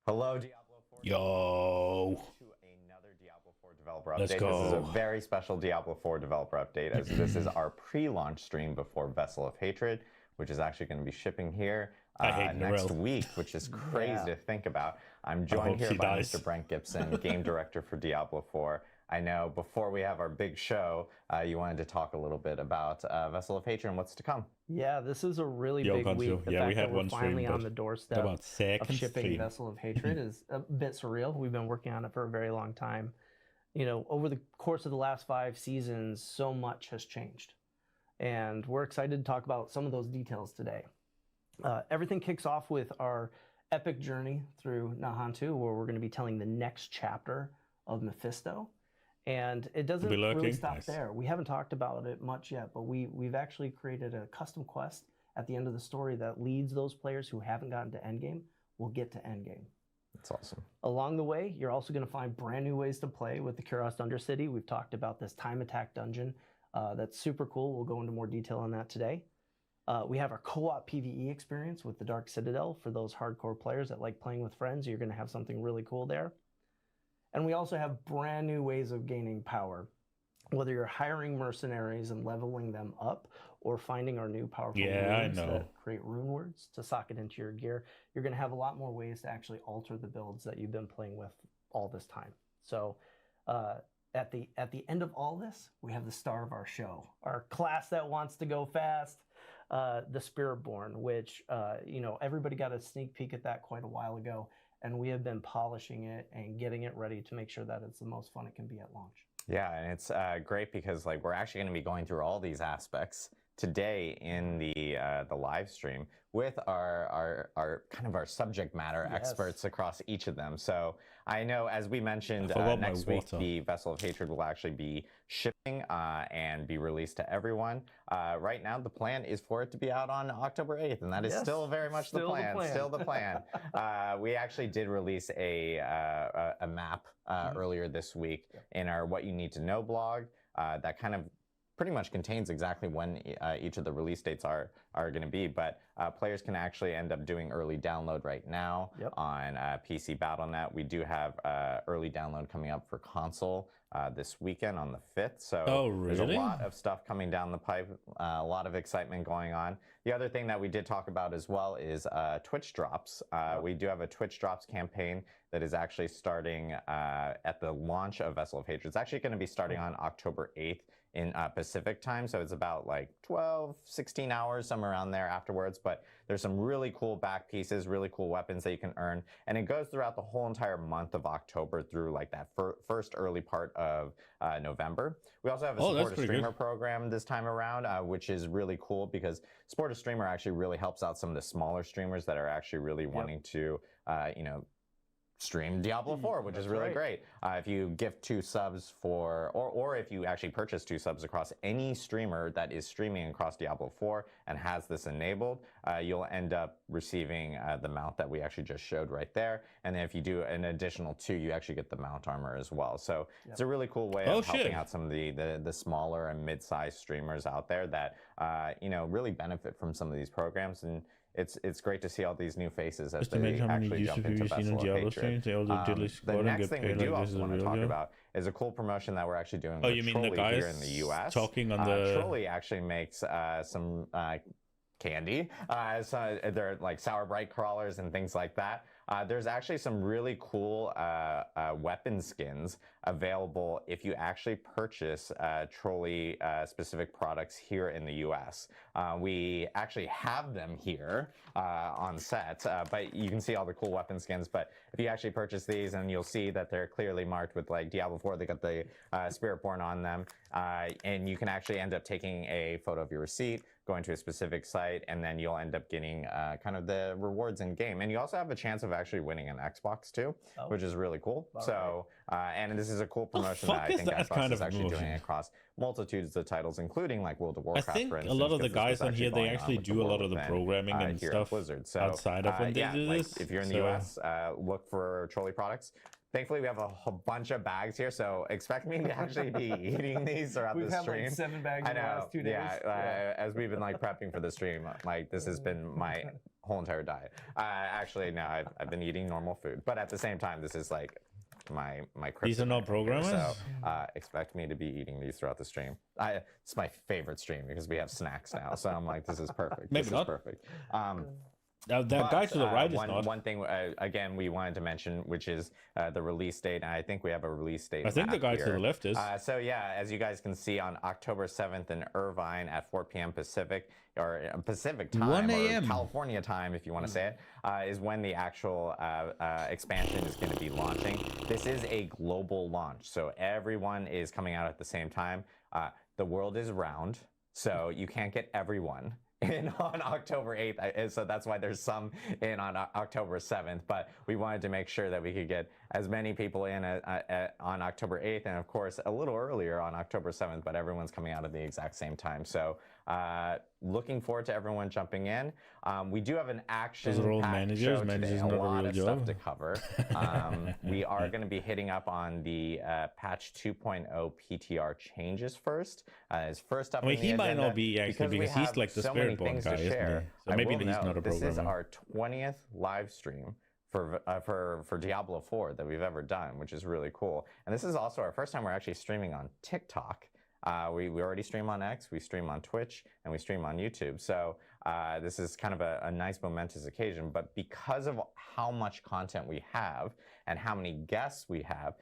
Hello, Diablo 4. Yo, To another Diablo 4 developer update. let's This is a go. very special Diablo 4 developer update, as this is our pre-launch stream before Vessel of Hatred, which is actually going to be shipping here I hate next Narelle. week, which is crazy to think about. I'm joined hope here she by dies. Mr. Brent Gibson, game director for Diablo 4. I know before we have our big show, you wanted to talk a little bit about Vessel of Hatred and what's to come. Yeah, this is a really Yo, big Concho. week. The Yeah, fact we had that we're one stream, finally on but the doorstep about of second shipping stream. Vessel of Hatred is a bit surreal. We've been working on it for a very long time. You know, over the course of the last 5 seasons, so much has changed. And we're excited to talk about some of those details today. Everything kicks off with our epic journey through Nahantu, where we're going to be telling the next chapter of Mephisto. And it doesn't really stop there. We haven't talked about it much yet, but we've actually created a custom quest at the end of the story that leads those players who haven't gotten to endgame will get to endgame. That's awesome. Along the way, you're also going to find brand new ways to play with the Kuros Undercity. We've talked about this time attack dungeon. That's super cool. We'll go into more detail on that today. We have our co-op PvE experience with the Dark Citadel. For those hardcore players that like playing with friends, you're going to have something really cool there. And we also have brand new ways of gaining power. Whether you're hiring mercenaries and leveling them up or finding our new powerful runes that create rune words to sock it into your gear, you're going to have a lot more ways to actually alter the builds that you've been playing with all this time. So at the end of all this, we have the star of our show, our class that wants to go fast, the Spiritborn, which everybody got a sneak peek at that quite a while ago. And we have been polishing it and getting it ready to make sure that it's the most fun it can be at launch. Yeah, and it's great because we're actually going to be going through all these aspects today in the live stream with our kind of our subject matter experts across each of them. So I know, as we mentioned, next week the Vessel of Hatred will actually be shipping and be released to everyone. Right now, the plan is for it to be out on October 8th, and that is still very much the plan. Still the plan. We actually did release a map earlier this week in our What You Need to Know blog that kind of pretty much contains exactly when each of the release dates are going to be, but players can actually end up doing early download right now on PC Battle.net. We do have early download coming up for console this weekend on the 5th, so there's a lot of stuff coming down the pipe, a lot of excitement going on. The other thing that we did talk about as well is Twitch drops. We do have a Twitch drops campaign that is actually starting at the launch of Vessel of Hatred. It's actually going to be starting on October 8th in Pacific time, so it's about like 12, 16 hours, somewhere around there afterwards, but there's some really cool back pieces, really cool weapons that you can earn, and it goes throughout the whole entire month of October through like that first early part of November. We also have a Support a Streamer program this time around, which is really cool because Support a Streamer actually really helps out some of the smaller streamers that are actually really wanting to, stream Diablo 4, which is really great. If you gift 2 subs for, or if you actually purchase 2 subs across any streamer that is streaming across Diablo 4 and has this enabled, you'll end up receiving the mount that we actually just showed right there. And then if you do an additional 2, you actually get the mount armor as well. So it's a really cool way of helping out some of the smaller and mid-sized streamers out there that really benefit from some of these programs. And it's great to see all these new faces as they actually jump into Vessel of Hatred. The next thing we do also want to talk about is a cool promotion that we're actually doing with Trolli here in the US. Trolli actually makes some candy. So they're like sour bright crawlers and things like that. There's actually some really cool weapon skins available if you actually purchase Trolli specific products here in the US. We actually have them here on set, but you can see all the cool weapon skins. But if you actually purchase these, and you'll see that they're clearly marked with like Diablo 4, they got the Spiritborn on them, and you can actually end up taking a photo of your receipt, going to a specific site, and then you'll end up getting kind of the rewards in game. And you also have a chance of actually winning an Xbox too, which is really cool. So, and this is a cool promotion that I think Xbox is actually doing across multitudes of titles, including like World of Warcraft, for instance. A lot of the guys on here, they actually do a lot of the programming and stuff Blizzard. So, outside of when they do this. If you're in the US, look for Trolli products. thankfully we have a whole bunch of bags here, so expect me to actually be eating these throughout We've the had stream. like 7 bags I in the know, last 2 days. as we've been like prepping for the stream, like this has been my whole entire diet. Actually, no, I've been eating normal food, but at the same time, this is like my These are not programmers? So expect me to be eating these throughout the stream. It's my favorite stream because we have snacks now, so I'm like, this is perfect. Maybe this not. is perfect. That guy to the right is not. One thing, again, we wanted to mention, which is the release date. And I think we have a release date. I think the map guy here. to the left is. So yeah, as you guys can see, on October 7th in Irvine at 4 p.m. Pacific, or Pacific time, 1 or a.m. California time, if you want to say it, is when the actual expansion is going to be launching. This is a global launch, so everyone is coming out at the same time. The world is round, so you can't get everyone in on October 8th, so that's why there's some in on October 7th, but we wanted to make sure that we could get as many people in on October 8th, and of course a little earlier on October 7th, but everyone's coming out at the exact same time. So looking forward to everyone jumping in. We do have an action packed show today, a lot of stuff to cover. We are going to be hitting up on the patch 2.0 PTR changes first. Is first up. I mean, in the he might agenda not be actually because he's like the so many spirit born things guy, to isn't he? share. So maybe he's note, not a this is programmer. our 20th live stream for Diablo 4 that we've ever done, which is really cool. And this is also our first time we're actually streaming on TikTok. We already stream on X, we stream on Twitch, and we stream on YouTube. So this is kind of a nice momentous occasion. But because of how much content we have and how many guests we have,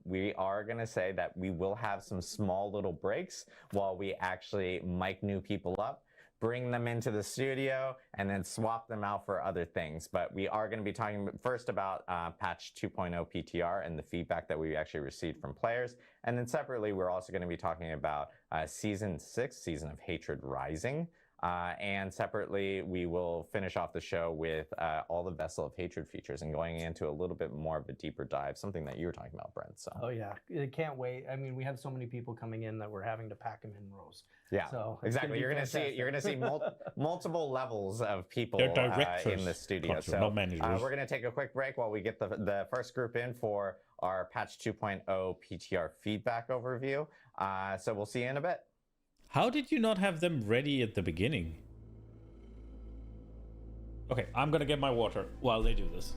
we are going to say that we will have some small little breaks while we actually mic new people up, bring them into the studio, and then swap them out for other things. But we are going to be talking first about patch 2.0 PTR and the feedback that we actually received from players. And then separately, we're also going to be talking about Season 6, Season of Hatred Rising. And separately, we will finish off the show with all the Vessel of Hatred features and going into a little bit more of a deeper dive, something that you were talking about, Brent. So. Oh yeah, I can't wait. I mean, we have so many people coming in that we're having to pack them in rows. Yeah, so exactly. You're gonna see multiple levels of people They're directors, in the studio. So not managers. We're gonna take a quick break while we get the first group in for our patch 2.0 PTR feedback overview. So we'll see you in a bit. How did you not have them ready at the beginning? Okay, I'm gonna get my water while they do this.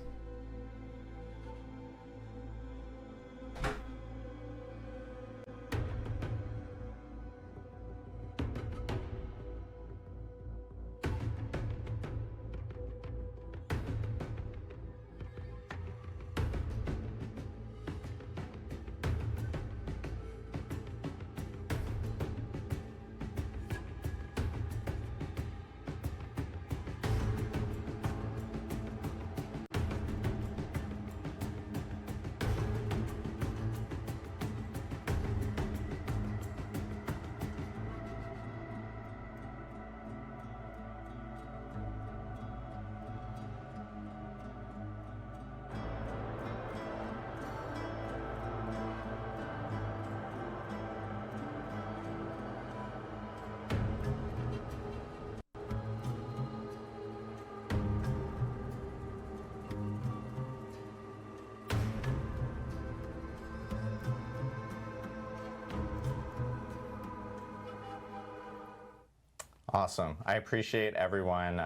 Awesome. I appreciate everyone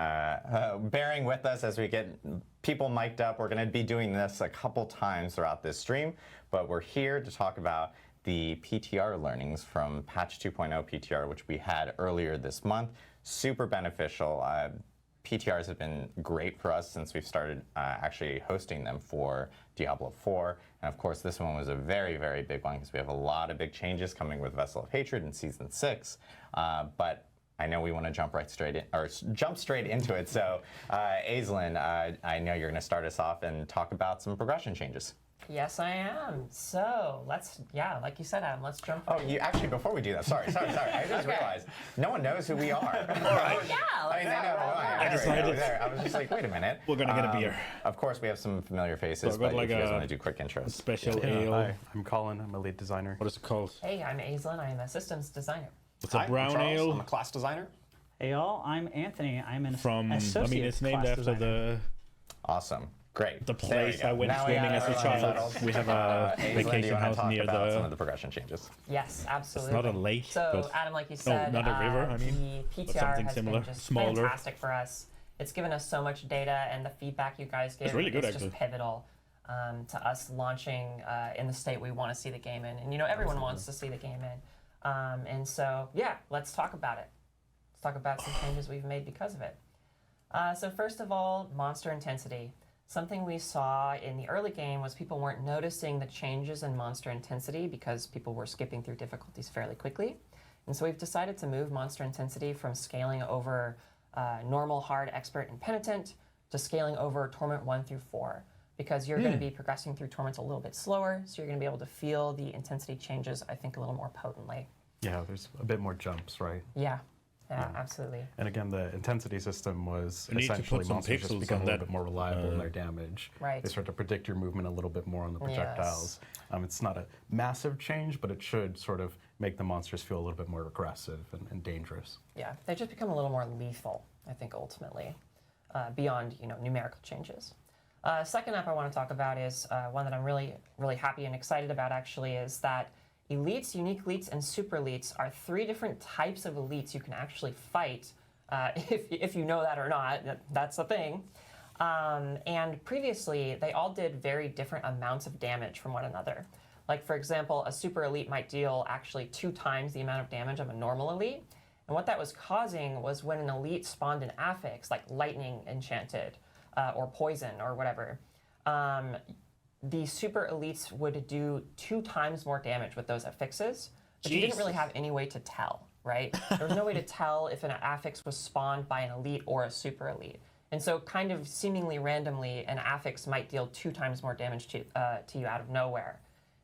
bearing with us as we get people mic'd up. We're going to be doing this a couple times throughout this stream, but we're here to talk about the PTR learnings from patch 2.0 PTR, which we had earlier this month. Super beneficial. PTRs have been great for us since we've started actually hosting them for Diablo 4. And of course, this one was a very, very big one because we have a lot of big changes coming with Vessel of Hatred in Season 6. But I know we want to jump straight into it. So, Aislinn, I know you're going to start us off and talk about some progression changes. Yes, I am. So like you said, Adam, let's jump. Oh, you actually, before we do that, sorry. I just realized no one knows who we are. Yeah, I was just like, wait a minute. We're gonna get a beer. Of course, we have some familiar faces, So but like if you guys want to do quick intros. Special Yeah, ale. hi, I'm Colin. I'm a lead designer. What is it called? Hey, I'm Aislinn. I'm a systems designer. It's a Hi, I'm brown Charles. ale I'm a class designer. Hey y'all, I'm Anthony. I'm an from. associate I mean, it's named class after designer. the. Awesome. Great. The There we place go. I went Now we swimming got as a everyone child. settled. We have a Aislinn, do you vacation wanna house talk near about some of the. the progression changes? Yes, absolutely. Not a lake, So, but Adam, like you said, not a river, I mean, the but PTR something has similar, been just smaller. fantastic for us. It's given us so much data, and the feedback you guys give really good, is just actually. pivotal to us launching in the state we want to see the game in. And you know, everyone wants to see the game in. And so, yeah, let's talk about it. Let's talk about some changes we've made because of it. So first of all, monster intensity. Something we saw in the early game was people weren't noticing the changes in monster intensity because people were skipping through difficulties fairly quickly. And so we've decided to move monster intensity from scaling over normal, hard, expert, and penitent to scaling over torment 1 through 4, because you're going to be progressing through torments a little bit slower, so you're going to be able to feel the intensity changes, I think, a little more potently. Yeah, there's a bit more jumps, right? Yeah, absolutely. And again, the intensity system was We need to put essentially some monsters just pixels become on a little that, bit more reliable in their damage. Right. They start to predict your movement a little bit more on the projectiles. It's not a massive change, but it should sort of make the monsters feel a little bit more aggressive and dangerous. Yeah, they just become a little more lethal, I think, ultimately, beyond numerical changes. Second up I want to talk about is one that I'm really, really happy and excited about, actually, is that elites, unique elites, and super elites are 3 different types of elites you can actually fight. If you know that or not, that's the thing. And previously, they all did very different amounts of damage from one another. Like, for example, a super elite might deal actually 2 times the amount of damage of a normal elite. And what that was causing was when an elite spawned an affix, like lightning enchanted, or poison, or whatever, the super elites would do 2 times more damage with those affixes, but you didn't really have any way to tell, right? There was no way to tell if an affix was spawned by an elite or a super elite. And so kind of seemingly randomly, an affix might deal 2 times more damage to you out of nowhere.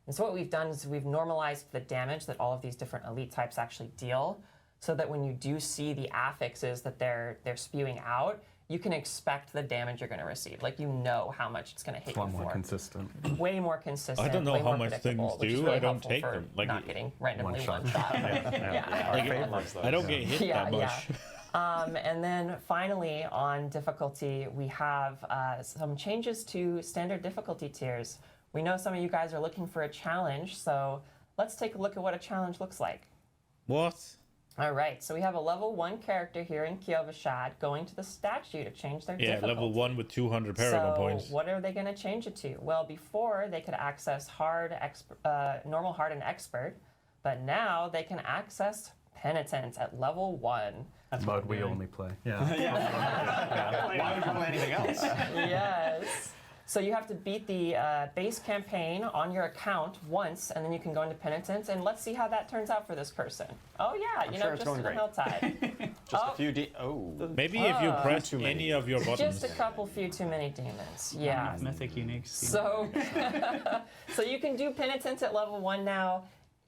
And so what we've done is we've normalized the damage that all of these different elite types actually deal, so that when you do see the affixes that they're spewing out, you can expect the damage you're going to receive. Like, you know how much it's going to hit It's a lot you more for. consistent. Way more consistent. I don't know way how more much predictable, things which is do. really I don't helpful take for them. Like, not getting randomly one one shot. shot. Our favorites, though. I don't get hit that much. And then finally, on difficulty, we have some changes to standard difficulty tiers. We know some of you guys are looking for a challenge, so let's take a look at what a challenge looks like. What? All right, so we have a level 1 character here in Kiovashad going to the statue to change their Yeah, difficulty. level 1 with 200 Paragon points. So what are they going to change it to? Well, before they could access normal, hard, and expert, but now they can access penitent at level 1. That's mode we only play. Yeah. Why would you play anything else? Yes. So you have to beat the base campaign on your account once, and then you can go into penitence. And let's see how that turns out for this person. Oh yeah, I'm sure it's just going in great. Hilltide. Just a few Maybe if you press Too many. any of your buttons. Just a few too many demons. Yeah. Mythic uniques. So, so you can do penitence at level 1 now.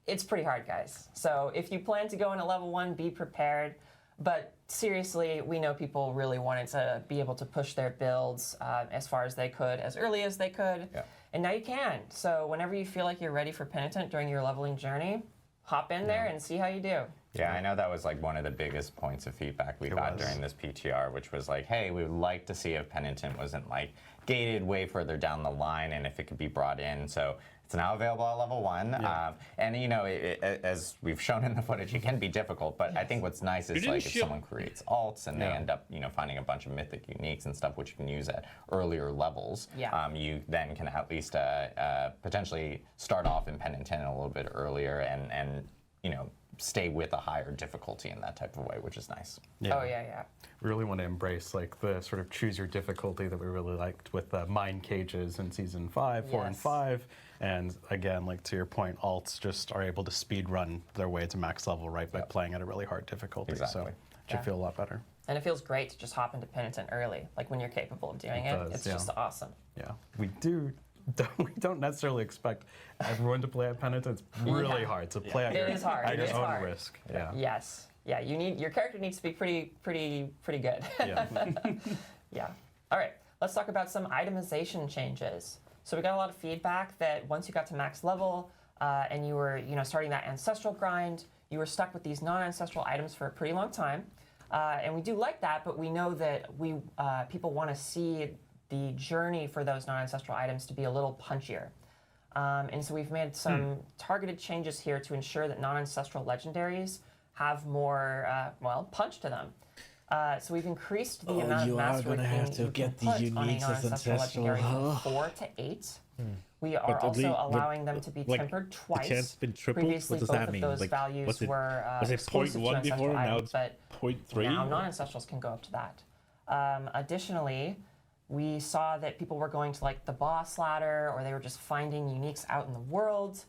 It's pretty hard, guys. So if you plan to go in at level 1, be prepared. But seriously, we know people really wanted to be able to push their builds as far as they could, as early as they could. Yeah. And now you can. So whenever you feel like you're ready for penitent during your leveling journey, hop in there and see how you do. Yeah, I know that was like one of the biggest points of feedback we got during this PTR, which was like, hey, we would like to see if Penitent wasn't like gated way further down the line and if it could be brought in. So it's now available at level 1. Yeah. And you know, as we've shown in the footage, it can be difficult, but I think what's nice is like if someone creates alts and they end up, finding a bunch of mythic uniques and stuff which you can use at earlier levels, you then can at least potentially start off in Penitent a little bit earlier and stay with a higher difficulty in that type of way, which is nice. Yeah. Oh, yeah. We really want to embrace like the sort of choose your difficulty that we really liked with mine cages in season 5, 4, and Yes. 5. And again, like to your point, alts just are able to speed run their way to max level, right, by playing at a really hard difficulty. Exactly. So it should feel a lot better. And it feels great to just hop into penitent early, like when you're capable of doing It it. does, It's yeah. just awesome. Yeah, we don't necessarily expect everyone to play at Penitent. It's really hard to play at It your, is hard. at It your is own hard. risk. Yeah. Yes. Yeah, your character needs to be pretty good. Yeah. Yeah. All right, let's talk about some itemization changes. So we got a lot of feedback that once you got to max level and you were starting that ancestral grind, you were stuck with these non-ancestral items for a pretty long time. And we do like that, but we know that people want to see the journey for those non-ancestral items to be a little punchier. And so we've made some targeted changes here to ensure that non-ancestral legendaries have more, punch to them. So we've increased the amount of master rating you can put on a non-ancestral legendary from 4 to 8. We are also allowing them to be tempered twice. The chance been tripled? Previously, What does both that of mean? those Like, values was it were exclusive to 0.1 ancestral before, now items, it's but 0.3? now non-ancestrals can go up to that. Additionally, we saw that people were going to like the boss ladder, or they were just finding uniques out in the world,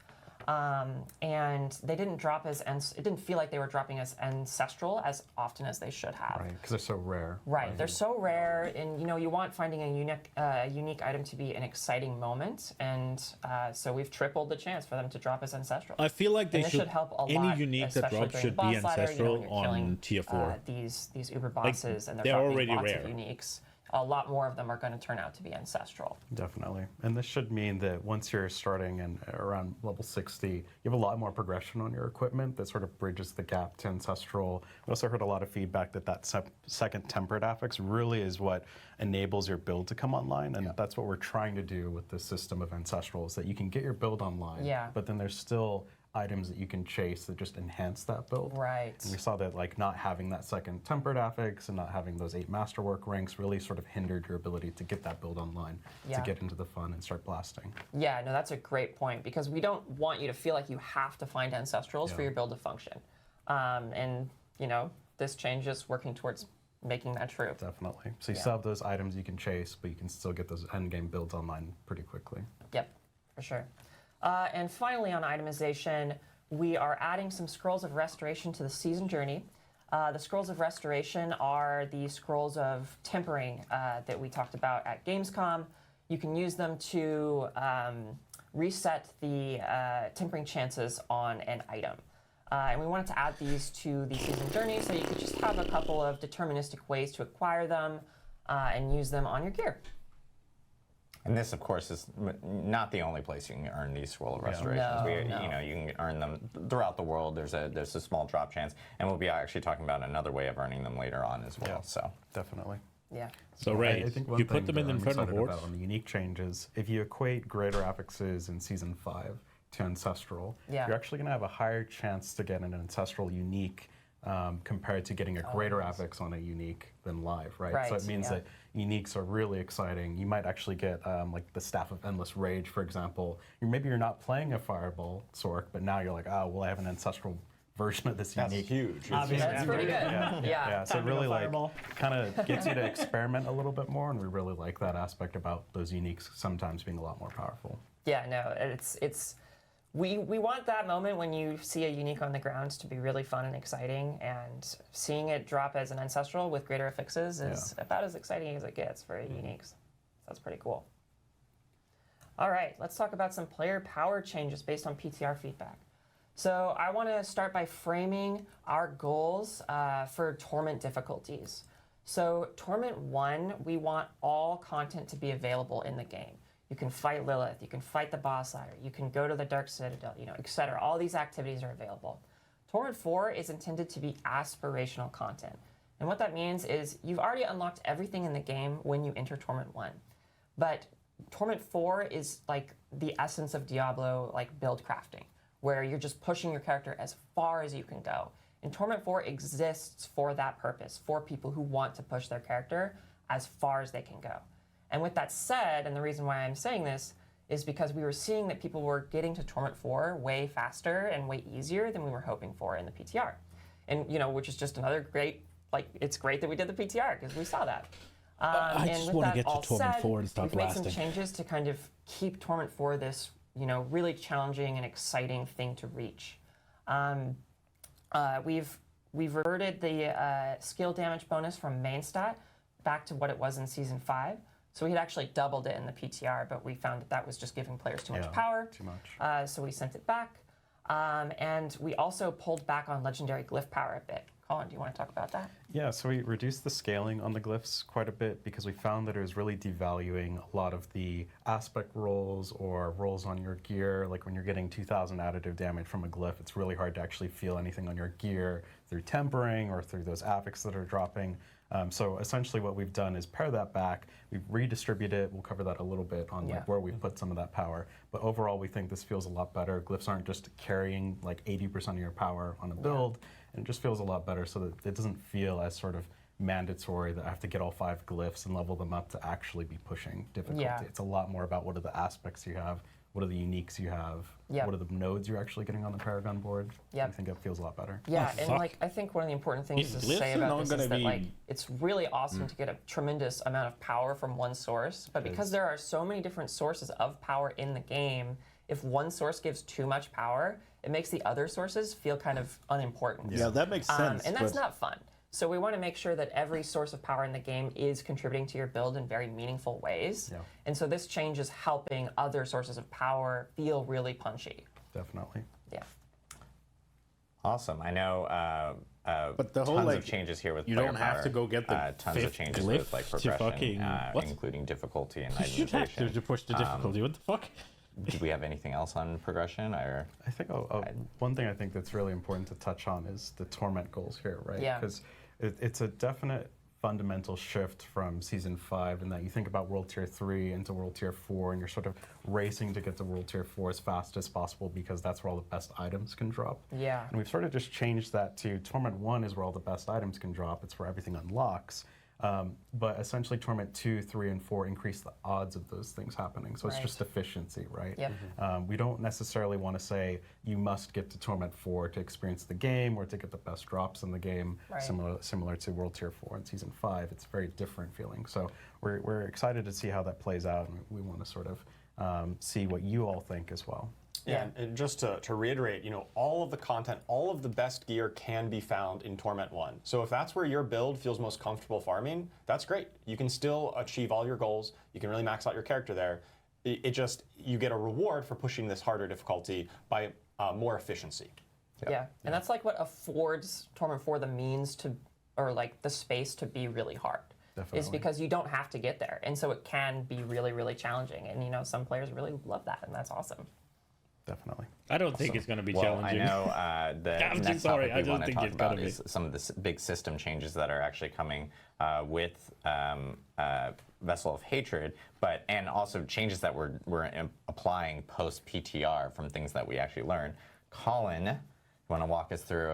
and they didn't drop as it didn't feel like they were dropping as ancestral as often as they should have. Right, because they're so rare. Right, they're so rare, and you want finding a unique item to be an exciting moment, and so we've tripled the chance for them to drop as ancestral. I feel like they And this should help a any lot, unique that especially drops during should the be boss ladder, ancestral when you're on killing, tier 4. These uber bosses, and they're they're dropping already lots rare. of uniques. A lot more of them are going to turn out to be ancestral. Definitely. And this should mean that once you're starting in around level 60, you have a lot more progression on your equipment that sort of bridges the gap to ancestral. We also heard a lot of feedback that second tempered affix really is what enables your build to come online. And that's what we're trying to do with this system of ancestral, is that you can get your build online, but then there's still items that you can chase that just enhance that build. Right. And we saw that like not having that second tempered affix and not having those 8 masterwork ranks really sort of hindered your ability to get that build online, to get into the fun and start blasting. Yeah, no, that's a great point, because we don't want you to feel like you have to find ancestrals for your build to function. And this change is working towards making that true. Definitely. So you still have those items you can chase, but you can still get those endgame builds online pretty quickly. Yep, for sure. And finally, on itemization, we are adding some Scrolls of Restoration to the season journey. The Scrolls of Restoration are the Scrolls of Tempering that we talked about at Gamescom. You can use them to reset the tempering chances on an item. And we wanted to add these to the season journey so you could just have a couple of deterministic ways to acquire them and use them on your gear. And this, of course, is not the only place you can earn these Scroll of Restorations. No, You can earn them throughout the world. There's a small drop chance, and we'll be actually talking about another way of earning them later on as well. So definitely. Yeah. So Ray, I think one you thing put them in that I'm front of excited hordes? about on the unique changes, if you equate greater affixes in season 5 to ancestral, you're actually going to have a higher chance to get an ancestral unique compared to getting a greater affix on a unique than live, right? So it means that uniques are really exciting. You might actually get like the Staff of Endless Rage, for example. Maybe you're not playing a Fireball Sork, but now you're like, oh, well, I have an ancestral version of this unique. huge. That's pretty good. Yeah, so it really like kind of gets you to experiment a little bit more, and we really like that aspect about those uniques sometimes being a lot more powerful. Yeah, no, we want that moment when you see a unique on the ground to be really fun and exciting, and seeing it drop as an ancestral with greater affixes is about as exciting as it gets for uniques. So that's pretty cool. All right, let's talk about some player power changes based on PTR feedback. So I want to start by framing our goals for Torment difficulties. So Torment 1, we want all content to be available in the game. You can fight Lilith, you can fight the boss ladder, you can go to the Dark Citadel, etc. All these activities are available. Torment 4 is intended to be aspirational content. And what that means is you've already unlocked everything in the game when you enter Torment 1. But Torment 4 is like the essence of Diablo like build crafting, where you're just pushing your character as far as you can go. And Torment 4 exists for that purpose, for people who want to push their character as far as they can go. And with that said, and the reason why I'm saying this is because we were seeing that people were getting to Torment 4 way faster and way easier than we were hoping for in the PTR. And, which is just another great, it's great that we did the PTR because we saw that. I just want to get to Torment 4 and stop blasting. We've made some changes to kind of keep Torment 4 this, really challenging and exciting thing to reach. We've reverted the skill damage bonus from main stat back to what it was in Season 5. So we had actually doubled it in the PTR, but we found that was just giving players too much power. Too much. So we sent it back. And we also pulled back on legendary glyph power a bit. Colin, do you want to talk about that? Yeah, so we reduced the scaling on the glyphs quite a bit because we found that it was really devaluing a lot of the aspect rolls or rolls on your gear. Like when you're getting 2,000 additive damage from a glyph, it's really hard to actually feel anything on your gear through tempering or through those affixes that are dropping. So essentially what we've done is pare that back, we've redistributed it, we'll cover that a little bit on like where we put some of that power, but overall we think this feels a lot better. Glyphs aren't just carrying like 80% of your power on a build, and it just feels a lot better so that it doesn't feel as sort of mandatory that I have to get all 5 glyphs and level them up to actually be pushing difficulty. It's a lot more about what are the aspects you have, what are the uniques you have, what are the nodes you're actually getting on the Paragon board. I think it feels a lot better. Yeah, and like I think one of the important things to say about this is that like it's really awesome to get a tremendous amount of power from one source, but because there are so many different sources of power in the game, if one source gives too much power, it makes the other sources feel kind of unimportant. Yeah, that makes sense. And that's not fun. So we want to make sure that every source of power in the game is contributing to your build in very meaningful ways. And so this change is helping other sources of power feel really punchy. Definitely. Yeah. Awesome. I know but the whole, tons like, of changes here with you player don't have power, to go get the tons of changes with like progression, including difficulty and you have itemization. to push the difficulty. What the fuck? Do we have anything else on progression? Or I think one thing I think that's really important to touch on is the torment goals here, right? Because it's a definite fundamental shift from Season 5 in that you think about World Tier 3 into World Tier 4 and you're sort of racing to get to World Tier 4 as fast as possible because that's where all the best items can drop. And we've sort of just changed that to Torment 1 is where all the best items can drop. It's where everything unlocks. But essentially Torment 2, 3, and 4 increase the odds of those things happening. So it's just efficiency, right? We don't necessarily want to say you must get to Torment 4 to experience the game or to get the best drops in the game, similar to World Tier 4 and Season 5. It's a very different feeling. So we're excited to see how that plays out, and we want to sort of see what you all think as well. Yeah, and just to reiterate, you know, all of the content, all of the best gear can be found in Torment 1. So if that's where your build feels most comfortable farming, that's great. You can still achieve all your goals. You can really max out your character there. It just, you get a reward for pushing this harder difficulty by more efficiency. And that's like what affords Torment 4 the means to, or like the space to be really hard. Is because you don't have to get there. And so it can be really, really challenging. And you know, some players really love that, and that's awesome. Definitely. I don't think it's going to be challenging. I know the next topic we want to talk about is some of the big system changes that are actually coming with Vessel of Hatred, and also changes that we're applying post PTR from things that we actually learned. Colin, you want to walk us through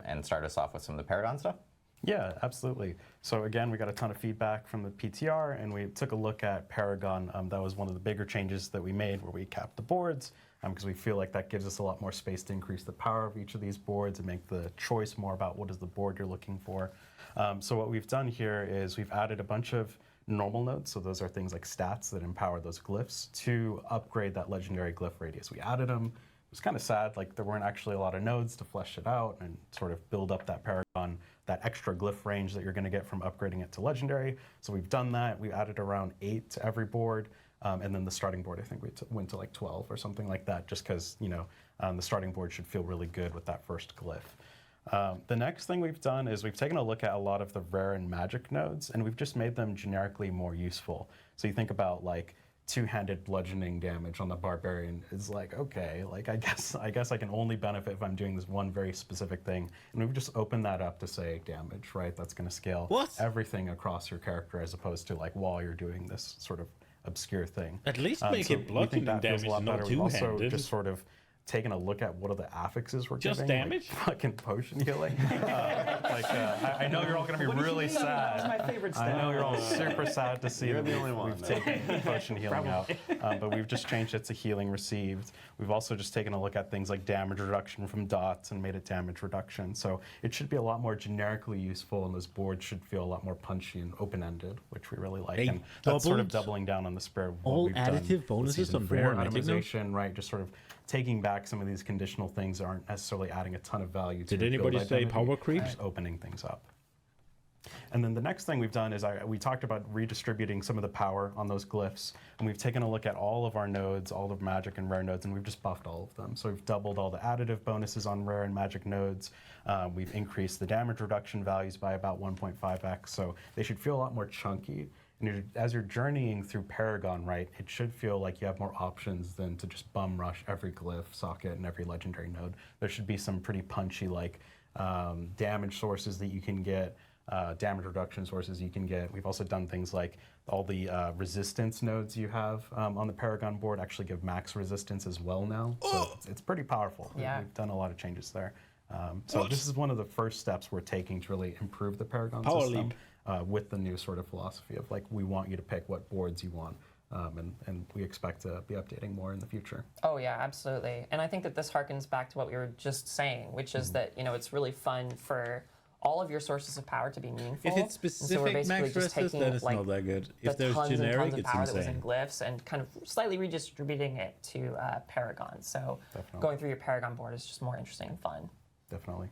and start us off with some of the Paragon stuff? Yeah, absolutely. So again, we got a ton of feedback from the PTR, and we took a look at Paragon. That was one of the bigger changes that we made, where we capped the boards, because we feel like that gives us a lot more space to increase the power of each of these boards and make the choice more about what is the board you're looking for. So what we've done here is we've added a bunch of normal nodes, so those are things like stats that empower those glyphs, to upgrade that legendary glyph radius. We added them. It was kind of sad, like there weren't actually a lot of nodes to flesh it out and sort of build up that Paragon, that extra glyph range that you're going to get from upgrading it to legendary. So we've done that. We added around 8 to every board. And then the starting board, I think we went to like 12 or something like that, just because, you know, the starting board should feel really good with that first glyph. The next thing we've done is we've taken a look at a lot of the rare and magic nodes, and we've just made them generically more useful. So you think about like two-handed bludgeoning damage on the barbarian is like, okay, like I guess I can only benefit if I'm doing this one very specific thing. And we've just opened that up to say damage, right? That's going to scale everything across your character, as opposed to like while you're doing this sort of obscure thing. At least make it bludgeoning damage, not two-handed. We've also just sort of taken a look at what are the affixes we're just giving. Damage? Like fucking potion healing. I know you're all going to be really sad. That's my favorite stat. I know you're all super sad to see You're that the only one. we've taken potion healing out. But we've just changed it to healing received. We've also just taken a look at things like damage reduction from dots and made it damage reduction. So it should be a lot more generically useful, and those boards should feel a lot more punchy and open-ended, which we really like. And that's sort of doubling down on the spirit of what we've done. All additive bonuses on rare magic itemization, right? Just sort of taking back some of these conditional things that aren't necessarily adding a ton of value to Did anybody say power creep? Just opening things up. And then the next thing we've done is we talked about redistributing some of the power on those glyphs, and we've taken a look at all of our nodes, all of magic and rare nodes, and we've just buffed all of them. So we've doubled all the additive bonuses on rare and magic nodes. We've increased the damage reduction values by about 1.5x, so they should feel a lot more chunky. And as you're journeying through Paragon, right, it should feel like you have more options than to just bum rush every glyph, socket, and every legendary node. There should be some pretty punchy, like, damage sources that you can get. damage reduction sources you can get. We've also done things like all the resistance nodes you have on the Paragon board actually give max resistance as well now. So it's pretty powerful. Yeah. We've done a lot of changes there. So this is one of the first steps we're taking to really improve the Paragon Power system leap. with the new sort of philosophy of like, we want you to pick what boards you want. And we expect to be updating more in the future. Oh yeah, absolutely. And I think that this harkens back to what we were just saying, which is that, you know, it's really fun for all of your sources of power to be meaningful. If it's specific max resistance, then it's not that good. If there's tons generic, and tons of it's power that was in insane. glyphs and kind of slightly redistributing it to Paragon. So going through your Paragon board is just more interesting and fun. Definitely.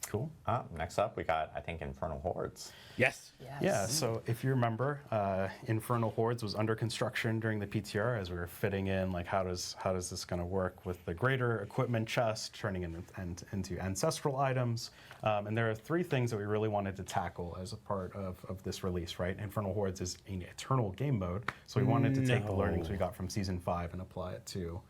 Cool. Next up, we got, I think, Infernal Hordes. Yes. Yes. Yeah, so if you remember, Infernal Hordes was under construction during the PTR as we were fitting in, like, how does this going to work with the greater equipment chest turning into ancestral items. And there are 3 things that we really wanted to tackle as a part of this release, right? Infernal Hordes is an eternal game mode, so we wanted to take the learnings we got from Season 5 and apply it to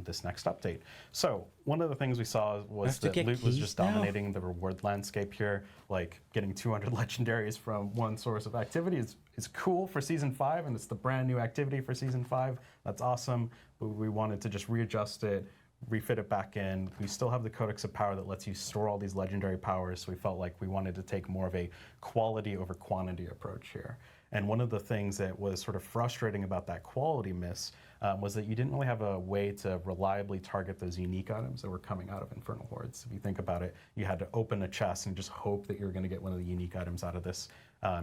this next update. So one of the things we saw was that loot was just dominating the reward landscape here. Like getting 200 legendaries from one source of activity is cool for Season 5, and it's the brand new activity for Season 5. That's awesome, but we wanted to just readjust it, refit it back in. We still have the Codex of Power that lets you store all these legendary powers, so we felt like we wanted to take more of a quality over quantity approach here. And one of the things that was sort of frustrating about that quality miss was that you didn't really have a way to reliably target those unique items that were coming out of Infernal Hordes. If you think about it, you had to open a chest and just hope that you were going to get one of the unique items out of this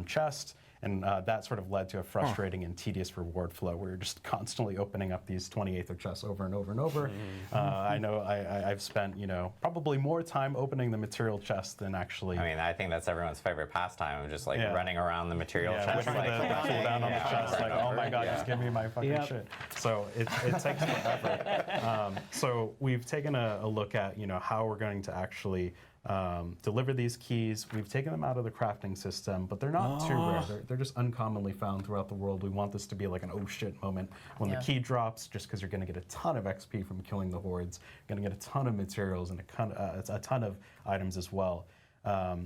chest. And that sort of led to a frustrating and tedious reward flow where you're just constantly opening up these 28th chests over and over and over. I know I've spent, probably more time opening the material chest than actually. I mean, I think that's everyone's favorite pastime of just like running around the material chest. Wishing Like, the cooldown on the chest, like, oh my god, just give me my fucking shit. So it takes forever. So we've taken a look at, how we're going to actually deliver these keys. We've taken them out of the crafting system, but they're not too rare. They're just uncommonly found throughout the world. We want this to be like an oh shit moment when the key drops, just because you're going to get a ton of XP from killing the hordes. You're going to get a ton of materials and a ton of items as well.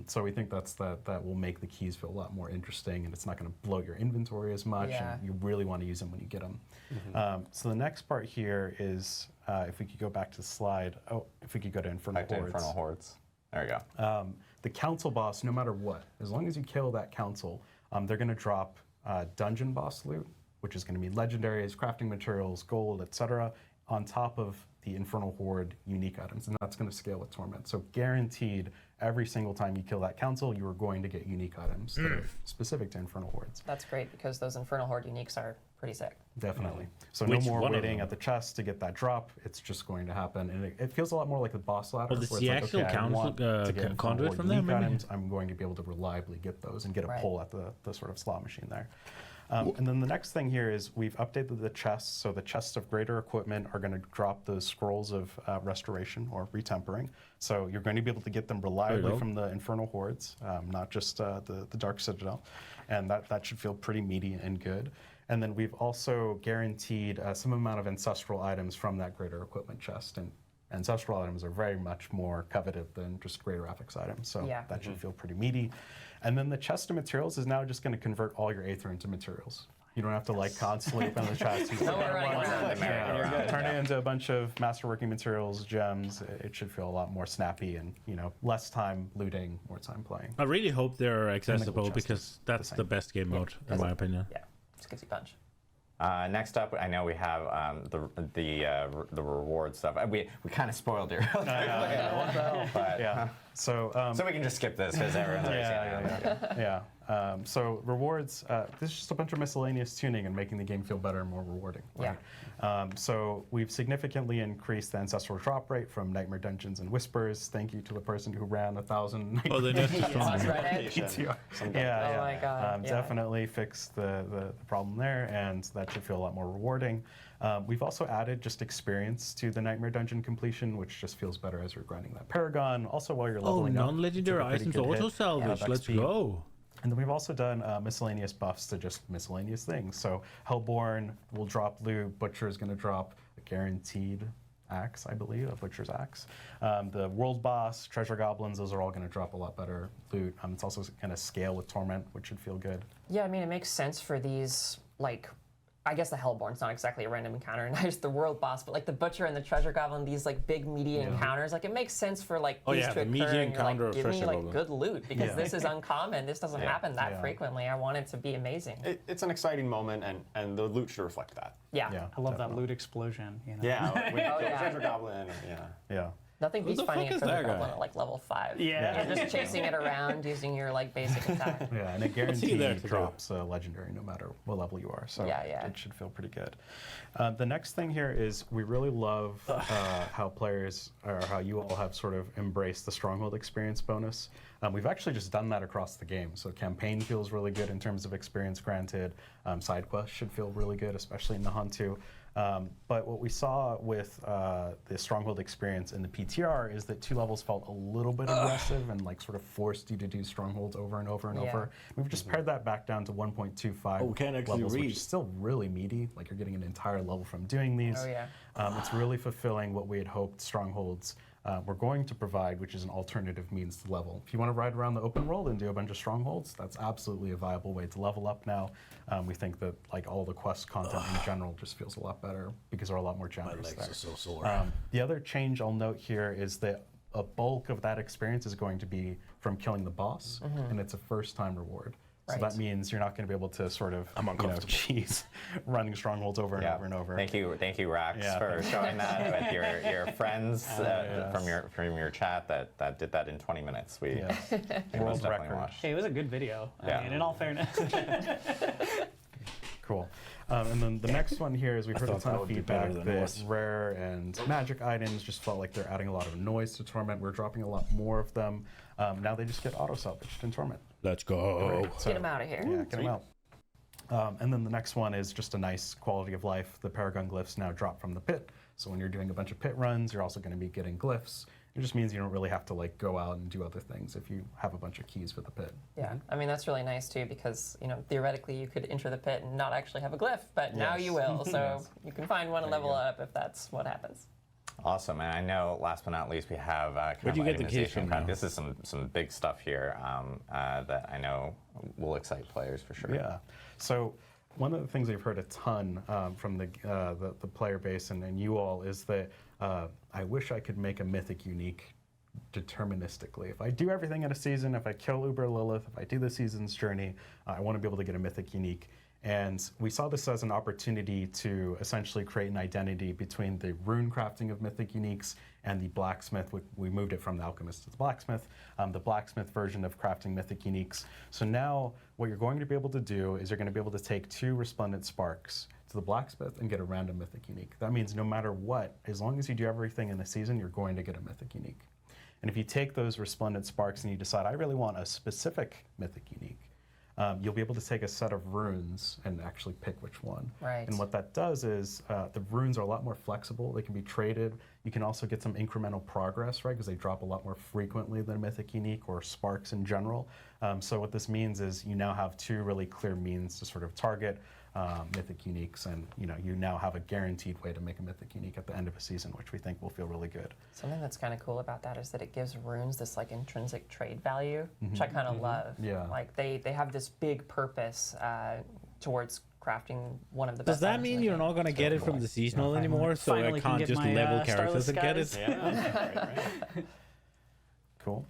So we think that will make the keys feel a lot more interesting, and it's not going to bloat your inventory as much, and you really want to use them when you get them. So the next part here is, if we could go back to the slide, if we could go to Infernal Hordes. Infernal Hordes. There we go. The council boss, no matter what, as long as you kill that council, they're going to drop dungeon boss loot, which is going to be legendaries, crafting materials, gold, etc., on top of the Infernal Horde unique items, and that's going to scale with Torment. So guaranteed, every single time you kill that council, you are going to get unique items that are specific to Infernal Hordes. That's great because those Infernal Horde uniques are pretty sick. Definitely. So no more waiting at the chest to get that drop. It's just going to happen, and it feels a lot more like the boss ladder. Well, it's the actual conduit from them. Items, I'm going to be able to reliably get those and get a pull at the sort of slot machine there. And then the next thing here is we've updated the chests. So the chests of greater equipment are going to drop those scrolls of restoration or retempering. So you're going to be able to get them reliably from the Infernal Hordes, not just the Dark Citadel. And that should feel pretty meaty and good. And then we've also guaranteed some amount of ancestral items from that greater equipment chest. And ancestral items are very much more coveted than just greater affix items. So that should feel pretty meaty. And then the chest of materials is now just going to convert all your Aether into materials. You don't have to like constantly open the chest. Turn it into a bunch of masterworking materials, gems. It should feel a lot more snappy and less time looting, more time playing. I really hope they're accessible because that's the best game mode in my opinion. Yeah, just gives you punch. Next up, I know we have the reward stuff. We kind of spoiled it earlier. But, so we can just skip this because everyone's already seen it. So rewards, this is just a bunch of miscellaneous tuning and making the game feel better and more rewarding. Right? So we've significantly increased the ancestral drop rate from Nightmare Dungeons and Whispers. Thank you to the person who ran 1,000. Oh, they just Yeah, oh my god. Definitely fixed the problem there, and that should feel a lot more rewarding. We've also added just experience to the Nightmare Dungeon completion, which just feels better as you're grinding that Paragon. Also, while you're leveling up, non-legendary items auto salvage. Let's go. And then we've also done miscellaneous buffs to just miscellaneous things. So Hellborn will drop loot. Butcher is going to drop a guaranteed axe, I believe, a butcher's axe. The world boss, treasure goblins, those are all going to drop a lot better loot. It's also going to scale with torment, which should feel good. Yeah, I mean, it makes sense for these, like, I guess the Hellborn's not exactly a random encounter, not just the world boss, but like the Butcher and the Treasure Goblin, these like big meaty encounters, like it makes sense for like these to the meaty occur, and you're encounter like, of give me Treasure like Goblin. good loot, because this is uncommon, this doesn't happen that frequently, I want it to be amazing. It's an exciting moment, and the loot should reflect that. Yeah. I love that loot explosion. You know? Yeah, when you kill yeah. a treasure goblin, Yeah. Nothing beats the finding fuck a is Treasure that Goblin guy? at like level 5. Yeah. And just chasing it around using your like basic attack. Yeah, and it he there guaranteed to do? drops legendary no matter what level you are. So Yeah. it should feel pretty good. The next thing here is we really love how players, or how you all have sort of embraced the Stronghold experience bonus. We've actually just done that across the game. So campaign feels really good in terms of experience granted. Side quests should feel really good, especially in the Hunt 2. But what we saw with the Stronghold experience in the PTR is that 2 levels felt a little bit aggressive and like sort of forced you to do Strongholds over and over and over. We've just pared that back down to 1.25 we can't actually levels, which read. is still really meaty. Like you're getting an entire level from doing these. Oh, yeah. It's really fulfilling what we had hoped Strongholds were going to provide, which is an alternative means to level. If you want to ride around the open world and do a bunch of Strongholds, that's absolutely a viable way to level up now. We think that like all the quest content in general just feels a lot better because they're a lot more generous there. so sore. The other change I'll note here is that a bulk of that experience is going to be from killing the boss, and it's a first-time reward. So that means you're not going to be able to sort of, cheese running Strongholds over and over and over. Thank you, Rax, for showing that with your friends from your chat that did that in 20 minutes. We World definitely record. watched. Hey, it was a good video. Yeah. I mean, in all fairness. Cool. And then the next one here is we've heard a thought ton that of would be feedback better than that us. rare and magic items just felt like they're adding a lot of noise to Torment. We're dropping a lot more of them. Now they just get auto-salvaged in Torment. Let's go. So, Get him out of here. yeah, get them out. And then the next one is just a nice quality of life. The Paragon glyphs now drop from the pit. So when you're doing a bunch of pit runs, you're also going to be getting glyphs. It just means you don't really have to like go out and do other things if you have a bunch of keys for the pit. Yeah, I mean that's really nice too because theoretically you could enter the pit and not actually have a glyph, but now you will. So you can find one and level up if that's what happens. Awesome, and I know last but not least we have Where'd you get the keys from now? This is some big stuff here that I know will excite players for sure. Yeah. So one of the things we've heard a ton from the player base and you all is that I wish I could make a mythic unique deterministically. If I do everything in a season, if I kill Uber Lilith, if I do the season's journey, I want to be able to get a mythic unique. And we saw this as an opportunity to essentially create an identity between the rune crafting of mythic uniques and the blacksmith. We moved it from the alchemist to the blacksmith version of crafting mythic uniques. So now what you're going to be able to do is you're going to be able to take 2 resplendent sparks to the blacksmith and get a random mythic unique. That means no matter what, as long as you do everything in the season, you're going to get a mythic unique. And if you take those resplendent sparks and you decide, I really want a specific mythic unique, you'll be able to take a set of runes and actually pick which one. Right. And what that does is the runes are a lot more flexible. They can be traded. You can also get some incremental progress, right? Because they drop a lot more frequently than mythic unique or sparks in general. So what this means is you now have 2 really clear means to sort of target mythic uniques, and you now have a guaranteed way to make a mythic unique at the end of a season, which we think will feel really good. Something that's kind of cool about that is that it gives runes this like intrinsic trade value, which I kind of love. Yeah. Like they have this big purpose towards crafting one of the Does best. that items in mean the you're game. not going to get it from the seasonal anymore? So I Finally can can't get just my, level characters Starless and get it? Skies. Cool.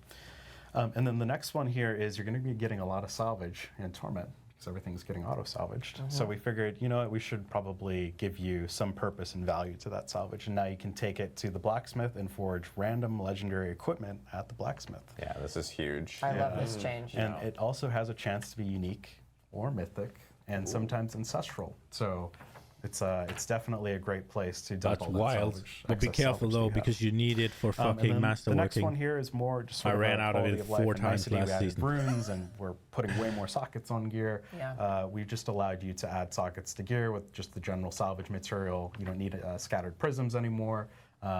And then the next one here is you're going to be getting a lot of salvage in Torment because everything's getting auto-salvaged. So we figured, you know what, we should probably give you some purpose and value to that salvage. And now you can take it to the blacksmith and forge random legendary equipment at the blacksmith. Yeah, this is huge. I love this change. And it also has a chance to be unique or mythic and sometimes ancestral. So it's definitely a great place to dump That's all that wild. salvage, But be excess careful salvage that though, you have. because you need it for And fucking then masterworking. the next one here is more just sort I of ran a out of quality it life 4 and times nicety. last We added season. runes, and we're putting way more sockets on gear. Yeah. We just allowed you to add sockets to gear with just the general salvage material. You don't need scattered prisms anymore.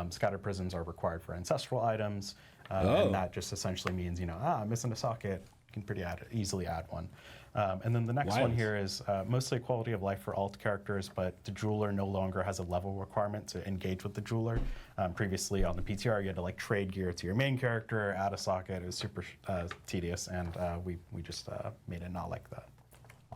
Scattered prisms are required for ancestral items, and that just essentially means I'm missing a socket. You can pretty easily add one. And then the next one Wild. here is mostly quality of life for alt characters, but the jeweler no longer has a level requirement to engage with the jeweler. Previously on the PTR, you had to like trade gear to your main character, add a socket. It was super tedious, and we just made it not like that.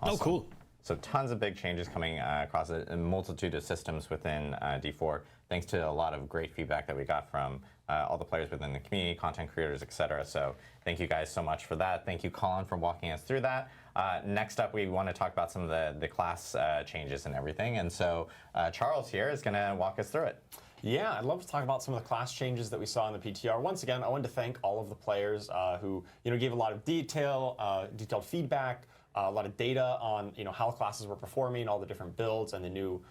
Oh, cool. So tons of big changes coming across a multitude of systems within D4, thanks to a lot of great feedback that we got from all the players within the community, content creators, etc. So thank you guys so much for that. Thank you, Colin, for walking us through that. Next up, we want to talk about some of the class changes and everything. And so Charles here is going to walk us through it. Yeah, I'd love to talk about some of the class changes that we saw in the PTR. Once again, I wanted to thank all of the players who gave a lot of detailed feedback, a lot of data on how classes were performing, all the different builds, and the new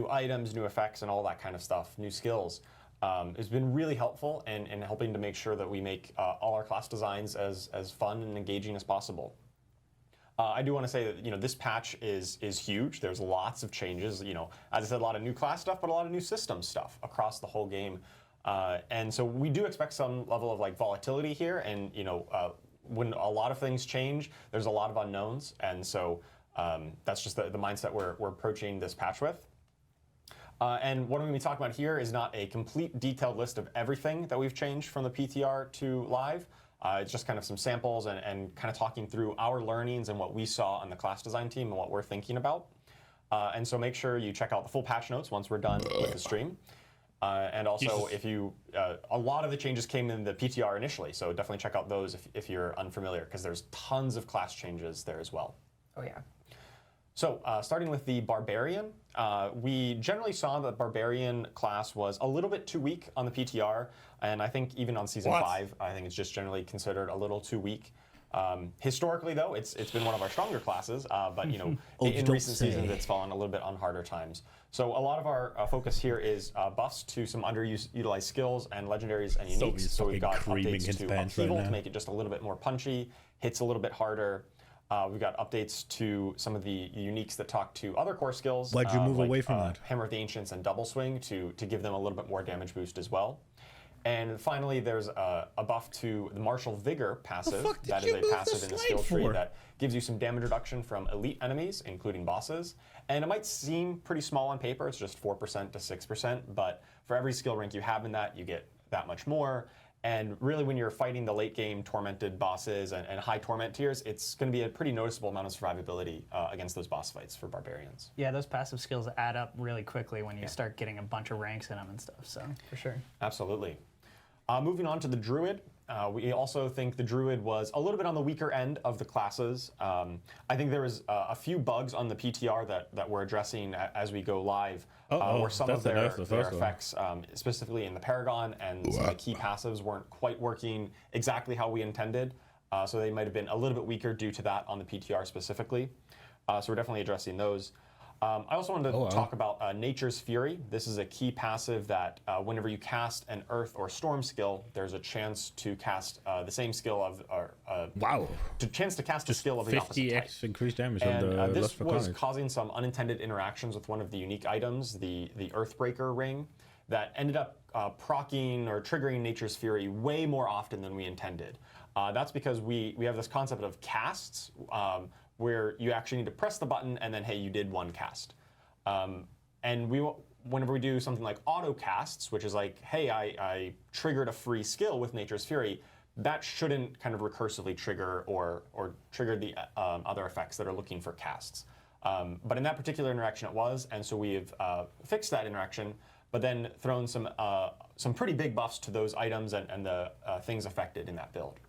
items, new effects, and all that kind of stuff, new skills. It's been really helpful in helping to make sure that we make all our class designs as fun and engaging as possible. I do want to say that this patch is huge. There's lots of changes. As I said, a lot of new class stuff, but a lot of new system stuff across the whole game. And so we do expect some level of like volatility here. And when a lot of things change, there's a lot of unknowns. And so that's just the mindset we're approaching this patch with. And what I'm going to be talking about here is not a complete detailed list of everything that we've changed from the PTR to live. It's just kind of some samples and kind of talking through our learnings and what we saw on the class design team and what we're thinking about. And so make sure you check out the full patch notes once we're done with the stream. And also, if you, a lot of the changes came in the PTR initially, so definitely check out those if you're unfamiliar, because there's tons of class changes there as well. Oh yeah. So starting with the Barbarian, we generally saw that Barbarian class was a little bit too weak on the PTR, and I think even on Season 5, I think it's just generally considered a little too weak. Historically, though, it's been one of our stronger classes, but in recent seasons, it's fallen a little bit on harder times. So a lot of our focus here is buffs to some underutilized skills and legendaries and uniques. So we've got updates to Upheaval to make it just a little bit more punchy, hits a little bit harder. We've got updates to some of the uniques that talk to other core skills. Why'd you move away from that? Hammer of the Ancients and Double Swing to give them a little bit more damage boost as well. And finally, there's a buff to the Martial Vigor passive. That is a passive in the skill tree that gives you some damage reduction from elite enemies, including bosses. And it might seem pretty small on paper. It's just 4% to 6%. But for every skill rank you have in that, you get that much more. And really, when you're fighting the late game tormented bosses and high torment tiers, it's going to be a pretty noticeable amount of survivability against those boss fights for barbarians. Yeah, those passive skills add up really quickly when you start getting a bunch of ranks in them and stuff, so for sure. Absolutely. Moving on to the Druid, we also think the Druid was a little bit on the weaker end of the classes. I think there was a few bugs on the PTR that we're addressing as we go live, where some of their effects, specifically in the Paragon and some of the key passives, weren't quite working exactly how we intended. So they might have been a little bit weaker due to that on the PTR specifically. So we're definitely addressing those. I also wanted to talk about Nature's Fury. This is a key passive that whenever you cast an Earth or Storm skill, there's a chance to cast the same skill of, chance to cast a skill of the opposite type. 50x increased damage and on the this was causing some unintended interactions with one of the unique items, the Earthbreaker ring, that ended up proccing or triggering Nature's Fury way more often than we intended. That's because we have this concept of casts, where you actually need to press the button and then, hey, you did one cast. And whenever we do something like auto casts, which is like, hey, I triggered a free skill with Nature's Fury, that shouldn't kind of recursively trigger or trigger the other effects that are looking for casts. But in that particular interaction, it was, and so we've fixed that interaction, but then thrown some pretty big buffs to those items and the things affected in that build.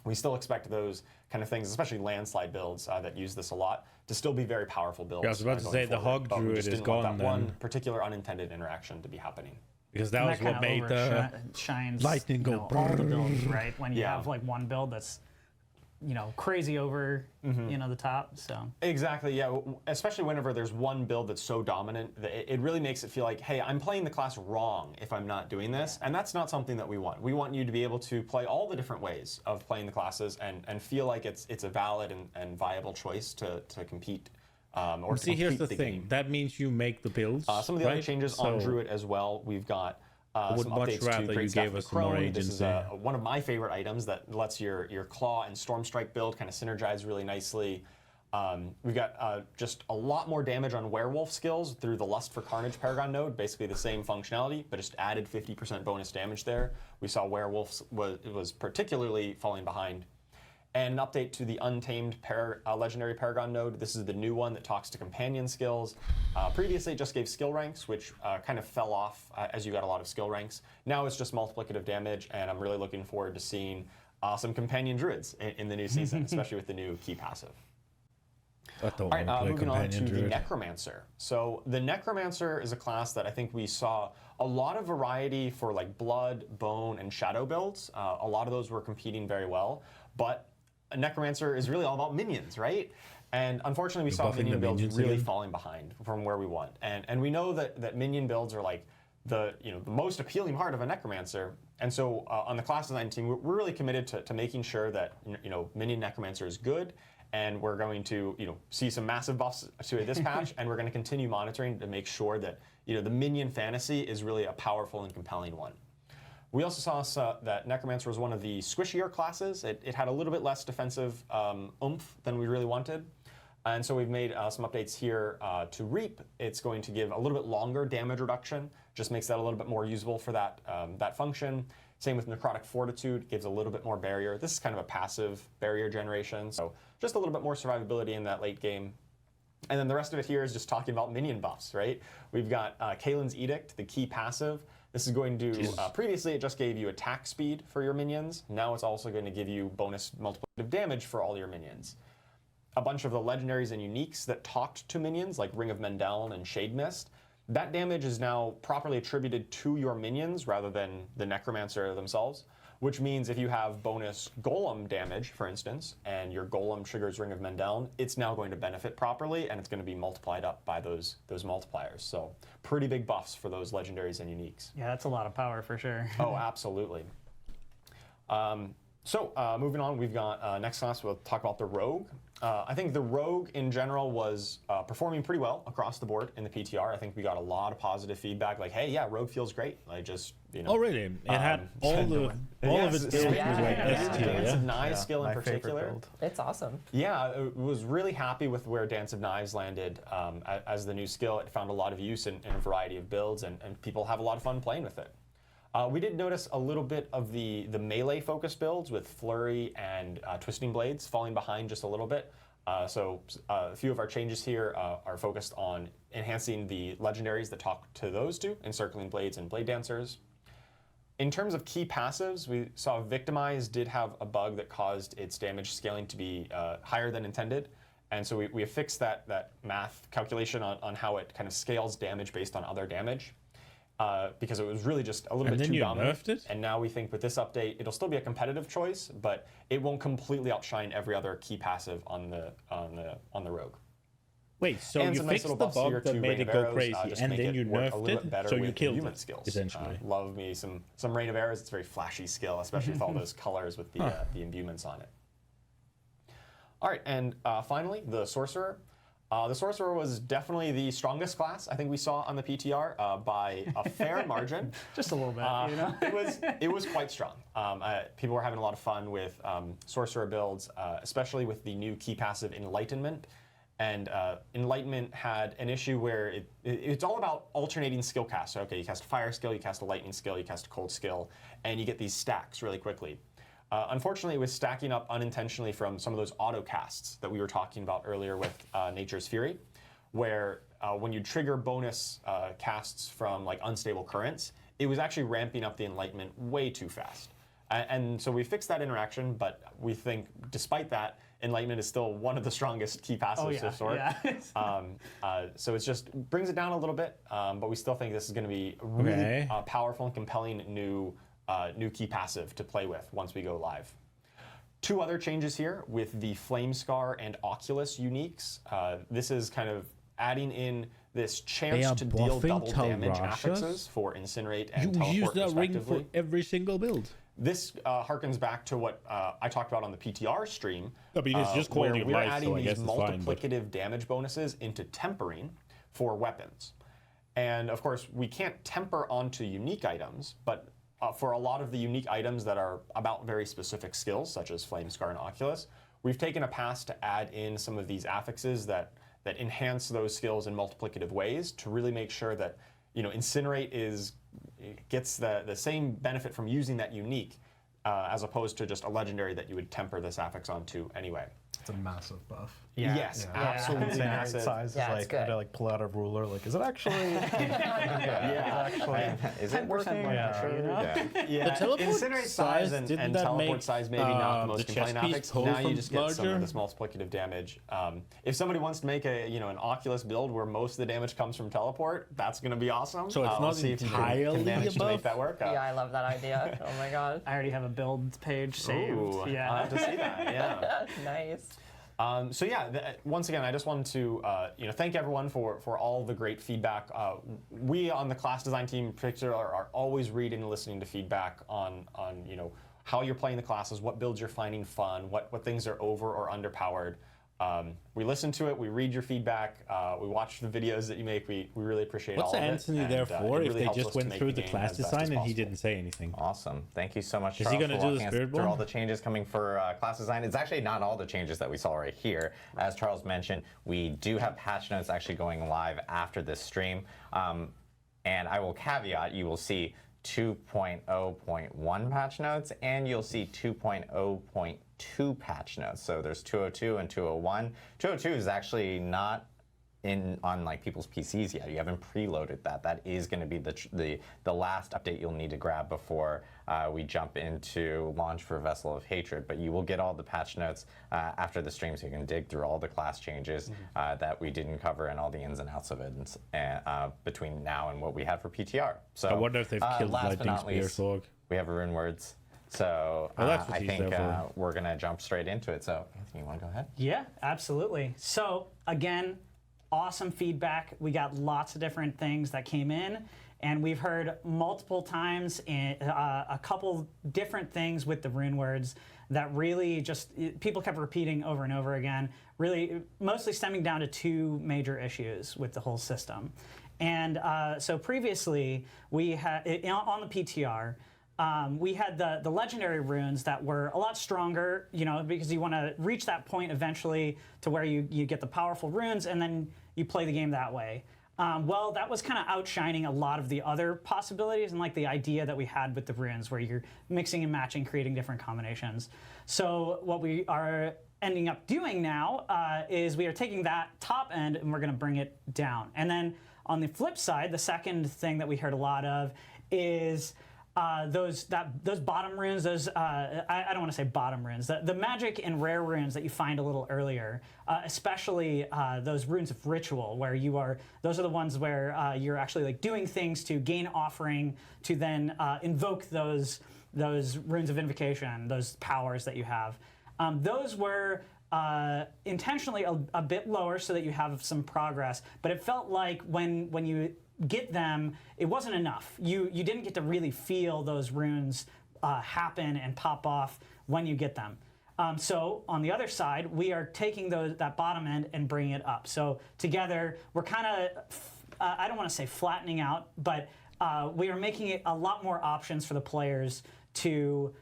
We still expect those kind of things, especially landslide builds that use this a lot, to still be very powerful builds. Yeah, I was about to say the Hog Druid is gone. That one particular unintended interaction to be happening. Because that was what made the lightning go all the builds, right? When you have like one build that's crazy over the top. So exactly, yeah. Especially whenever there's one build that's so dominant, it really makes it feel like, hey, I'm playing the class wrong if I'm not doing this, and that's not something that we want. We want you to be able to play all the different ways of playing the classes and feel like it's a valid and viable choice to compete. Or see, here's the thing. Game. That means you make the builds. Some of the other changes on Druid as well. We've got. I would much rather you gave us more agency. This is one of my favorite items that lets your Claw and Storm Strike build kind of synergize really nicely. We've got just a lot more damage on werewolf skills through the Lust for Carnage Paragon node, basically the same functionality, but just added 50% bonus damage there. We saw werewolves was particularly falling behind. And an update to the Untamed Legendary Paragon node. This is the new one that talks to companion skills. Previously, it just gave skill ranks, which kind of fell off as you got a lot of skill ranks. Now it's just multiplicative damage, and I'm really looking forward to seeing some companion druids in the new season, especially with the new key passive. All right, moving on to the Necromancer. So the Necromancer is a class that I think we saw a lot of variety for like blood, bone, and shadow builds. A lot of those were competing very well, but a Necromancer is really all about minions, right? And unfortunately, we saw minion builds really falling behind from where we want. And we know that minion builds are like the most appealing part of a Necromancer. And so on the class design team, we're really committed to making sure that minion Necromancer is good. And we're going to see some massive buffs to this patch, and we're going to continue monitoring to make sure that the minion fantasy is really a powerful and compelling one. We also saw that Necromancer was one of the squishier classes. It had a little bit less defensive oomph than we really wanted. And so we've made some updates here to Reap. It's going to give a little bit longer damage reduction, just makes that a little bit more usable for that function. Same with Necrotic Fortitude, gives a little bit more barrier. This is kind of a passive barrier generation, so just a little bit more survivability in that late game. And then the rest of it here is just talking about minion buffs, right? We've got Kalen's Edict, the key passive. This is going to, previously it just gave you attack speed for your minions. Now it's also going to give you bonus multiplicative damage for all your minions. A bunch of the legendaries and uniques that talked to minions, like Ring of Mendeln and Shade Mist, that damage is now properly attributed to your minions rather than the Necromancer themselves, which means if you have bonus Golem damage, for instance, and your Golem triggers Ring of Mendeln, it's now going to benefit properly, and it's going to be multiplied up by those multipliers. So pretty big buffs for those legendaries and uniques. Yeah, that's a lot of power for sure. Oh, absolutely. Moving on, we've got next class, we'll talk about the Rogue. I think the Rogue in general was performing pretty well across the board in the PTR. I think we got a lot of positive feedback, like, hey, yeah, Rogue feels great. I just, Oh, really? It had all of its builds was like S tier, Dance of Knives skill in particular. It's awesome. Yeah, I was really happy with where Dance of Knives landed as the new skill. It found a lot of use in a variety of builds, and people have a lot of fun playing with it. We did notice a little bit of the melee focused builds with Flurry and Twisting Blades falling behind just a little bit. So a few of our changes here are focused on enhancing the legendaries that talk to those two, Encircling Blades and Blade Dancers. In terms of key passives, we saw Victimize did have a bug that caused its damage scaling to be higher than intended. And so we have fixed that math calculation on how it kind of scales damage based on other damage. Because it was really just a little bit too dominant. Nerfed it? And now we think with this update, it'll still be a competitive choice, but it won't completely outshine every other key passive on the Rogue. Wait, so and you fixed the bug that made it go crazy, and then you nerfed it, so you killed it, skills. Essentially. Love me some Rain of Arrows. It's a very flashy skill, especially with all those colors with the imbuements on it. All right, and finally, the Sorcerer. The Sorcerer was definitely the strongest class I think we saw on the PTR by a fair margin. Just a little bit, you know? It was quite strong. People were having a lot of fun with Sorcerer builds, especially with the new key passive Enlightenment. And Enlightenment had an issue where it's all about alternating skill casts. So, okay, you cast a fire skill, you cast a lightning skill, you cast a cold skill, and you get these stacks really quickly. Unfortunately, it was stacking up unintentionally from some of those auto casts that we were talking about earlier with Nature's Fury, where when you trigger bonus casts from like unstable currents, it was actually ramping up the Enlightenment way too fast. And so we fixed that interaction, but we think despite that, Enlightenment is still one of the strongest key passives of sort. Yeah. So it just brings it down a little bit, but we still think this is going to be a really powerful and compelling new key passive to play with once we go live. Two other changes here with the Flamescar and Oculus uniques. This is kind of adding in this chance to deal double damage affixes for Incinerate and Teleport, you use that ring for every single build. This harkens back to what I talked about on the PTR stream, it's just where we're adding these multiplicative damage bonuses into tempering for weapons. And of course, we can't temper onto unique items, but for a lot of the unique items that are about very specific skills, such as Flamescar and Oculus, we've taken a pass to add in some of these affixes that enhance those skills in multiplicative ways to really make sure that Incinerate gets the same benefit from using that unique as opposed to just a legendary that you would temper this affix onto anyway. It's a massive buff. Yeah. Yes, absolutely massive. Size is like, I like pull out a ruler. Like, is it actually? Is it working? The teleport Incinerate size and teleport size maybe not the most compelling affix. Now you just get some of this multiplicative damage. If somebody wants to make an Oculus build where most of the damage comes from teleport, that's going to be awesome. So it's not see if you can manage to make that work. Yeah, I love that idea. Oh my god. I already have a build page saved. Ooh, yeah. I'll have to see that. Yeah. Nice. So yeah, once again, I just wanted to thank everyone for all the great feedback. We on the class design team in particular are always reading and listening to feedback on how you're playing the classes, what builds you're finding fun, what things are over or underpowered. We listen to it, we read your feedback, we watch the videos that you make. We really appreciate all of it. What's Anthony there for if they just went through the class design and he didn't say anything? Awesome. Thank you so much, Is Charles, he going to do the spirit through bomb? all the changes coming for class design. It's actually not all the changes that we saw right here. As Charles mentioned, we do have patch notes actually going live after this stream. And I will caveat, you will see 2.0.1 patch notes and you'll see 2.0.2 patch notes. So there's 202 and 201. 202 is actually not on like people's PCs yet. You haven't preloaded that. That is going to be the last update you'll need to grab before we jump into launch for Vessel of Hatred. But you will get all the patch notes after the stream, so you can dig through all the class changes that we didn't cover and all the ins and outs of it between now and what we had for PTR. So I wonder if they've killed Lightning Spear Sorg. We have rune words. So I think we're going to jump straight into it. So Anthony, you want to go ahead? Yeah, absolutely. So again, awesome feedback. We got lots of different things that came in, and we've heard multiple times a couple different things with the rune words that really just people kept repeating over and over again, really mostly stemming down to two major issues with the whole system. And so previously we had on the PTR, we had the legendary runes that were a lot stronger, because you want to reach that point eventually to where you get the powerful runes and then you play the game that way. Well, that was kind of outshining a lot of the other possibilities and like the idea that we had with the runes where you're mixing and matching, creating different combinations. So what we are ending up doing now is we are taking that top end and we're going to bring it down. And then on the flip side, the second thing that we heard a lot of is those bottom runes, I don't want to say bottom runes, the magic and rare runes that you find a little earlier, especially those runes of ritual, where those are the ones where you're actually like doing things to gain offering to then invoke those runes of invocation, those powers that you have. Those were intentionally a bit lower so that you have some progress, but it felt like when you get them, it wasn't enough. You didn't get to really feel those runes happen and pop off when you get them. So on the other side, we are taking that bottom end and bringing it up. So together, we're kind of, I don't want to say flattening out, but we are making it a lot more options for the players to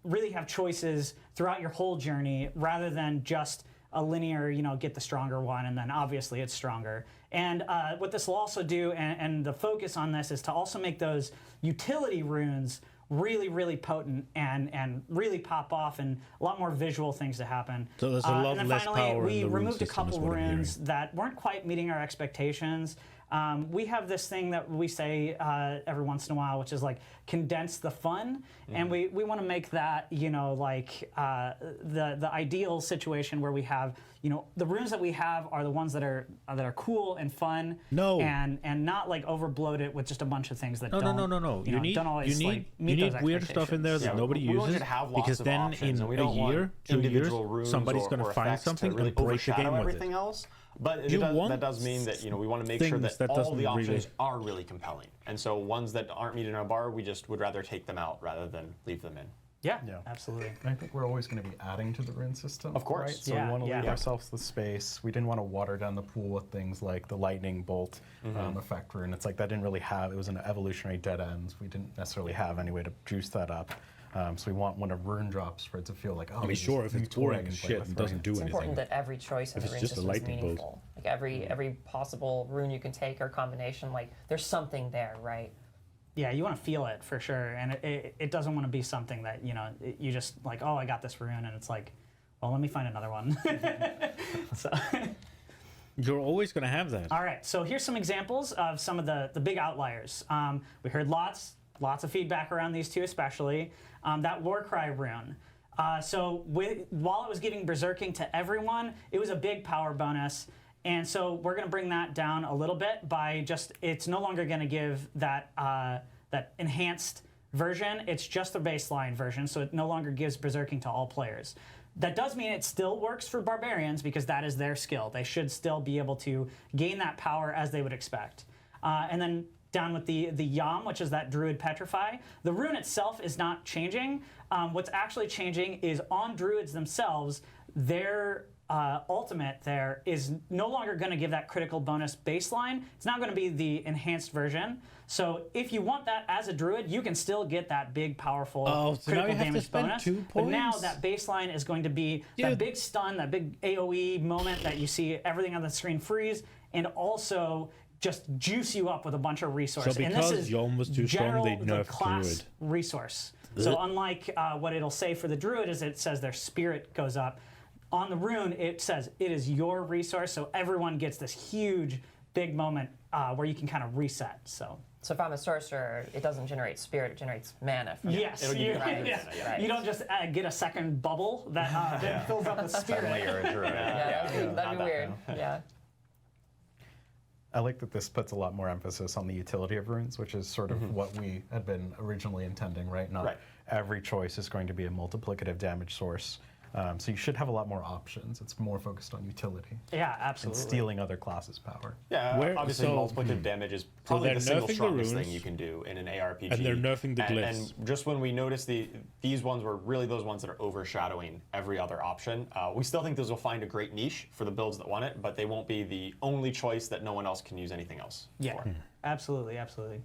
really have choices throughout your whole journey rather than just a linear, get the stronger one, and then obviously it's stronger. And what this will also do, and the focus on this, is to also make those utility runes really, really potent and really pop off, and a lot more visual things to happen. So there's a lot and then less finally, power we in the rune removed a system, is couple what I'm runes that weren't quite meeting our expectations. We have this thing that we say every once in a while, which is like condense the fun, and we want to make that like the ideal situation where we have the runes that we have are the ones that are cool and fun, and not like over bloated with just a bunch of things that no. You need weird stuff in there that nobody uses, because then in a year, 2 years, somebody's going to find something and break the game with it. Else. But that does mean that we want to make sure that all the options are really compelling, and so ones that aren't meeting our bar, we just would rather take them out rather than leave them in. Yeah, absolutely. And I think we're always going to be adding to the rune system. Of course. Right? So we want to leave ourselves the space. We didn't want to water down the pool with things like the lightning bolt effect rune. It's like that didn't really have, it was an evolutionary dead ends. We didn't necessarily have any way to juice that up. So we want when a rune drops for it to feel like, oh, I mean, sure, if it's boring as shit and doesn't do it's anything. important that every choice in the rune system is meaningful. Like every possible rune you can take or combination, like there's something there, right? Yeah, you want to feel it for sure, and it doesn't want to be something that you just like, oh, I got this rune, and it's like, well, let me find another one. So. You're always going to have that. All right, so here's some examples of some of the big outliers. We heard lots of feedback around these two, especially that Warcry rune. So while it was giving Berserking to everyone, it was a big power bonus. And so we're going to bring that down a little bit by it's no longer going to give that enhanced version. It's just the baseline version, so it no longer gives Berserking to all players. That does mean it still works for Barbarians because that is their skill. They should still be able to gain that power as they would expect. And then down with the Yam, which is that Druid Petrify. The rune itself is not changing. What's actually changing is on Druids themselves, their ultimate there is no longer going to give that critical bonus baseline. It's not going to be the enhanced version. So if you want that as a Druid, you can still get that big, powerful critical damage bonus. But now that baseline is going to be that big stun, that big AoE moment that you see everything on the screen freeze, and also just juice you up with a bunch of resources. So because Yom was too strong, they nerfed class Druid. Resource. So unlike what it'll say for the Druid is it says their spirit goes up. On the rune, it says it is your resource, so everyone gets this huge, big moment where you can kind of reset. So if I'm a sorcerer, it doesn't generate spirit; it generates mana. Yes, you don't just get a second bubble that then fills up with spirit. Suddenly you're a druid. That'd be weird. Yeah. I like that this puts a lot more emphasis on the utility of runes, which is sort of what we had been originally intending, right? Not every choice is going to be a multiplicative damage source. So you should have a lot more options. It's more focused on utility. Yeah, absolutely. And stealing other classes' power. Yeah, obviously multiplicative damage is probably the single strongest thing you can do in an ARPG. And they're nerfing the glyphs. And just when we noticed these ones were really those ones that are overshadowing every other option, we still think those will find a great niche for the builds that want it, but they won't be the only choice that no one else can use anything else for. Absolutely, absolutely.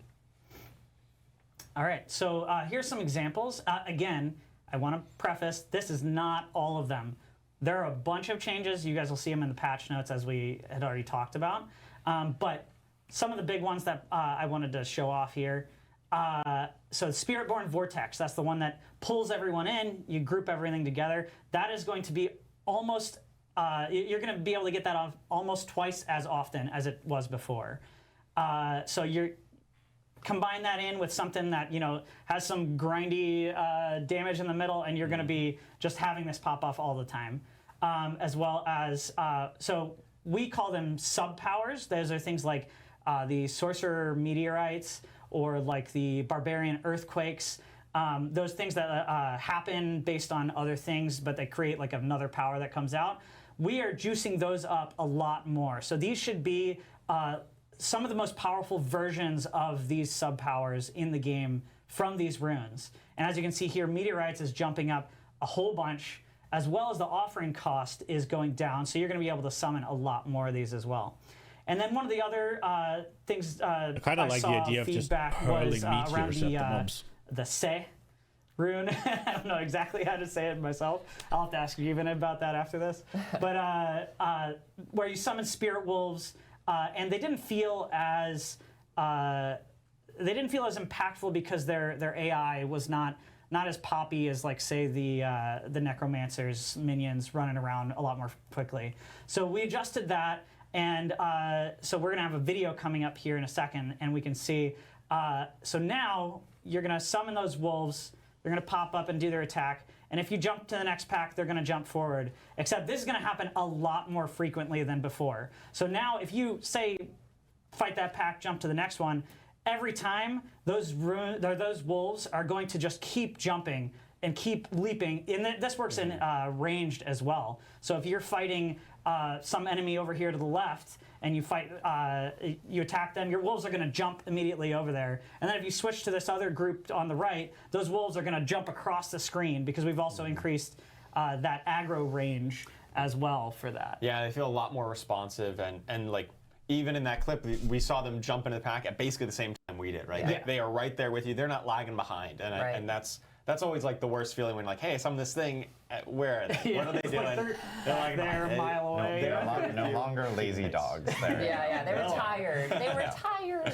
All right, so here's some examples. Again, I want to preface, this is not all of them. There are a bunch of changes. You guys will see them in the patch notes as we had already talked about. But some of the big ones that I wanted to show off here. So Spiritborn Vortex, that's the one that pulls everyone in. You group everything together. That is going to be almost, you're going to be able to get that off almost twice as often as it was before. So you're combine that in with something that has some grindy damage in the middle, and you're going to be just having this pop off all the time, as well as so we call them sub powers. Those are things like the Sorcerer Meteorites or like the Barbarian Earthquakes. Those things that happen based on other things, but they create like another power that comes out. We are juicing those up a lot more. So these should be some of the most powerful versions of these sub-powers in the game from these runes. And as you can see here, Meteorites is jumping up a whole bunch, as well as the offering cost is going down, so you're going to be able to summon a lot more of these as well. And then one of the other things I like saw the idea of feedback just hurling was around meteors the Se rune. I don't know exactly how to say it myself. I'll have to ask you even about that after this. But where you summon Spirit Wolves, and they didn't feel as impactful because their AI was not as poppy as, like, say the Necromancer's minions running around a lot more quickly. So we adjusted that, and so we're gonna have a video coming up here in a second, and we can see. So now you're gonna summon those wolves. They're gonna pop up and do their attack. And if you jump to the next pack, they're going to jump forward. Except this is going to happen a lot more frequently than before. So now if you, say, fight that pack, jump to the next one, every time those wolves are going to just keep jumping and keep leaping. And this works in ranged as well. So if you're fighting some enemy over here to the left, and you attack them, your wolves are going to jump immediately over there. And then if you switch to this other group on the right, those wolves are going to jump across the screen because we've also increased that aggro range as well for that. Yeah, they feel a lot more responsive, and like even in that clip, we saw them jump into the pack at basically the same time we did, right? Yeah. They are right there with you. They're not lagging behind, and that's that's always like the worst feeling when like, hey, I summoned this thing. Where are they? What are they doing? They're like a mile away. They're no longer lazy dogs. Yeah, they were tired. They were tired.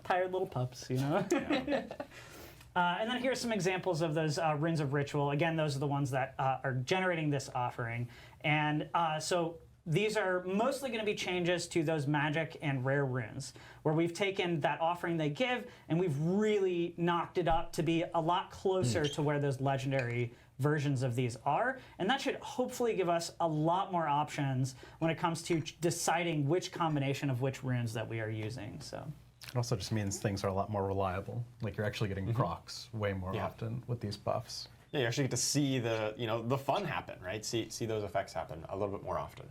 Tired little pups, you know. And then here's some examples of those runes of ritual. Again, those are the ones that are generating this offering. And so these are mostly going to be changes to those magic and rare runes, where we've taken that offering they give and we've really knocked it up to be a lot closer to where those legendary versions of these are. And that should hopefully give us a lot more options when it comes to deciding which combination of which runes that we are using. So. It also just means things are a lot more reliable. Like you're actually getting procs way more often with these buffs. Yeah, you actually get to see the fun happen, right? See those effects happen a little bit more often.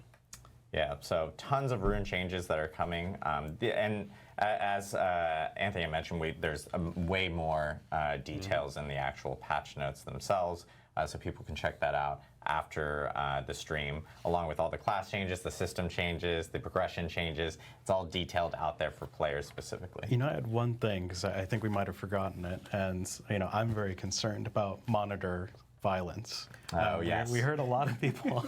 Yeah, so tons of rune changes that are coming, and as Anthony mentioned, there's way more details in the actual patch notes themselves, so people can check that out after the stream, along with all the class changes, the system changes, the progression changes. It's all detailed out there for players specifically. You know, I had one thing, because I think we might have forgotten it, and I'm very concerned about monitor violence. Oh, yes. We heard a lot of people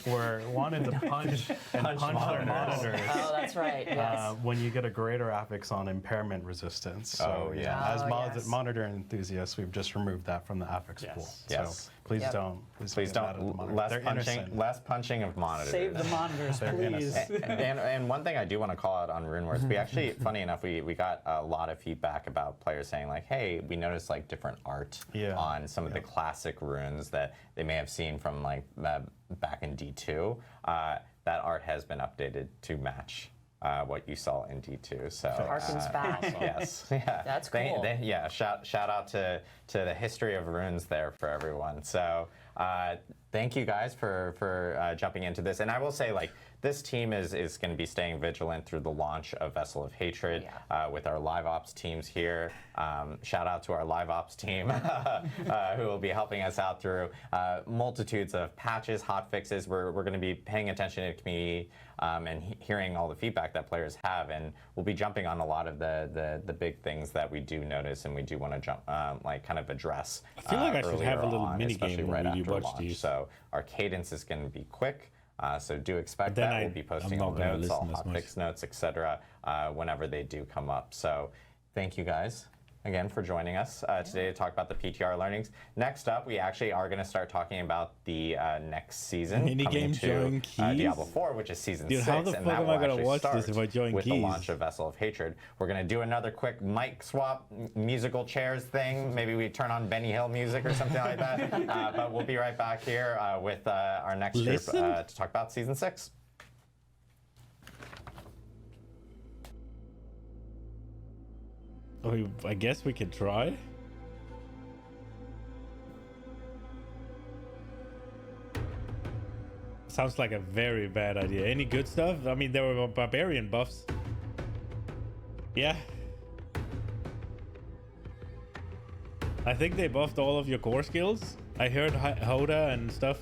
wanted to punch their monitors. Oh, that's right. Yes. When you get a greater affix on impairment resistance. So, as monitor enthusiasts, we've just removed that from the affix pool. Yes. So please don't. Please don't. Less punching of monitors. Save the monitors, please. And one thing I do want to call out on Rune Wars, we actually, funny enough, we got a lot of feedback about players saying like, hey, we noticed like different art on some of the classic runes that they may have seen from like back in D2. That art has been updated to match what you saw in D2. So harkens back. Yes, yeah, that's cool. Shout out to the history of runes there for everyone. So thank you guys for jumping into this. And I will say, like, this team is going to be staying vigilant through the launch of Vessel of Hatred with our live ops teams here. Shout out to our live ops team who will be helping us out through multitudes of patches, hot fixes. We're going to be paying attention to the community and hearing all the feedback that players have, and we'll be jumping on a lot of the big things that we do notice and we do want to jump like kind of address. I feel like I should have a little mini game right when you after watch launch. these. So our cadence is going to be quick. So do expect that. We'll be posting all notes, all hotfix notes, etc. Whenever they do come up. So thank you guys again for joining us today to talk about the PTR learnings. Next up, we actually are going to start talking about the next season coming to Diablo 4, which is season 6. How the and fuck that am will I going to actually watch start this if I join with keys? the launch of Vessel of Hatred. We're going to do another quick mic swap, musical chairs thing. Maybe we turn on Benny Hill music or something like that. But we'll be right back here with our next group to talk about season 6. Oh, I guess we could try. Sounds like a very bad idea. Any good stuff? I mean, there were barbarian buffs. Yeah. I think they buffed all of your core skills. I heard Hoda and stuff.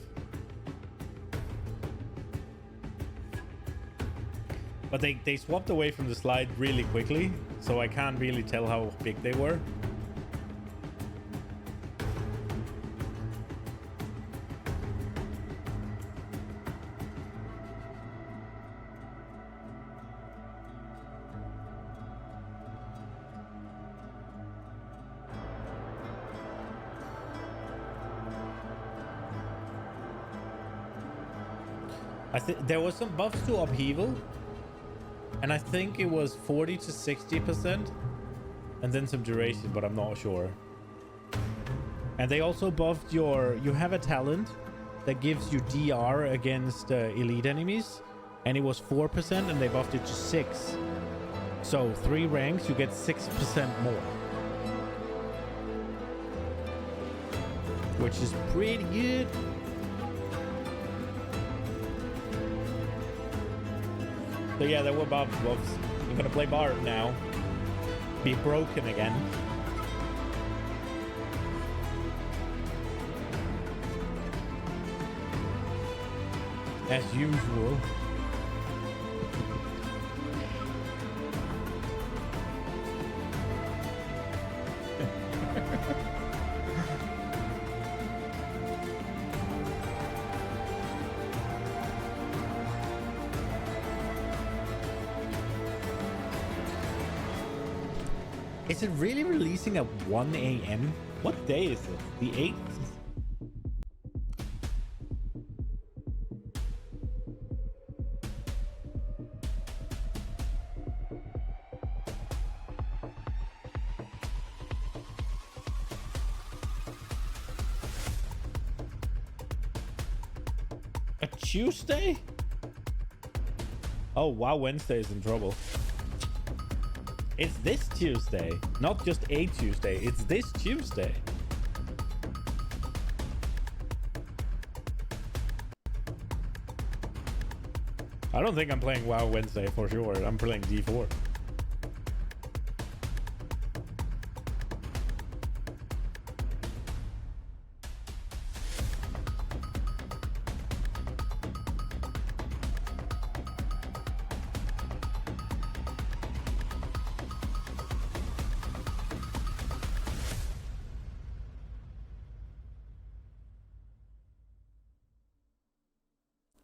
But they swapped away from the slide really quickly, so I can't really tell how big they were. I think there was some buffs to upheaval. And I think it was 40 to 60%, and then some duration, but I'm not sure. And they also buffed you have a talent that gives you DR against elite enemies, and it was 4%, and they buffed it to 6. So 3 ranks, you get 6% more. Which is pretty good. So yeah, there were buffs. I'm gonna play Bard now. Be broken again. As usual. Is it really releasing at 1 a.m.? What day is it? The 8th? A Tuesday? Oh, wow, Wednesday is in trouble. It's this Tuesday, not just a Tuesday, it's this Tuesday. I don't think I'm playing WoW Wednesday for sure. I'm playing D4.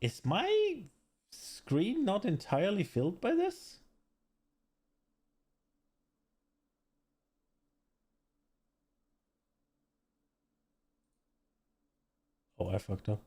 Is my screen not entirely filled by this? Oh, I fucked up.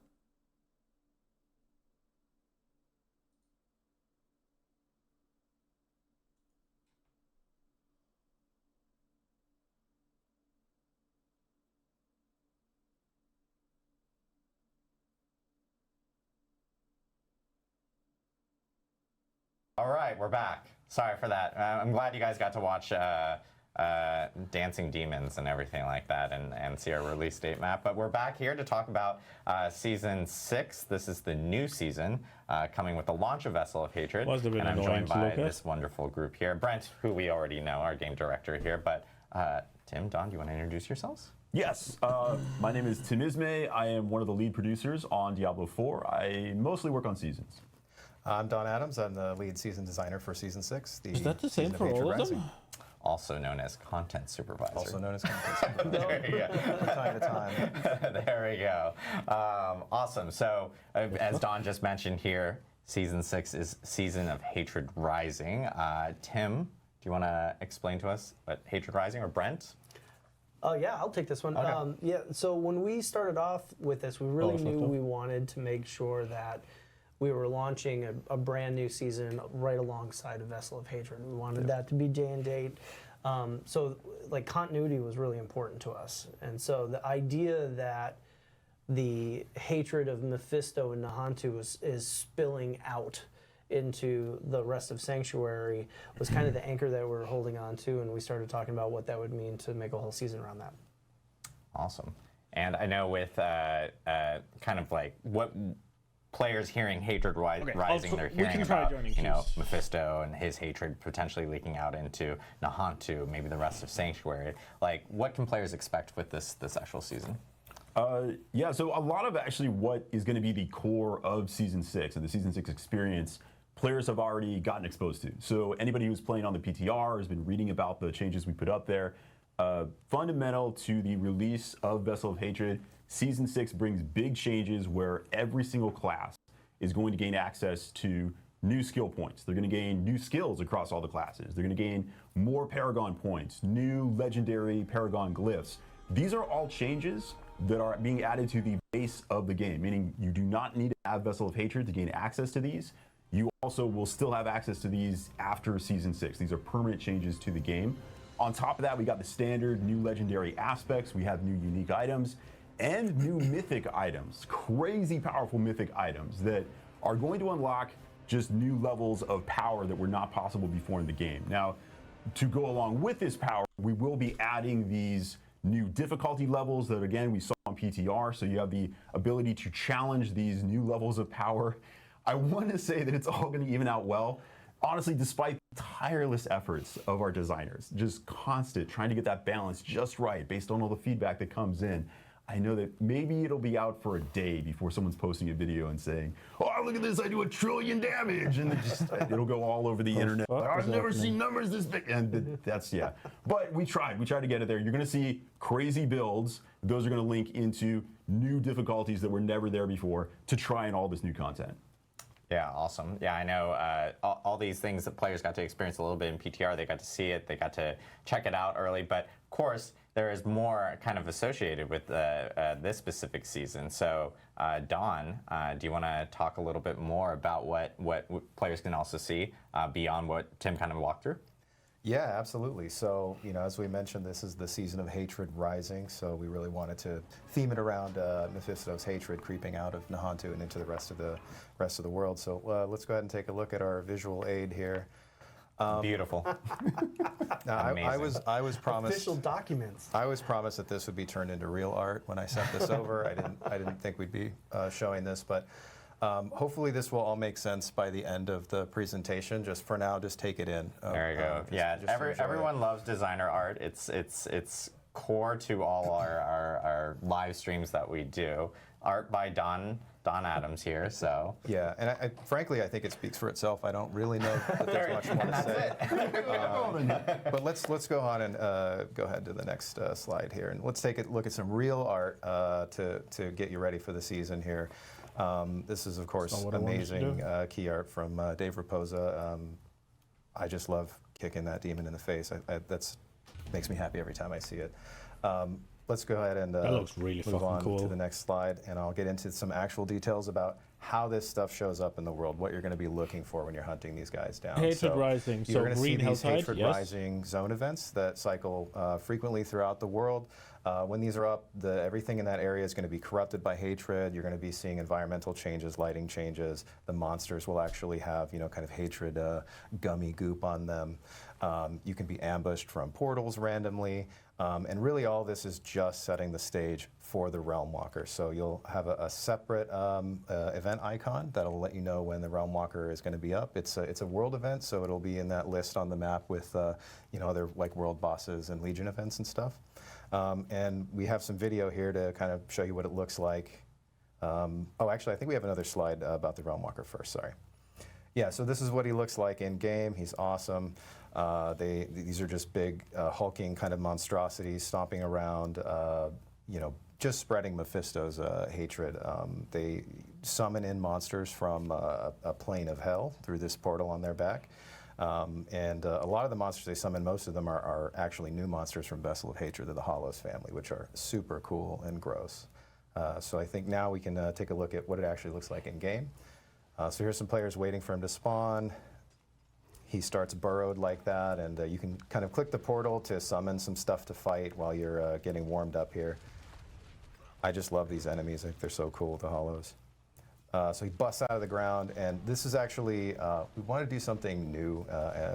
All right, we're back. Sorry for that. I'm glad you guys got to watch Dancing Demons and everything like that and see our release date map. But we're back here to talk about Season 6. This is the new season coming with the launch of Vessel of Hatred. And I'm joined by this wonderful group here. Brent, who we already know, our game director here. But Tim, Don, do you want to introduce yourselves? Yes, my name is Tim Ismay. I am one of the lead producers on Diablo 4. I mostly work on seasons. I'm Don Adams. I'm the lead season designer for Season 6. Is that the same for all of them? Also known as content supervisor. Also known as content supervisor. There you go. From time to time. There we go. Awesome. So, as Don just mentioned here, Season 6 is Season of Hatred Rising. Tim, do you want to explain to us what Hatred Rising, or Brent? Yeah, I'll take this one. Okay. Yeah, so when we started off with this, we really knew we wanted to make sure that we were launching a brand new season right alongside a Vessel of Hatred. We wanted that to be day and date. So like continuity was really important to us. And so the idea that the hatred of Mephisto and Nahantu is spilling out into the rest of Sanctuary was kind of the anchor that we're holding on to, and we started talking about what that would mean to make a whole season around that. Awesome. And I know with kind of like what players hearing hatred rising, they're hearing about, you know, Mephisto and his hatred potentially leaking out into Nahantu, maybe the rest of Sanctuary. Like, what can players expect with this actual season? Yeah, so a lot of actually what is going to be the core of Season 6 and the Season 6 experience, players have already gotten exposed to. So anybody who's playing on the PTR has been reading about the changes we put up there. Fundamental to the release of Vessel of Hatred, Season 6 brings big changes where every single class is going to gain access to new skill points. They're going to gain new skills across all the classes. They're going to gain more Paragon points, new legendary Paragon glyphs. These are all changes that are being added to the base of the game, meaning you do not need to have Vessel of Hatred to gain access to these. You also will still have access to these after Season 6. These are permanent changes to the game. On top of that, we got the standard new legendary aspects. We have new unique items and new mythic items, crazy powerful mythic items that are going to unlock just new levels of power that were not possible before in the game. Now, to go along with this power, we will be adding these new difficulty levels that, again, we saw on PTR, so you have the ability to challenge these new levels of power. I want to say that it's all going to even out well. Honestly, despite tireless efforts of our designers, just constant trying to get that balance just right based on all the feedback that comes in, I know that maybe it'll be out for a day before someone's posting a video and saying, "Oh, look at this, I do 1 trillion damage," and it'll go all over the internet. Like, I've never seen numbers this big, and that's, yeah. But we tried to get it there. You're gonna see crazy builds. Those are gonna link into new difficulties that were never there before to try and all this new content. Yeah, awesome. Yeah, I know all these things that players got to experience a little bit in PTR. They got to see it, they got to check it out early, but of course, there is more kind of associated with this specific season. So, Don, do you want to talk a little bit more about what players can also see beyond what Tim kind of walked through? Yeah, absolutely. So, as we mentioned, this is the season of hatred rising. So we really wanted to theme it around Mephisto's hatred creeping out of Nahantu and into the rest of the world. So let's go ahead and take a look at our visual aid here. Beautiful. Now, I was promised Official documents. I was promised that this would be turned into real art when I sent this over. I didn't think we'd be showing this, but. Hopefully this will all make sense by the end of the presentation. Just for now, just take it in. There you go. Everyone loves designer art. It's core to all our live streams that we do. Art by Don Adams here. So yeah, and frankly, I think it speaks for itself. I don't really know that there's much more to say. But let's go on and go ahead to the next slide here, and let's take a look at some real art to get you ready for the season here. This is, of course, amazing key art from Dave Raposa. I just love kicking that demon in the face. That makes me happy every time I see it. Let's go ahead and that looks really move on cool. to the next slide, and I'll get into some actual details about how this stuff shows up in the world, what you're going to be looking for when you're hunting these guys down. Hatred Rising. You're going to see green these hillside, Hatred yes. Rising zone events that cycle frequently throughout the world. When these are up, everything in that area is going to be corrupted by hatred. You're going to be seeing environmental changes, lighting changes. The monsters will actually have, kind of hatred gummy goop on them. You can be ambushed from portals randomly. And really all this is just setting the stage for the Realm Walker. So you'll have a separate event icon that'll let you know when the Realm Walker is going to be up. It's a world event, so it'll be in that list on the map with other like world bosses and Legion events and stuff. And we have some video here to kind of show you what it looks like. Actually, I think we have another slide about the Realm Walker first, sorry. Yeah, so this is what he looks like in game. He's awesome. These are just big, hulking kind of monstrosities stomping around, just spreading Mephisto's hatred. They summon in monsters from a plane of hell through this portal on their back. And a lot of the monsters they summon, most of them are actually new monsters from Vessel of Hatred, the Hollows family, which are super cool and gross. So I think now we can take a look at what it actually looks like in game. So here's some players waiting for him to spawn. He starts burrowed like that, and you can kind of click the portal to summon some stuff to fight while you're getting warmed up here. I just love these enemies. I think they're so cool, the Hollows. So he busts out of the ground, and this is actually, we want to do something new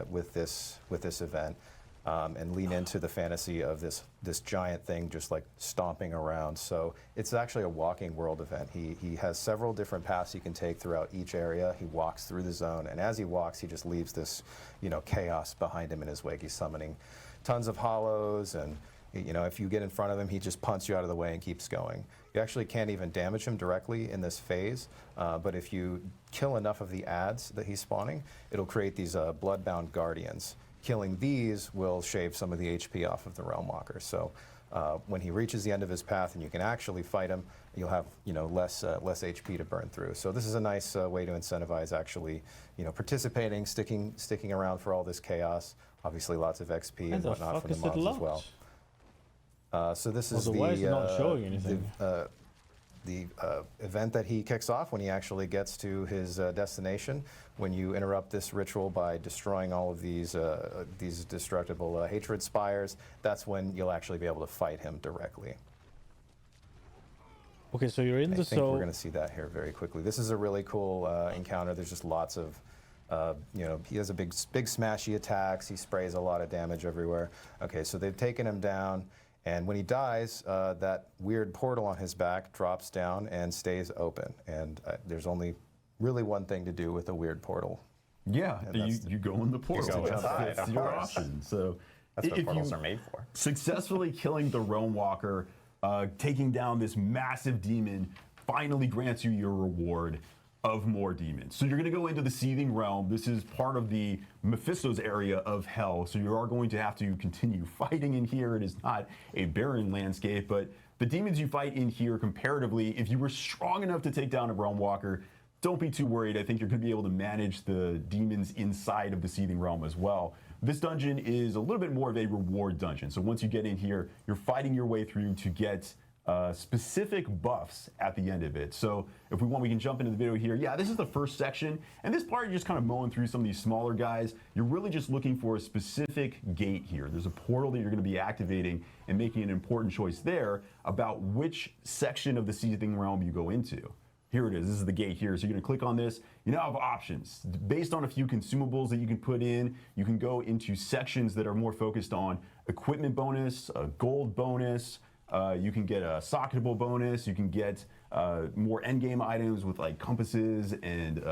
with this event and lean into the fantasy of this giant thing just like stomping around. So it's actually a walking world event. He has several different paths he can take throughout each area. He walks through the zone, and as he walks, he just leaves this, chaos behind him in his wake. He's summoning tons of Hollows, and if you get in front of him, he just punts you out of the way and keeps going. You actually can't even damage him directly in this phase, but if you kill enough of the adds that he's spawning, it'll create these bloodbound guardians. Killing these will shave some of the HP off of the Realm Walker. So when he reaches the end of his path and you can actually fight him, you'll have less HP to burn through. So this is a nice way to incentivize actually participating, sticking around for all this chaos. Obviously, lots of XP and whatnot from the mobs as well. So this is not showing anything. The event that he kicks off when he actually gets to his destination. When you interrupt this ritual by destroying all of these destructible hatred spires, that's when you'll actually be able to fight him directly. Okay, so you're in I the think we're zone. going to see that here very quickly. This is a really cool encounter. There's just lots of, he has a big smashy attacks. He sprays a lot of damage everywhere. Okay, so they've taken him down. And when he dies, that weird portal on his back drops down and stays open. And there's only really one thing to do with a weird portal. Yeah, you go in the portal. go inside, That's your option. So that's what if portals you are made for. Successfully killing the Realm Walker, taking down this massive demon, finally grants you your reward of more demons. So you're going to go into the Seething Realm. This is part of the Mephisto's area of hell. So you are going to have to continue fighting in here. It is not a barren landscape, but the demons you fight in here comparatively, if you were strong enough to take down a Realm Walker, don't be too worried. I think you're going to be able to manage the demons inside of the Seething Realm as well. This dungeon is a little bit more of a reward dungeon. So once you get in here, you're fighting your way through to get specific buffs at the end of it. So if we want, we can jump into the video here. Yeah, this is the first section. And this part, you're just kind of mowing through some of these smaller guys. You're really just looking for a specific gate here. There's a portal that you're going to be activating and making an important choice there about which section of the Seething Realm you go into. Here it is. This is the gate here. So you're going to click on this. You now have options. Based on a few consumables that you can put in, you can go into sections that are more focused on equipment bonus, a gold bonus. You can get a socketable bonus. You can get more endgame items with like compasses and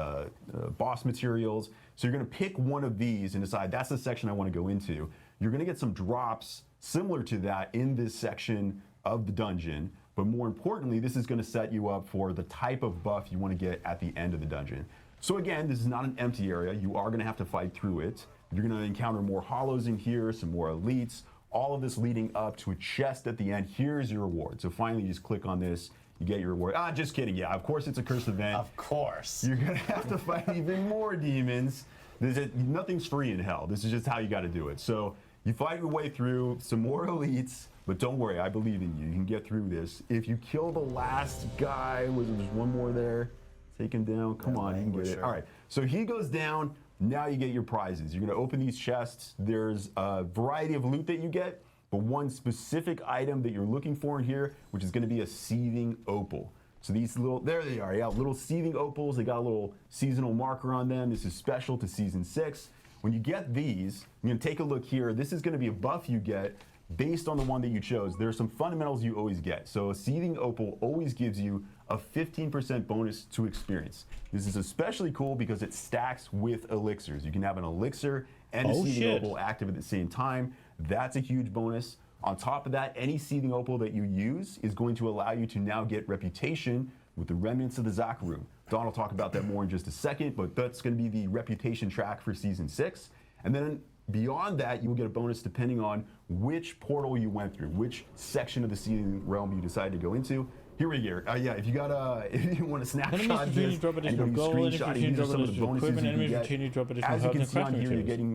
boss materials. So you're going to pick one of these and decide that's the section I want to go into. You're going to get some drops similar to that in this section of the dungeon. But more importantly, this is going to set you up for the type of buff you want to get at the end of the dungeon. So again, this is not an empty area. You are going to have to fight through it. You're going to encounter more hollows in here, some more elites, all of this leading up to a chest at the end. Here's your reward. So finally, you just click on this, you get your reward. Just kidding. Yeah, of course it's a cursed event. Of course. You're going to have to fight even more demons. Nothing's free in hell. This is just how you got to do it. So you fight your way through some more elites. But don't worry, I believe in you. You can get through this. If you kill the last guy, there's one more there. Take him down. Come on, you can get it. All right, so he goes down. Now you get your prizes. You're going to open these chests. There's a variety of loot that you get, but one specific item that you're looking for in here, which is going to be a seething opal. So these little, there they are, yeah, little seething opals. They got a little seasonal marker on them. This is special to Season 6. When you get these, you're going to take a look here. This is going to be a buff you get based on the one that you chose. There are some fundamentals you always get. So a seething opal always gives you a 15% bonus to experience. This is especially cool because it stacks with elixirs. You can have an elixir and a seething opal active at the same time. That's a huge bonus. On top of that, any seething opal that you use is going to allow you to now get reputation with the remnants of the Zach Room. Don will talk about that more in just a second, but that's going to be the reputation track for Season 6. And then beyond that, you will get a bonus depending on which portal you went through, which section of the Seething Realm you decided to go into. Here we go. Yeah, if you want to snapshot this, and you screenshot, these are some of the bonuses you can get. As you can see on here, you're getting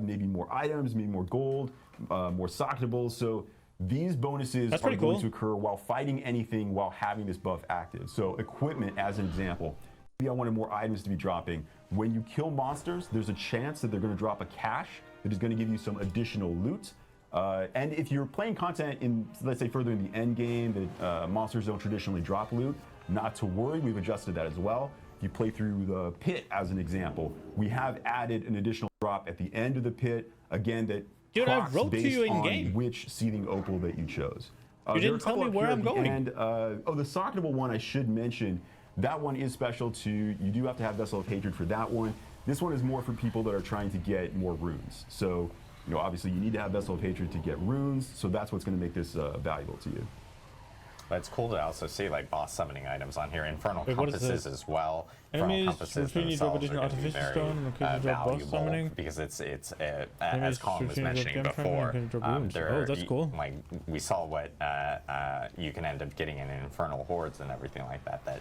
maybe more items, maybe more gold, more socketables. So these bonuses are going to occur while fighting anything while having this buff active. So equipment, as an example. Maybe I wanted more items to be dropping. When you kill monsters, there's a chance that they're going to drop a cache that is going to give you some additional loot. And if you're playing content in, let's say, further in the end game, that monsters don't traditionally drop loot, not to worry, we've adjusted that as well. If you play through the pit, as an example, we have added an additional drop at the end of the pit, again, that clocks based on which seething opal that you chose. You didn't tell me where I'm going. And the socketable one I should mention, that one is special to, you do have to have Vessel of Hatred for that one. This one is more for people that are trying to get more runes. So, you know, obviously you need to have Vessel of Hatred to get runes, so that's what's going to make this valuable to you. But it's cool to also see like boss summoning items on here, infernal compasses as well. Infernal compasses themselves are going to be very valuable because it's as Colin was mentioning before. That's cool. Like we saw what you can end up getting in infernal hordes and everything like that.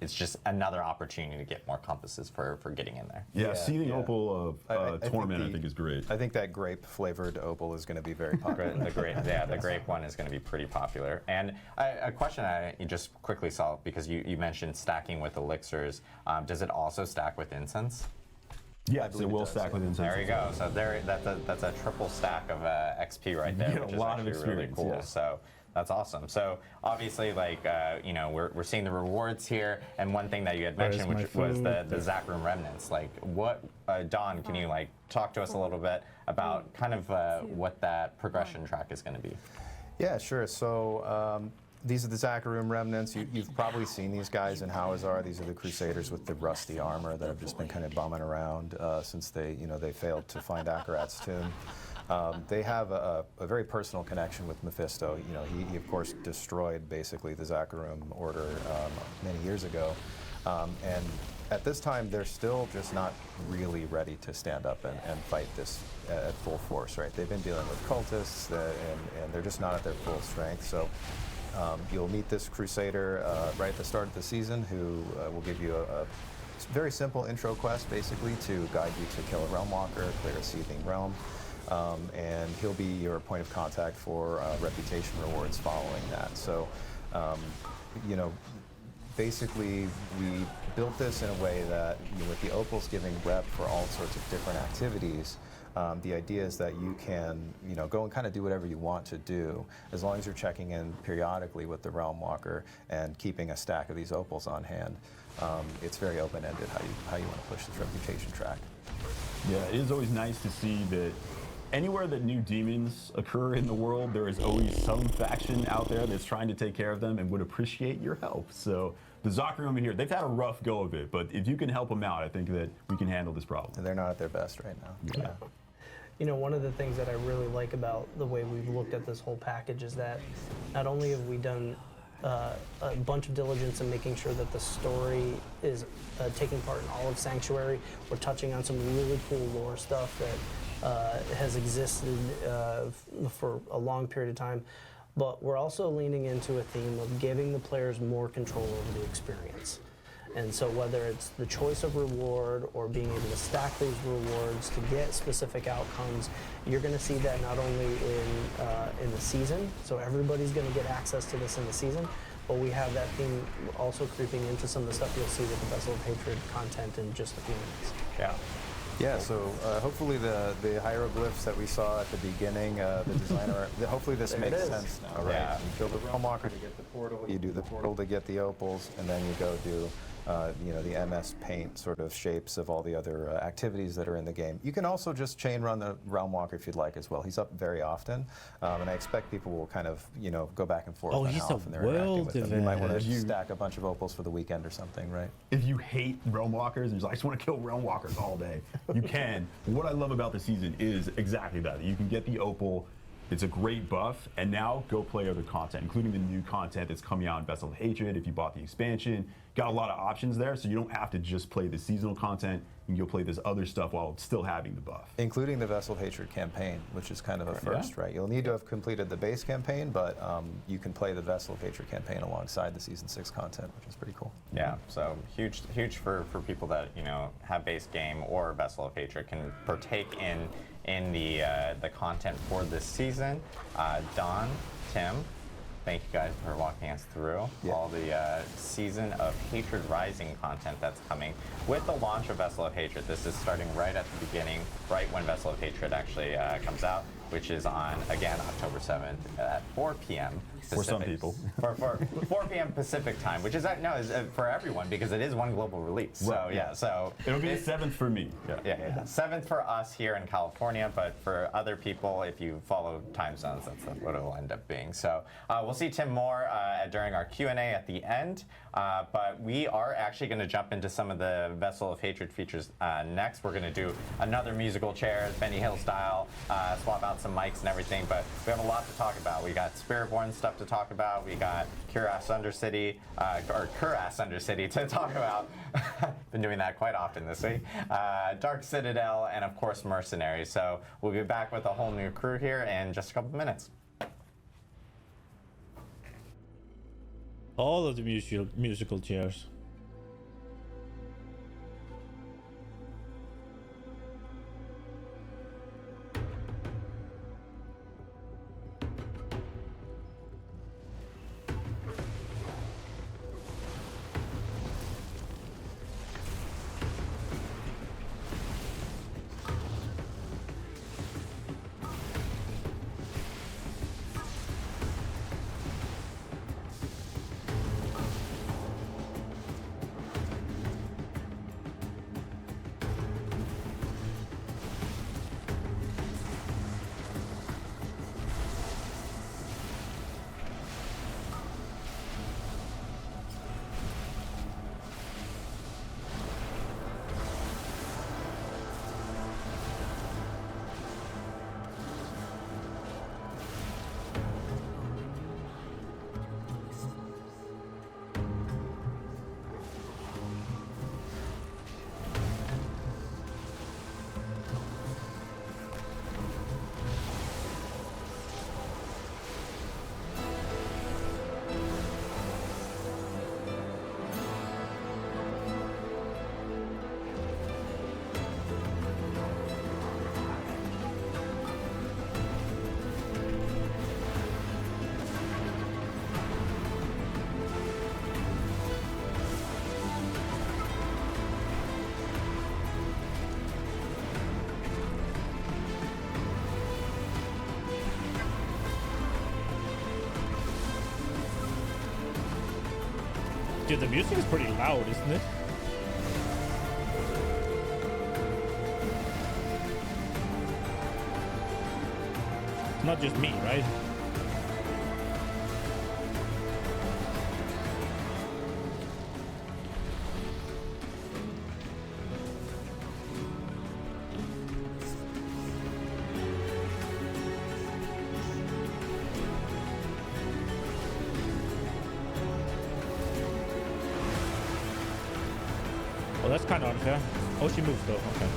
It's just another opportunity to get more compasses for getting in there. Yeah, seething opal of Torment, I think is great. I think that grape flavored opal is going to be very popular. the grape one is going to be pretty popular. And a question I just quickly saw, because you mentioned stacking with elixirs, does it also stack with incense? Yes, it will stack with incense. There you go. So that's a triple stack of XP right there, which is actually really cool. Yeah. So that's awesome. So obviously, like we're seeing the rewards here, and one thing that you had mentioned, which was the Zach Room remnants. Like, what, Don? Can you like talk to us a little bit about kind of what that progression track is going to be? Yeah, sure. So these are the Zach Room remnants. You've probably seen these guys in Hawazar. These are the Crusaders with the rusty armor that have just been kind of bumming around since they failed to find Akarat's tomb. They have a very personal connection with Mephisto. You know, he of course destroyed basically the Zakarum order many years ago, and at this time they're still just not really ready to stand up and fight this at full force. Right? They've been dealing with cultists, and they're just not at their full strength. So You'll meet this Crusader right at the start of the season who will give you a very simple intro quest, basically, to guide you to kill a Realm Walker, clear a Seething Realm. And he'll be your point of contact for reputation rewards following that. So, you know, basically, we built this in a way that, you know, with the opals giving rep for all sorts of different activities, the idea is that you can, you know, go and kind of do whatever you want to do, as long as you're checking in periodically with the Realm Walker and keeping a stack of these opals on hand. It's very open-ended how you want to push this reputation track. Yeah, it is always nice to see that anywhere that new demons occur in the world, there is always some faction out there that's trying to take care of them and would appreciate your help. So the Zachary over here, they've had a rough go of it, but if you can help them out, I think that we can handle this problem. And they're not at their best right now. Yeah. You know, one of the things that I really like about the way we've looked at this whole package is that not only have we done a bunch of diligence in making sure that the story is taking part in all of Sanctuary, we're touching on some really cool lore stuff that has existed for a long period of time, but we're also leaning into a theme of giving the players more control over the experience. And so whether it's the choice of reward or being able to stack these rewards to get specific outcomes, you're going to see that not only in the season, so everybody's going to get access to this in the season, but we have that theme also creeping into some of the stuff you'll see with the Vessel of Hatred content in just a few minutes. Yeah. Yeah, so hopefully the hieroglyphs that we saw at the beginning, the designer, hopefully this makes sense now, right? Yeah. You build the Realm Walker to get the portal, you do the portal to get the opals, and then you go do you know, the MS Paint sort of shapes of all the other activities that are in the game. You can also just chain run the Realm Walker if you'd like as well. He's up very often, and I expect people will kind of, you know, go back and forth on he's how a often they're interacting with them. You might want to developer. stack a bunch of opals for the weekend or something, right? If you hate Realm Walkers and you're like, I just want to kill Realm Walkers all day, you can. What I love about the season is exactly that. You can get the opal. It's a great buff, and now go play other content, including the new content that's coming out in Vessel of Hatred. If you bought the expansion, got a lot of options there, so you don't have to just play the seasonal content. You can go play this other stuff while still having the buff. Including the Vessel of Hatred campaign, which is kind of a first, right? You'll need to have completed the base campaign, but you can play the Vessel of Hatred campaign alongside the Season 6 content, which is pretty cool. Yeah, so huge for people that, you know, have base game or Vessel of Hatred can partake in the content for this season. Don, Tim, thank you guys for walking us through all the Season of Hatred Rising content that's coming. With the launch of Vessel of Hatred, this is starting right at the beginning, right when Vessel of Hatred actually comes out, which is on, again, October 7th at 4 p.m. Pacific. For some people. for 4 p.m. Pacific time, which is for everyone because it is one global release. So Right, yeah, so It'll be the 7th for me. yeah. 7th for us here in California, but for other people, if you follow time zones, that's what it'll end up being. So we'll see Tim more during our Q&A at the end, but we are actually going to jump into some of the Vessel of Hatred features next. We're going to do another musical chairs, Benny Hill style, swap out some mics and everything, but we have a lot to talk about. We got Spiritborn stuff to talk about. We got Kuras Undercity, or Kuras Undercity to talk about. Been doing that quite often this week. Dark Citadel, and of course Mercenaries. So we'll be back with a whole new crew here in just a couple minutes. All of the musical chairs. Dude, the music is pretty loud, isn't it? It's not just me, right? Oh, that's kind of unfair. Oh, she moved though. Okay.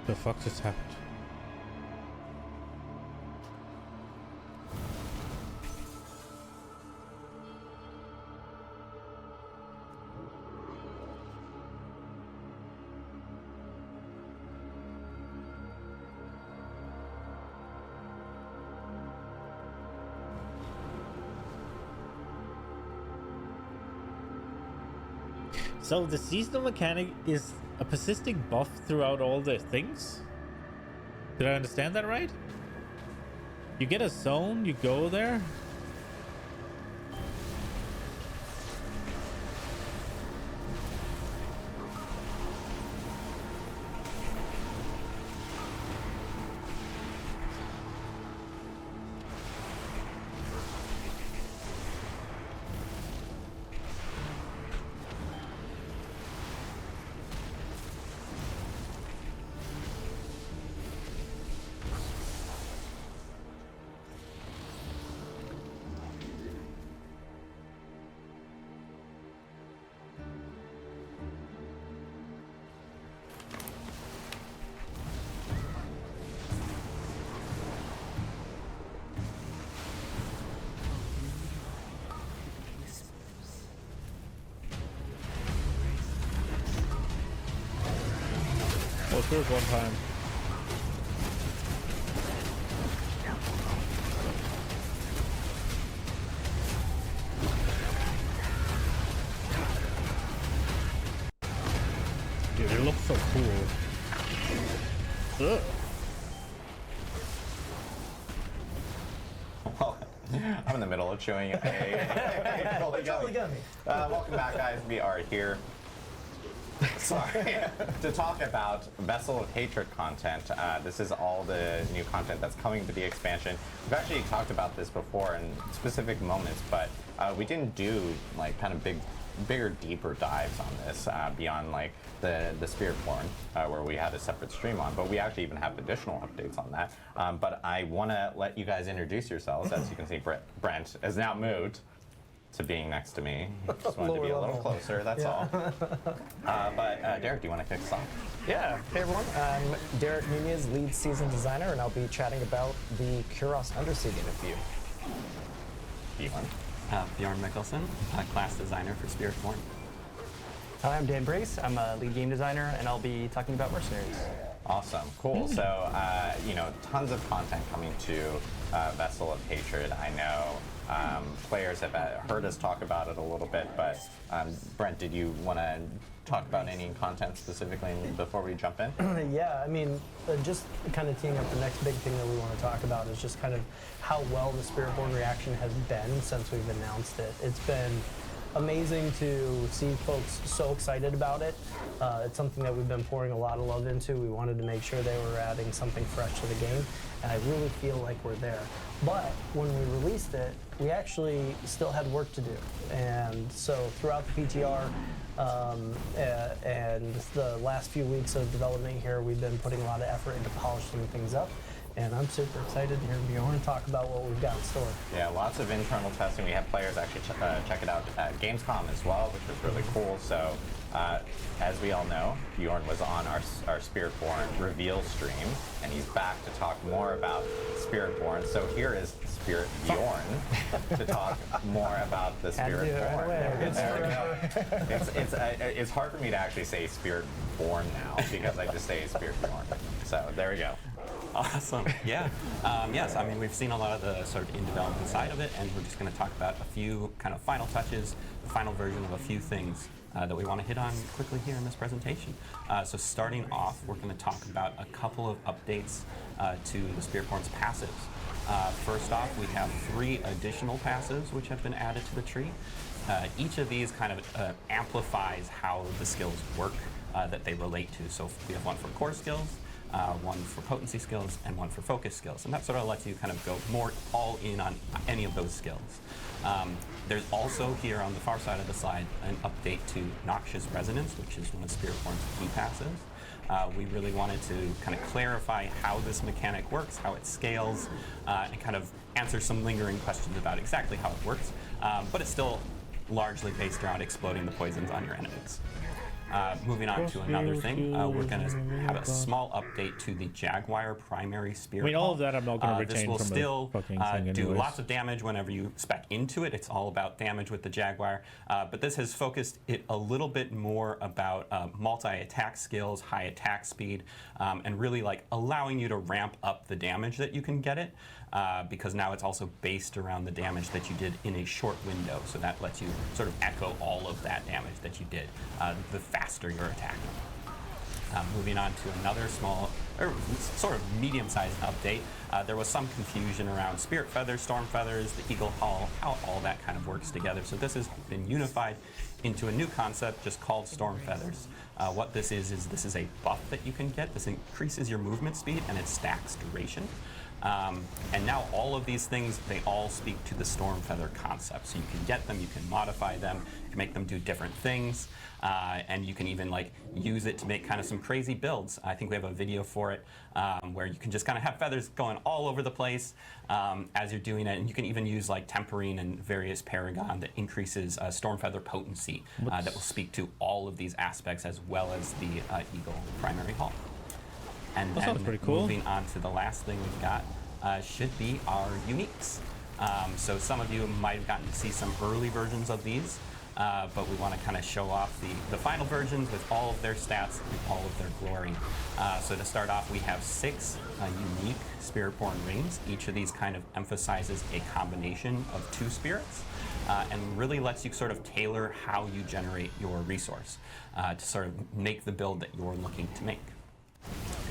The fuck just happened? So the seasonal mechanic is a persisting buff throughout all the things? Did I understand that right? You get a zone, you go there. Oh, there was one time. Dude, it looks so cool. Ugh. I'm in the middle of chewing a totally gummy. Welcome back, guys. We are here. Sorry, to talk about Vessel of Hatred content. This is all the new content that's coming to the expansion. We've actually talked about this before in specific moments, but we didn't do like kind of bigger, deeper dives on this beyond like the Spiritborn, where we had a separate stream on. But we actually even have additional updates on that. But I want to let you guys introduce yourselves. As you can see, Brent has now moved to being next to me. Just wanted to be a little closer, that's all. But Derek, do you want to kick us off? Yeah, hey everyone, I'm Derek Nunez, lead season designer, and I'll be chatting about the Kuros Undersiege in a few. Bjorn Mikkelsen, class designer for Spiritborn. Hi, I'm Dan Brace. I'm a lead game designer, and I'll be talking about Mercenaries. Awesome, cool. So, you know, tons of content coming to Vessel of Hatred. I know players have heard us talk about it a little bit, but Brent, did you want to talk about any content specifically before we jump in? Yeah, I mean, just kind of teeing up the next big thing that we want to talk about is just kind of how well the Spiritborn reaction has been since we've announced it. It's been amazing to see folks so excited about it. It's something that we've been pouring a lot of love into. We wanted to make sure they were adding something fresh to the game, and I really feel like we're there. But when we released it, we actually still had work to do. And so throughout the PTR and the last few weeks of development here, we've been putting a lot of effort into polishing things up. And I'm super excited to hear Bjorn talk about what we've got in store. Yeah, lots of internal testing. We have players actually check it out at Gamescom as well, which was really cool. So, as we all know, Bjorn was on our Spiritborn reveal stream, and he's back to talk more about Spiritborn. So here is Spirit Bjorn to talk more about the Spiritborn. It's hard for me to actually say Spiritborn now because I just say Spiritborn. So there we go. Awesome. Yeah. Yes, I mean, we've seen a lot of the sort of in development side of it, and we're just going to talk about a few kind of final touches, the final version of a few things that we want to hit on quickly here in this presentation. So starting off, we're going to talk about a couple of updates to the Spiritborn's passives. First off, we have 3 additional passives which have been added to the tree. Each of these kind of amplifies how the skills work that they relate to. So we have one for core skills, one for potency skills, and one for focus skills. And that sort of lets you kind of go more all in on any of those skills. There's also here on the far side of the slide an update to Noxious Resonance, which is one of Spiritborn's key passives. We really wanted to kind of clarify how this mechanic works, how it scales, and kind of answer some lingering questions about exactly how it works. But it's still largely based around exploding the poisons on your enemies. Moving on to another thing, we're going to have a small update to the Jaguar primary Spirit. I mean, all of that I'm not going to retain this will from still the fucking thing do anyways. lots of damage whenever you spec into it. It's all about damage with the Jaguar. But this has focused it a little bit more about multi-attack skills, high attack speed, and really like allowing you to ramp up the damage that you can get it. Because now it's also based around the damage that you did in a short window. So that lets you sort of echo all of that damage that you did, the faster you're attacking. Moving on to another small, or sort of medium-sized update. There was some confusion around Spirit Feathers, Storm Feathers, the Eagle Hull, how all that kind of works together. So this has been unified into a new concept just called Storm Feathers. What this is this is a buff that you can get. This increases your movement speed and it stacks duration. And now all of these things, they all speak to the Storm Feather concept. So you can get them, you can modify them, you can make them do different things, and you can even like use it to make kind of some crazy builds. I think we have a video for it where you can just kind of have feathers going all over the place as you're doing it, and you can even use like Temporine and various Paragon that increases Storm Feather potency that will speak to all of these aspects as well as the Eagle primary hull. And That then sounds pretty cool. moving on to the last thing we've got should be our uniques. So some of you might have gotten to see some early versions of these, but we want to kind of show off the final versions with all of their stats and all of their glory. So to start off, we have 6 unique Spiritborn rings. Each of these kind of emphasizes a combination of 2 spirits. And really lets you sort of tailor how you generate your resource to sort of make the build that you're looking to make.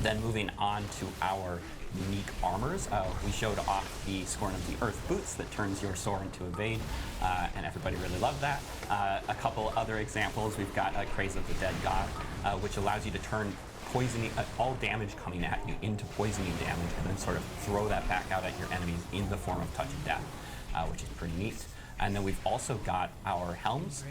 Then moving on to our unique armors, we showed off the Scorn of the Earth boots that turns your sword into evade, and everybody really loved that. A couple other examples, we've got Craze of the Dead God, which allows you to turn poisoning, all damage coming at you into poisoning damage, and then sort of throw that back out at your enemies in the form of Touch of Death, which is pretty neat. And then we've also got our helms.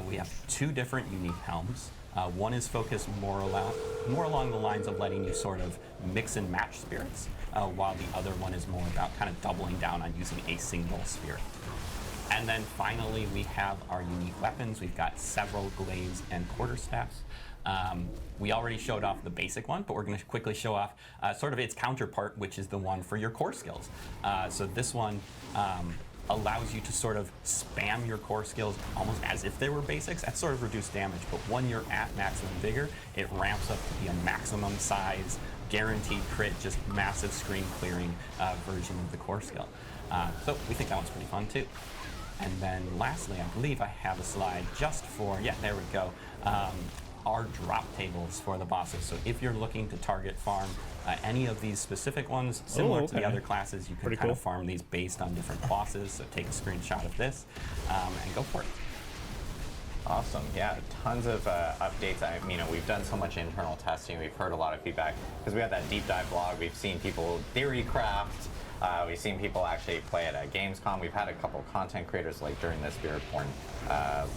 We have 2 different unique helms. One is focused more along the lines of letting you sort of mix and match spirits, while the other one is more about kind of doubling down on using a single spirit. And then finally, we have our unique weapons. We've got several glaives and quarterstaffs. We already showed off the basic one, but we're going to quickly show off sort of its counterpart, which is the one for your core skills. So this one allows you to sort of spam your core skills almost as if they were basics at sort of reduced damage, but when you're at maximum vigor, it ramps up to be a maximum size, guaranteed crit, just massive screen clearing version of the core skill. So we think that one's pretty fun too. And then lastly, I believe I have a slide just for, yeah, there we go. are drop tables for the bosses. So if you're looking to target farm any of these specific ones, similar to the other classes, you can kind of farm these based on different bosses. So take a screenshot of this and go for it. Awesome. Yeah, tons of updates. We've done so much internal testing. We've heard a lot of feedback because we have that deep dive blog. We've seen people theory craft. We've seen people actually play it at Gamescom. We've had a couple content creators like during the Spiritborn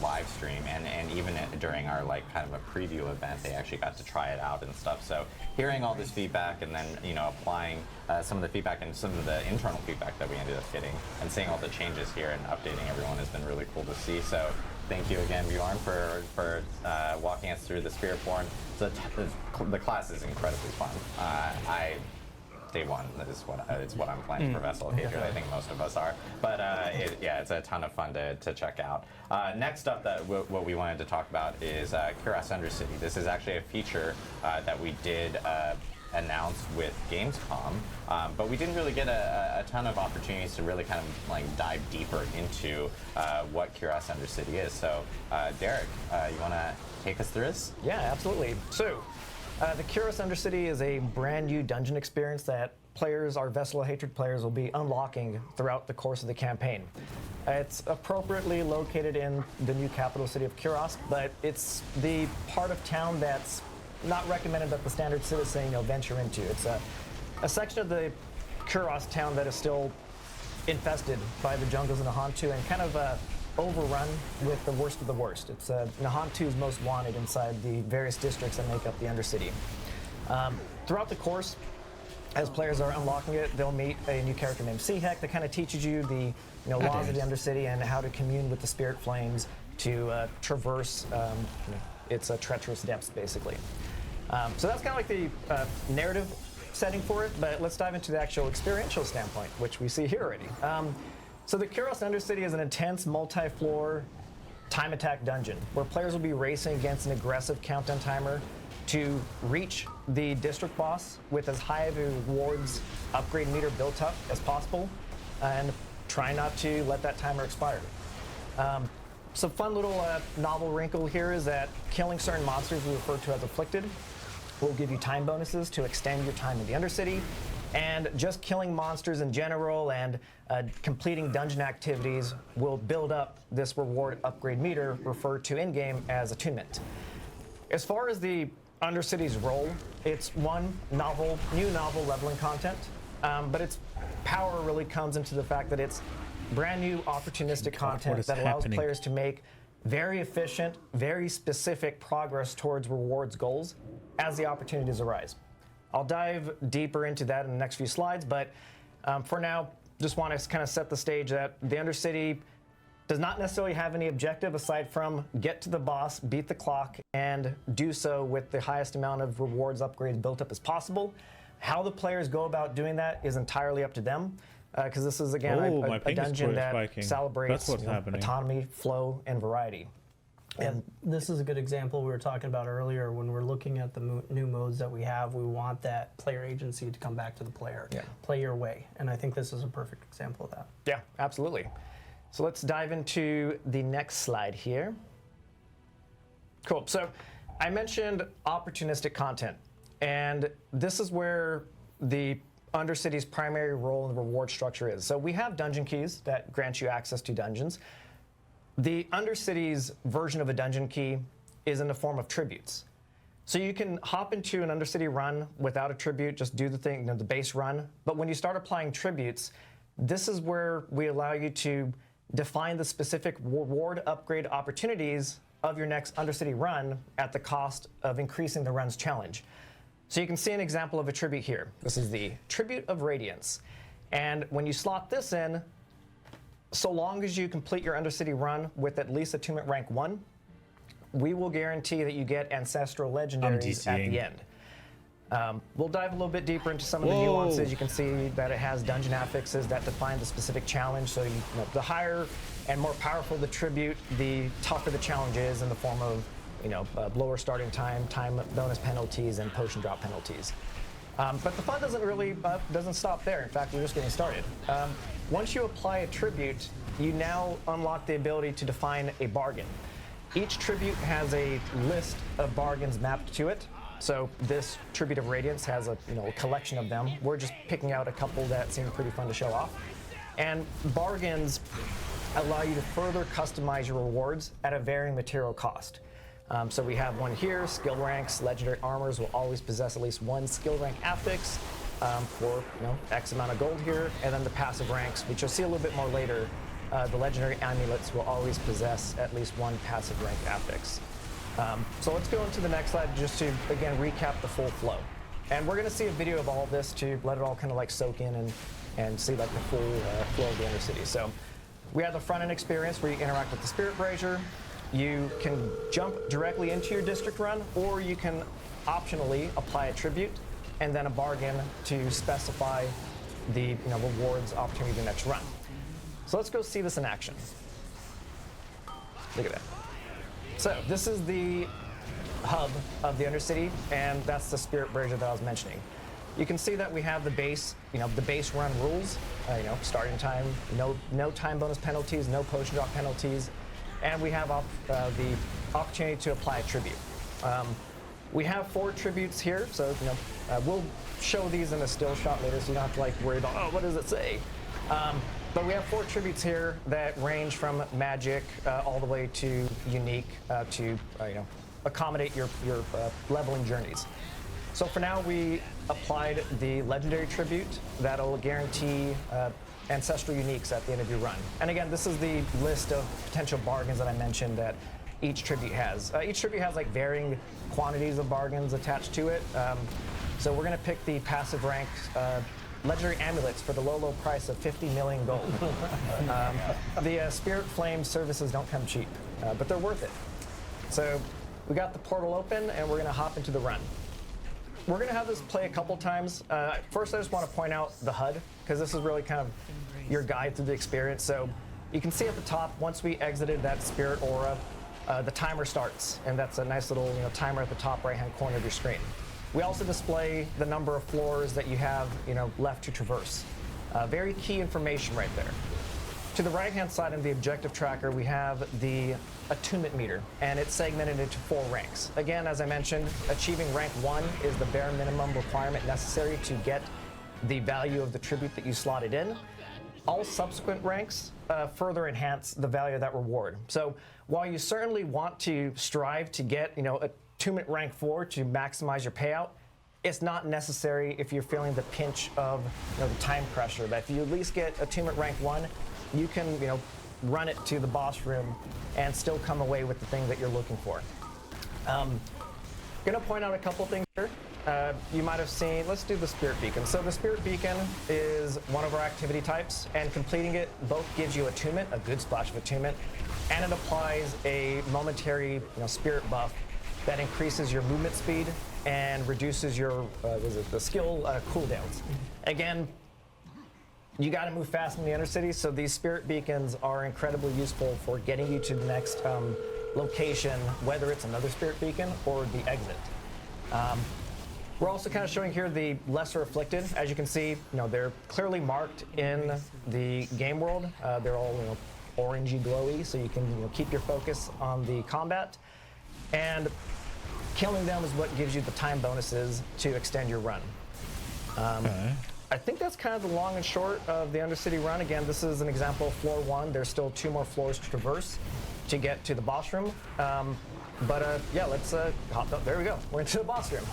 live stream and even during our kind of a preview event, they actually got to try it out and stuff. So hearing all this feedback and then applying some of the feedback and some of the internal feedback that we ended up getting and seeing all the changes here and updating everyone has been really cool to see. So thank you again, Bjorn, for walking us through the Spiritborn. The class is incredibly fun. Day one is what I'm playing for Vessel of Hatred. I think most of us are, but it's a ton of fun to check out. Next up, what we wanted to talk about is Cuirass Undercity. This is actually a feature that we did announce with Gamescom, but we didn't really get a ton of opportunities to really kind of dive deeper into what Cuirass Undercity is. So, Derek, you want to take us through this? Yeah, absolutely. So. The Cuirass Undercity is a brand new dungeon experience that our Vessel of Hatred players will be unlocking throughout the course of the campaign. It's appropriately located in the new capital city of Cuirass, but it's the part of town that's not recommended that the standard citizen venture into. It's a section of the Cuirass town that is still infested by the jungles of Nahantu and kind of overrun with the worst of the worst. It's Nahantu's most wanted inside the various districts that make up the Undercity. Throughout the course, as players are unlocking it, they'll meet a new character named Seahek that kind of teaches you the laws of the Undercity and how to commune with the spirit flames to traverse its treacherous depths, basically. So that's kind of like the narrative setting for it, but let's dive into the actual experiential standpoint, which we see here already. So the Cuirass Undercity is an intense multi-floor time attack dungeon where players will be racing against an aggressive countdown timer to reach the district boss with as high of a rewards upgrade meter built up as possible and try not to let that timer expire. Some fun little novel wrinkle here is that killing certain monsters we refer to as afflicted will give you time bonuses to extend your time in the Undercity. And just killing monsters in general and completing dungeon activities will build up this reward upgrade meter referred to in-game as attunement. As far as the Undercity's role, it's one new novel leveling content, but its power really comes into the fact that it's brand new opportunistic content that allows players to make very efficient, very specific progress towards rewards goals as the opportunities arise. I'll dive deeper into that in the next few slides, but for now, just want to kind of set the stage that the Undercity does not necessarily have any objective aside from get to the boss, beat the clock, and do so with the highest amount of rewards upgrades built up as possible. How the players go about doing that is entirely up to them, because this is, again, a dungeon that celebrates autonomy, flow, and variety. And this is a good example we were talking about earlier. When we're looking at the new modes that we have, we want that player agency to come back to the player. Yeah. Play your way. And I think this is a perfect example of that. Yeah, absolutely. So let's dive into the next slide here. Cool. So I mentioned opportunistic content. And this is where the Undercity's primary role in the reward structure is. So we have dungeon keys that grant you access to dungeons. The Undercity's version of a dungeon key is in the form of tributes. So you can hop into an Undercity run without a tribute, just do the thing, the base run. But when you start applying tributes, this is where we allow you to define the specific reward upgrade opportunities of your next Undercity run at the cost of increasing the run's challenge. So you can see an example of a tribute here. This is the Tribute of Radiance. And when you slot this in, so long as you complete your Undercity run with at least attunement rank 1, we will guarantee that you get Ancestral Legendaries at the end. We'll dive a little bit deeper into some of the nuances. You can see that it has dungeon affixes that define the specific challenge. So the higher and more powerful the tribute, the tougher the challenge is in the form of lower starting time, time bonus penalties, and potion drop penalties. But the fun doesn't stop there. In fact, we're just getting started. Once you apply a tribute, you now unlock the ability to define a bargain. Each tribute has a list of bargains mapped to it. So this Tribute of Radiance has a collection of them. We're just picking out a couple that seem pretty fun to show off. And bargains allow you to further customize your rewards at a varying material cost. So we have one here, skill ranks, legendary armors will always possess at least one skill rank affix for X amount of gold here. And then the passive ranks, which you'll see a little bit more later, the legendary amulets will always possess at least one passive rank affix. So let's go into the next slide just to, again, recap the full flow. And we're gonna see a video of all of this to let it all kind of like soak in and see like the full flow of the Undercity. So we have the front end experience where you interact with the Spirit Brazier. You can jump directly into your district run, or you can optionally apply a tribute and then a bargain to specify the rewards opportunity the next run. So let's go see this in action. Look at that. So this is the hub of the Undercity, and that's the Spirit Brazier that I was mentioning. You can see that we have the base, the base run rules. Starting time, no time bonus penalties, no potion drop penalties, and we have the opportunity to apply a tribute. We have 4 tributes here, so we'll show these in a still shot later, so you don't have to like worry about what does it say. But we have 4 tributes here that range from magic all the way to unique to accommodate your leveling journeys. So for now, we applied the legendary tribute that'll guarantee ancestral uniques at the end of your run. And again, this is the list of potential bargains that I mentioned that each tribute has. Each tribute has like varying quantities of bargains attached to it. So we're gonna pick the passive rank legendary amulets for the low price of 50 million gold. The Spirit Flame services don't come cheap, but they're worth it. So we got the portal open and we're gonna hop into the run. We're gonna have this play a couple times. First, I just wanna point out the HUD, because this is really kind of your guide through the experience. So you can see at the top, once we exited that Spirit Aura, the timer starts, and that's a nice little timer at the top right-hand corner of your screen. We also display the number of floors that you have left to traverse. Very key information right there. To the right-hand side of the objective tracker, we have the attunement meter, and it's segmented into 4 ranks. Again, as I mentioned, achieving rank 1 is the bare minimum requirement necessary to get the value of the tribute that you slotted in. All subsequent ranks further enhance the value of that reward. So while you certainly want to strive to get attunement rank 4 to maximize your payout, it's not necessary if you're feeling the pinch of the time pressure. That if you at least get attunement rank 1, you can run it to the boss room and still come away with the thing that you're looking for. Gonna point out a couple things here. You might have seen, let's do the Spirit Beacon. So the Spirit Beacon is one of our activity types, and completing it both gives you attunement, a good splash of attunement, and it applies a momentary spirit buff that increases your movement speed and reduces your the skill cooldowns. Again, you got to move fast in the Undercity, so these Spirit Beacons are incredibly useful for getting you to the next location, whether it's another Spirit Beacon or the exit. We're also kind of showing here the lesser afflicted. As you can see, they're clearly marked in the game world. They're all orangey glowy, so you can keep your focus on the combat. And killing them is what gives you the time bonuses to extend your run. I think that's kind of the long and short of the Undercity run. Again, this is an example of floor 1. There's still 2 more floors to traverse to get to the boss room. Yeah, let's hop up. There we go. We're into the boss room.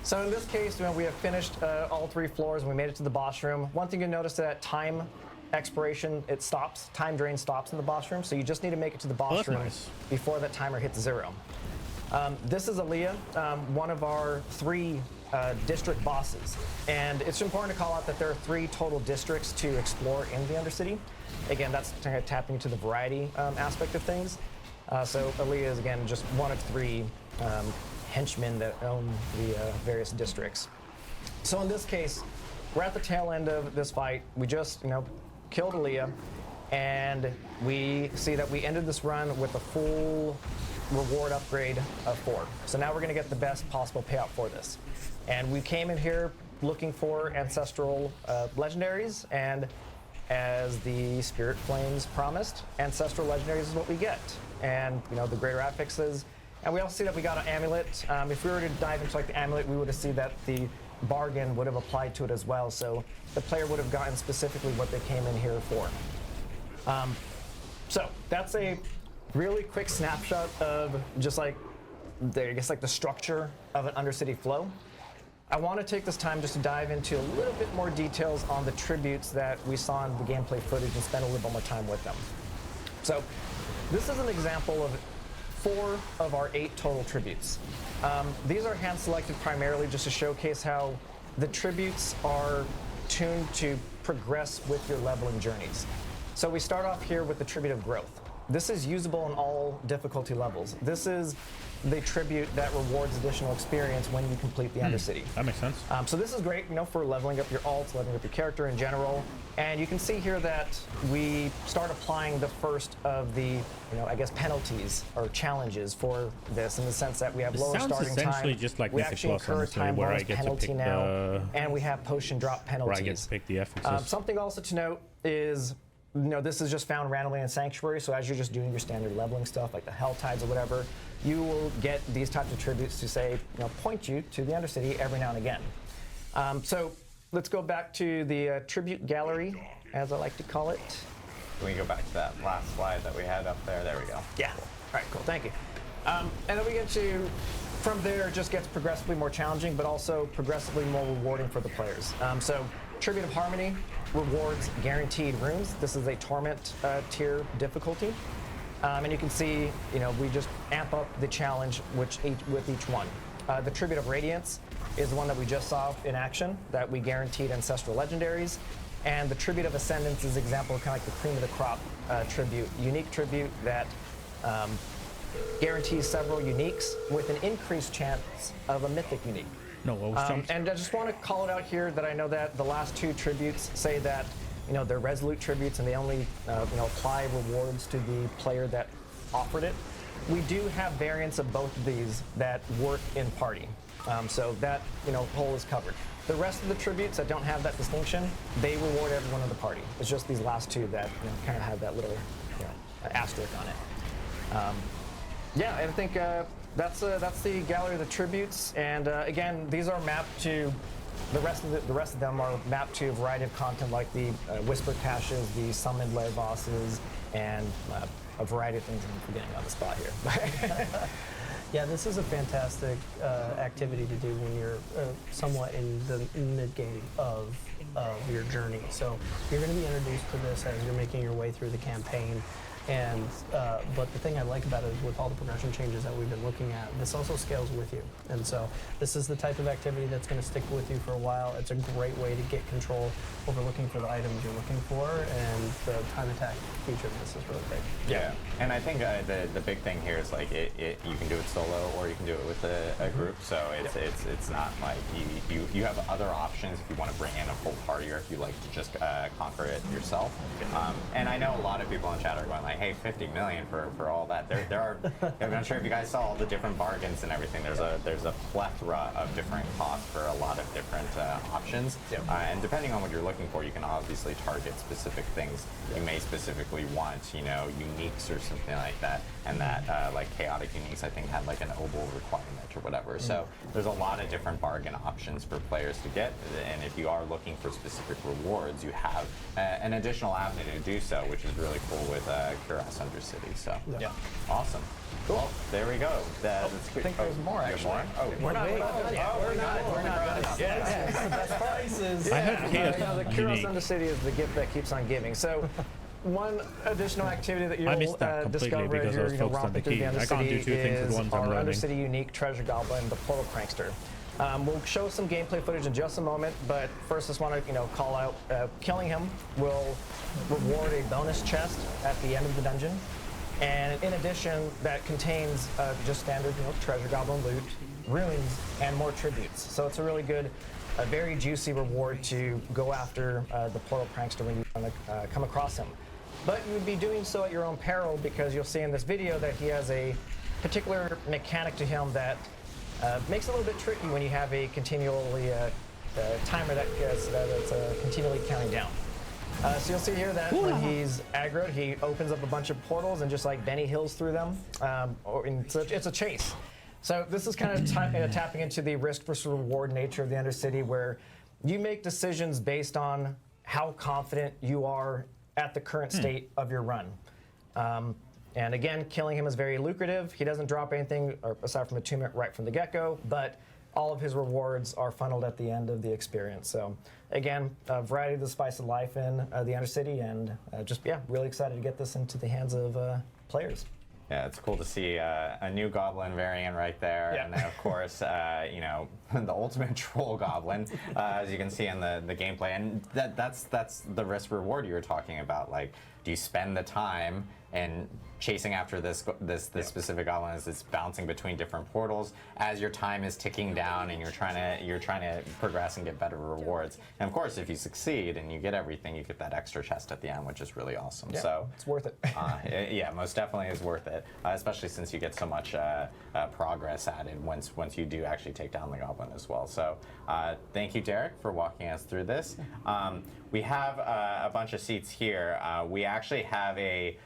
So in this case, we have finished all 3 floors and we made it to the boss room. One thing you'll notice that time expiration, it stops. Time drain stops in the boss room, so you just need to make it to the boss room before that timer hits 0. This is Aaliyah, one of our 3 district bosses. And it's important to call out that there are 3 total districts to explore in the Undercity. Again, that's kind of tapping into the variety aspect of things. So Aaliyah is, again, just one of 3 henchmen that own the various districts. So in this case, we're at the tail end of this fight. We just, killed Aaliyah, and we see that we ended this run with a full reward upgrade of 4. So now we're gonna get the best possible payout for this. And we came in here looking for ancestral legendaries, and as the Spirit Flames promised, ancestral legendaries is what we get. and the greater affixes. And we also see that we got an amulet. If we were to dive into like the amulet, we would have seen that the bargain would have applied to it as well. So the player would have gotten specifically what they came in here for. So that's a really quick snapshot of just like the structure of an Undercity flow. I want to take this time just to dive into a little bit more details on the tributes that we saw in the gameplay footage and spend a little bit more time with them. So this is an example of 4 of our 8 total tributes. These are hand selected primarily just to showcase how the tributes are tuned to progress with your leveling journeys. So we start off here with the tribute of growth. This is usable in all difficulty levels. This is the tribute that rewards additional experience when you complete the Undercity. That makes sense. So this is great, for leveling up your alts, leveling up your character in general. And you can see here that we start applying the first of the, penalties or challenges for this, in the sense that we have lower starting time. Sounds essentially just like we Mythic actually Plus, incur honestly, time where I bonus get to penalty pick now, and we have potion drop penalties. where I get to pick the affixes. Something also to note is, this is just found randomly in Sanctuary, so as you're just doing your standard leveling stuff, like the Hell Tides or whatever, you will get these types of tributes to say, point you to the Undercity every now and again. So let's go back to the tribute gallery, as I like to call it. Can we go back to that last slide that we had up there? There we go. Yeah. All right, cool, thank you. And then we get to, from there, it just gets progressively more challenging, but also progressively more rewarding for the players. So Tribute of Harmony rewards guaranteed runes. This is a Torment tier difficulty. And you can see, we just amp up the challenge with each one. The Tribute of Radiance is the one that we just saw in action, that we guaranteed Ancestral Legendaries. And the Tribute of Ascendance is an example of kind of like the cream of the crop tribute. Unique tribute that guarantees several uniques with an increased chance of a mythic unique. No, what was jumped? And I just want to call it out here that I know that the last 2 tributes say that they're resolute tributes and they only apply rewards to the player that offered it. We do have variants of both of these that work in party, so that whole is covered. The rest of the tributes that don't have that distinction, they reward everyone in the party. It's just these last 2 that kind of have that little asterisk on it. Yeah, I think that's the gallery of the tributes, and again, these are mapped to the rest of them are mapped to a variety of content like the whisper caches, the summoned lair bosses, and a variety of things I'm forgetting on the spot here. Yeah, this is a fantastic activity to do when you're somewhat in the mid-game of your journey. So you're going to be introduced to this as you're making your way through the campaign. And but the thing I like about it is with all the progression changes that we've been looking at, this also scales with you. And so this is the type of activity that's going to stick with you for a while. It's a great way to get control over looking for the items you're looking for, and the time attack feature of this is really great. Yeah, and I think the big thing here is like you can do it solo or you can do it with a group. So it's not like you have other options if you want to bring in a full party or if you like to just conquer it yourself. And I know a lot of people in chat are going like, hey, 50 million for all that. There are. I'm not sure if you guys saw all the different bargains and everything. There's a plethora of different costs for a lot of different options. Yep. And depending on what you're looking for, you can obviously target specific things. You may specifically want, uniques or something like that. And that like chaotic uniques, I think, had like an oboe requirement or whatever. So there's a lot of different bargain options for players to get. And if you are looking for specific rewards, you have an additional avenue to do so, which is really cool with Cuirass Undercity. So Yeah. Awesome. Cool. Well, there we go. I think there's more, actually. Oh, We're not done yet. We're not done yet. Yeah. The best prices. I have chaos the Cuirass unique. Undercity is the gift that keeps on giving. So one additional activity that I you'll missed that completely discover because as I you're was focused on romping the through the key. I can't do Undercity 2 things at is once. I'm our learning. Undercity unique Treasure Goblin, the Portal Prankster. We'll show some gameplay footage in just a moment, but first I just want to call out killing him will reward a bonus chest at the end of the dungeon. And in addition, that contains just standard Treasure Goblin loot, runes, and more tributes. So it's a really good, a very juicy reward to go after the Portal Prankster when you come across him. But you would be doing so at your own peril, because you'll see in this video that he has a particular mechanic to him that makes it a little bit tricky when you have a continually timer that's continually counting down. So you'll see here that when he's aggroed, he opens up a bunch of portals and just like Benny Hills through them. It's a chase. So this is kind of tapping into the risk versus reward nature of the Undercity, where you make decisions based on how confident you are at the current state of your run. And again, killing him is very lucrative. He doesn't drop anything aside from attunement right from the get-go, but all of his rewards are funneled at the end of the experience. So again, a variety of the spice of life in the Undercity, and really excited to get this into the hands of players. Yeah, it's cool to see a new Goblin variant right there, and then of course, the ultimate troll Goblin, as you can see in the gameplay, and that's the risk reward you were talking about. Like, do you spend the time and chasing after this specific goblin as it's bouncing between different portals as your time is ticking down and you're trying to progress and get better rewards. And of course, if you succeed and you get everything, you get that extra chest at the end, which is really awesome. Yeah, so it's worth it. Yeah, most definitely is worth it, especially since you get so much progress added once you do actually take down the goblin as well. So thank you, Derek, for walking us through this. We have a bunch of seats here. We actually have a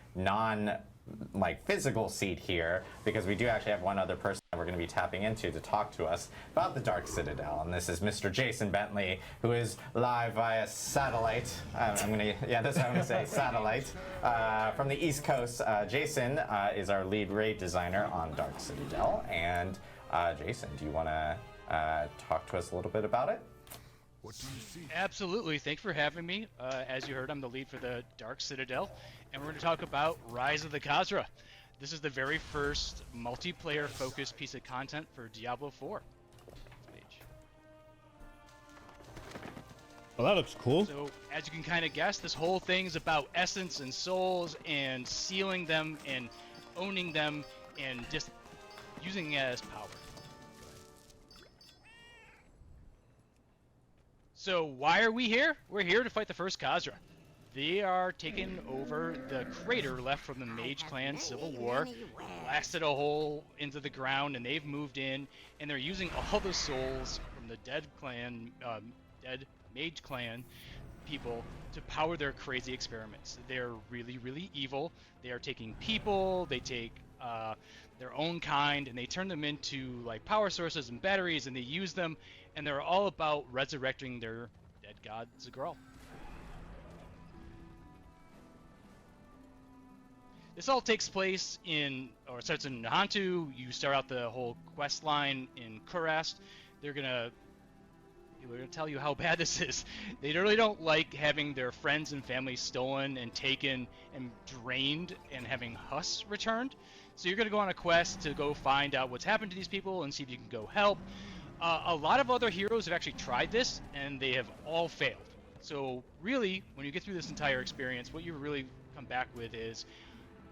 physical seat here because we do actually have one other person that we're going to be tapping into to talk to us about the Dark Citadel, and this is Mr. Jason Bentley, who is live via satellite. That's what I'm going to say, satellite from the East Coast. Jason is our lead raid designer on Dark Citadel, and Jason, do you want to talk to us a little bit about it? What do you see? Absolutely. Thanks for having me. As you heard, I'm the lead for the Dark Citadel, and we're going to talk about Rise of the Khazra. This is the very first multiplayer-focused piece of content for Diablo 4. Well, that looks cool. So, as you can kind of guess, this whole thing's about essence and souls and sealing them and owning them and just using it as power. So why are we here? We're here to fight the first Khazra. They are taking over the crater left from the Mage Clan Civil War, blasted a hole into the ground, and they've moved in, and they're using all the souls from the dead Mage Clan people to power their crazy experiments. They're really, really evil. They are taking people, they take their own kind, and they turn them into like power sources and batteries, and they use them, and they're all about resurrecting their dead god Zagral. This all takes place it starts in Nahantu. You start out the whole quest line in Kurast. They're gonna tell you how bad this is. They really don't like having their friends and family stolen and taken and drained and having Hus returned. So you're gonna go on a quest to go find out what's happened to these people and see if you can go help. A lot of other heroes have actually tried this, and they have all failed. So really, when you get through this entire experience, what you really come back with is,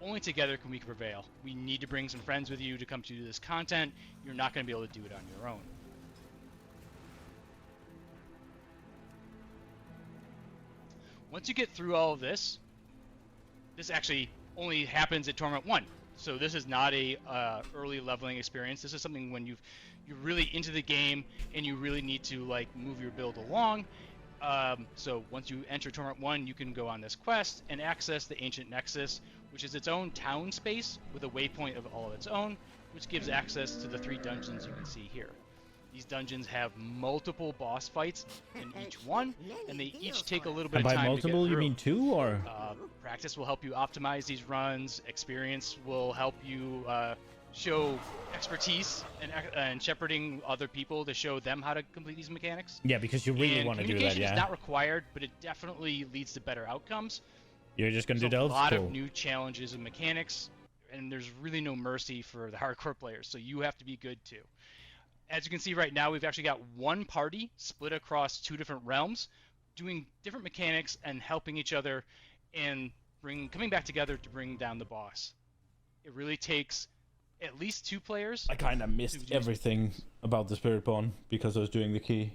only together can we prevail. We need to bring some friends with you to come to this content. You're not going to be able to do it on your own. Once you get through all of this actually only happens at Torment 1. So this is not a early leveling experience. This is something when you're really into the game and you really need to like move your build along. So once you enter Torment 1, you can go on this quest and access the Ancient Nexus, which is its own town space with a waypoint of all of its own, which gives access to the 3 dungeons you can see here. These dungeons have multiple boss fights in each one, and they each take a little bit of time to get through. By multiple, you mean 2, or? Practice will help you optimize these runs. Experience will help you show expertise and shepherding other people to show them how to complete these mechanics. Yeah, because you really want to do that, Communication is not required, but it definitely leads to better outcomes. You're just going to do a those? lot of new challenges and mechanics, and there's really no mercy for the hardcore players, so you have to be good too. As you can see right now, we've actually got one party split across 2 different realms, doing different mechanics and helping each other and coming back together to bring down the boss. It really takes at least 2 players. I kind of missed everything about the Spirit Bond because I was doing the key.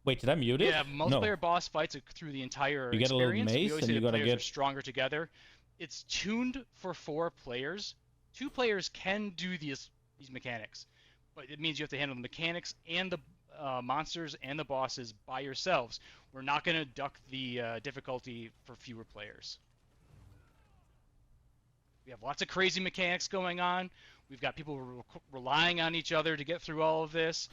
Wait, did I mute it? Yeah, multiplayer boss fights through the entire you get experience. A little mace and you gotta get stronger together. It's tuned for 4 players. 2 players can do these mechanics, but it means you have to handle the mechanics and the monsters and the bosses by yourselves. We're not going to duck the difficulty for fewer players. We have lots of crazy mechanics going on. We've got people relying on each other to get through all of this.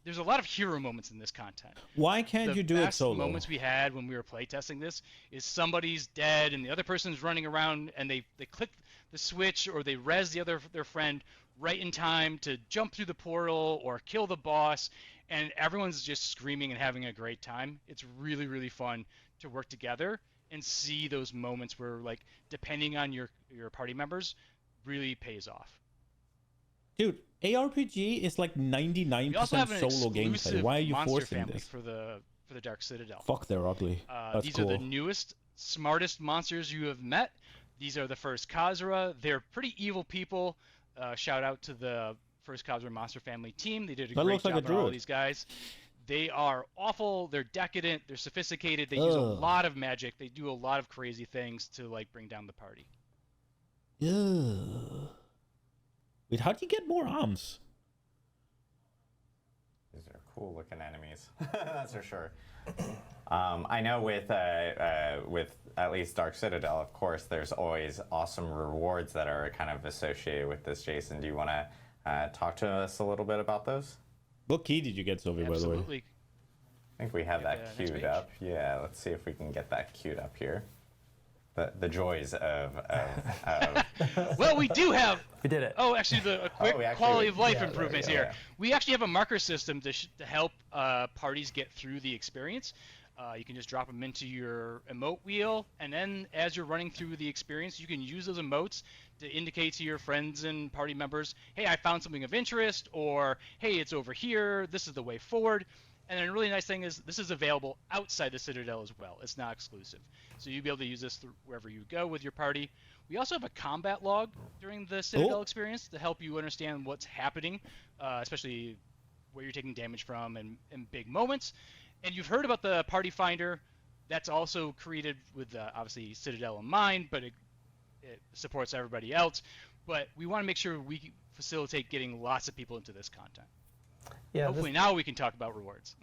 There's a lot of hero moments in this content. Why can't you do it solo? The best moments we had when we were playtesting this is somebody's dead and the other person's running around and they click the switch or they res their friend right in time to jump through the portal or kill the boss, and everyone's just screaming and having a great time. It's really, really fun to work together and see those moments where, like, depending on your party members, really pays off. Dude, ARPG is like 99% solo gameplay. Why are you forcing this? For the Dark Citadel. Fuck, they're ugly. That's these cool. are the newest, smartest monsters you have met. These are the first Khazra. They're pretty evil people. Shout out to the first Khazra Monster Family team. They did a great job on all these guys. They are awful. They're decadent. They're sophisticated. They use a lot of magic. They do a lot of crazy things to, like, bring down the party. Wait, how do you get more arms? These are cool looking enemies. That's for sure. I know with at least Dark Citadel, of course, there's always awesome rewards that are kind of associated with this. Jason, do you want to talk to us a little bit about those? What key did you get, Sylvie, by the way? Absolutely. I think we have that queued up. Yeah, let's see if we can get that queued up here. The joys of Well, we do have. We did it. Oh, actually, a quick quality of life improvements here. We actually have a marker system to help parties get through the experience. You can just drop them into your emote wheel, and then as you're running through the experience, you can use those emotes to indicate to your friends and party members, hey, I found something of interest, or hey, it's over here, this is the way forward. And then a really nice thing is this is available outside the Citadel as well. It's not exclusive. So you'll be able to use this wherever you go with your party. We also have a combat log during the Citadel experience to help you understand what's happening, especially where you're taking damage from and big moments. And you've heard about the Party Finder. That's also created with, obviously, Citadel in mind, but it supports everybody else. But we want to make sure we facilitate getting lots of people into this content. Yeah, hopefully now we can talk about rewards.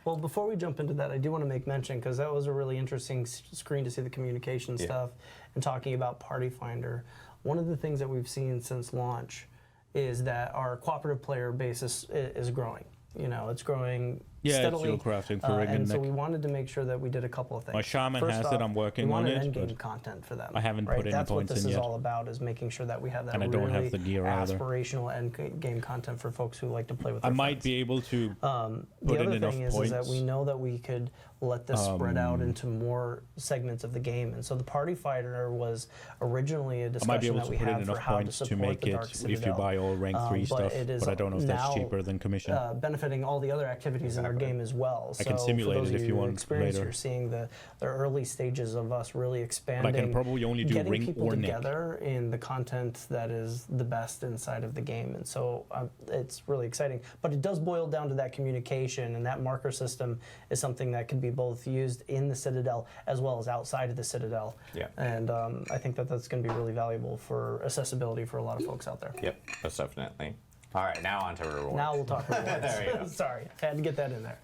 Well, before we jump into that, I do want to make mention, because that was a really interesting screen to see the communication stuff and talking about Party Finder. One of the things that we've seen since launch is that our cooperative player base is growing. You know, it's growing steadily. It's crafting for and so we wanted to make sure that we did a couple of things. My shaman has it. I'm working on it. We wanted end game content for them. I haven't put any That's points in yet. That's what this is all about, is making sure that we have that and I don't have the gear aspirational end game content for folks who like to play with their I might friends. be able to put in enough points. The other thing is that we know that we could let this spread out into more segments of the game. And so the Party Fighter was originally a discussion that we had for how to support the Dark Citadel. If you buy all rank 3 stuff, but I don't know if that's cheaper than commission. Benefiting all the other activities in our game as well. I can simulate it if you want later. You're seeing the early stages of us really expanding. But I can probably only do getting ring people or neck. together in the content that is the best inside of the game, and so it's really exciting. But it does boil down to that communication, and that marker system is something that can be both used in the Citadel as well as outside of the Citadel. Yeah. And I think that that's going to be really valuable for accessibility for a lot of folks out there. Yep, most definitely. All right, now on to rewards. Now we'll talk rewards. There you go. Sorry, I had to get that in there.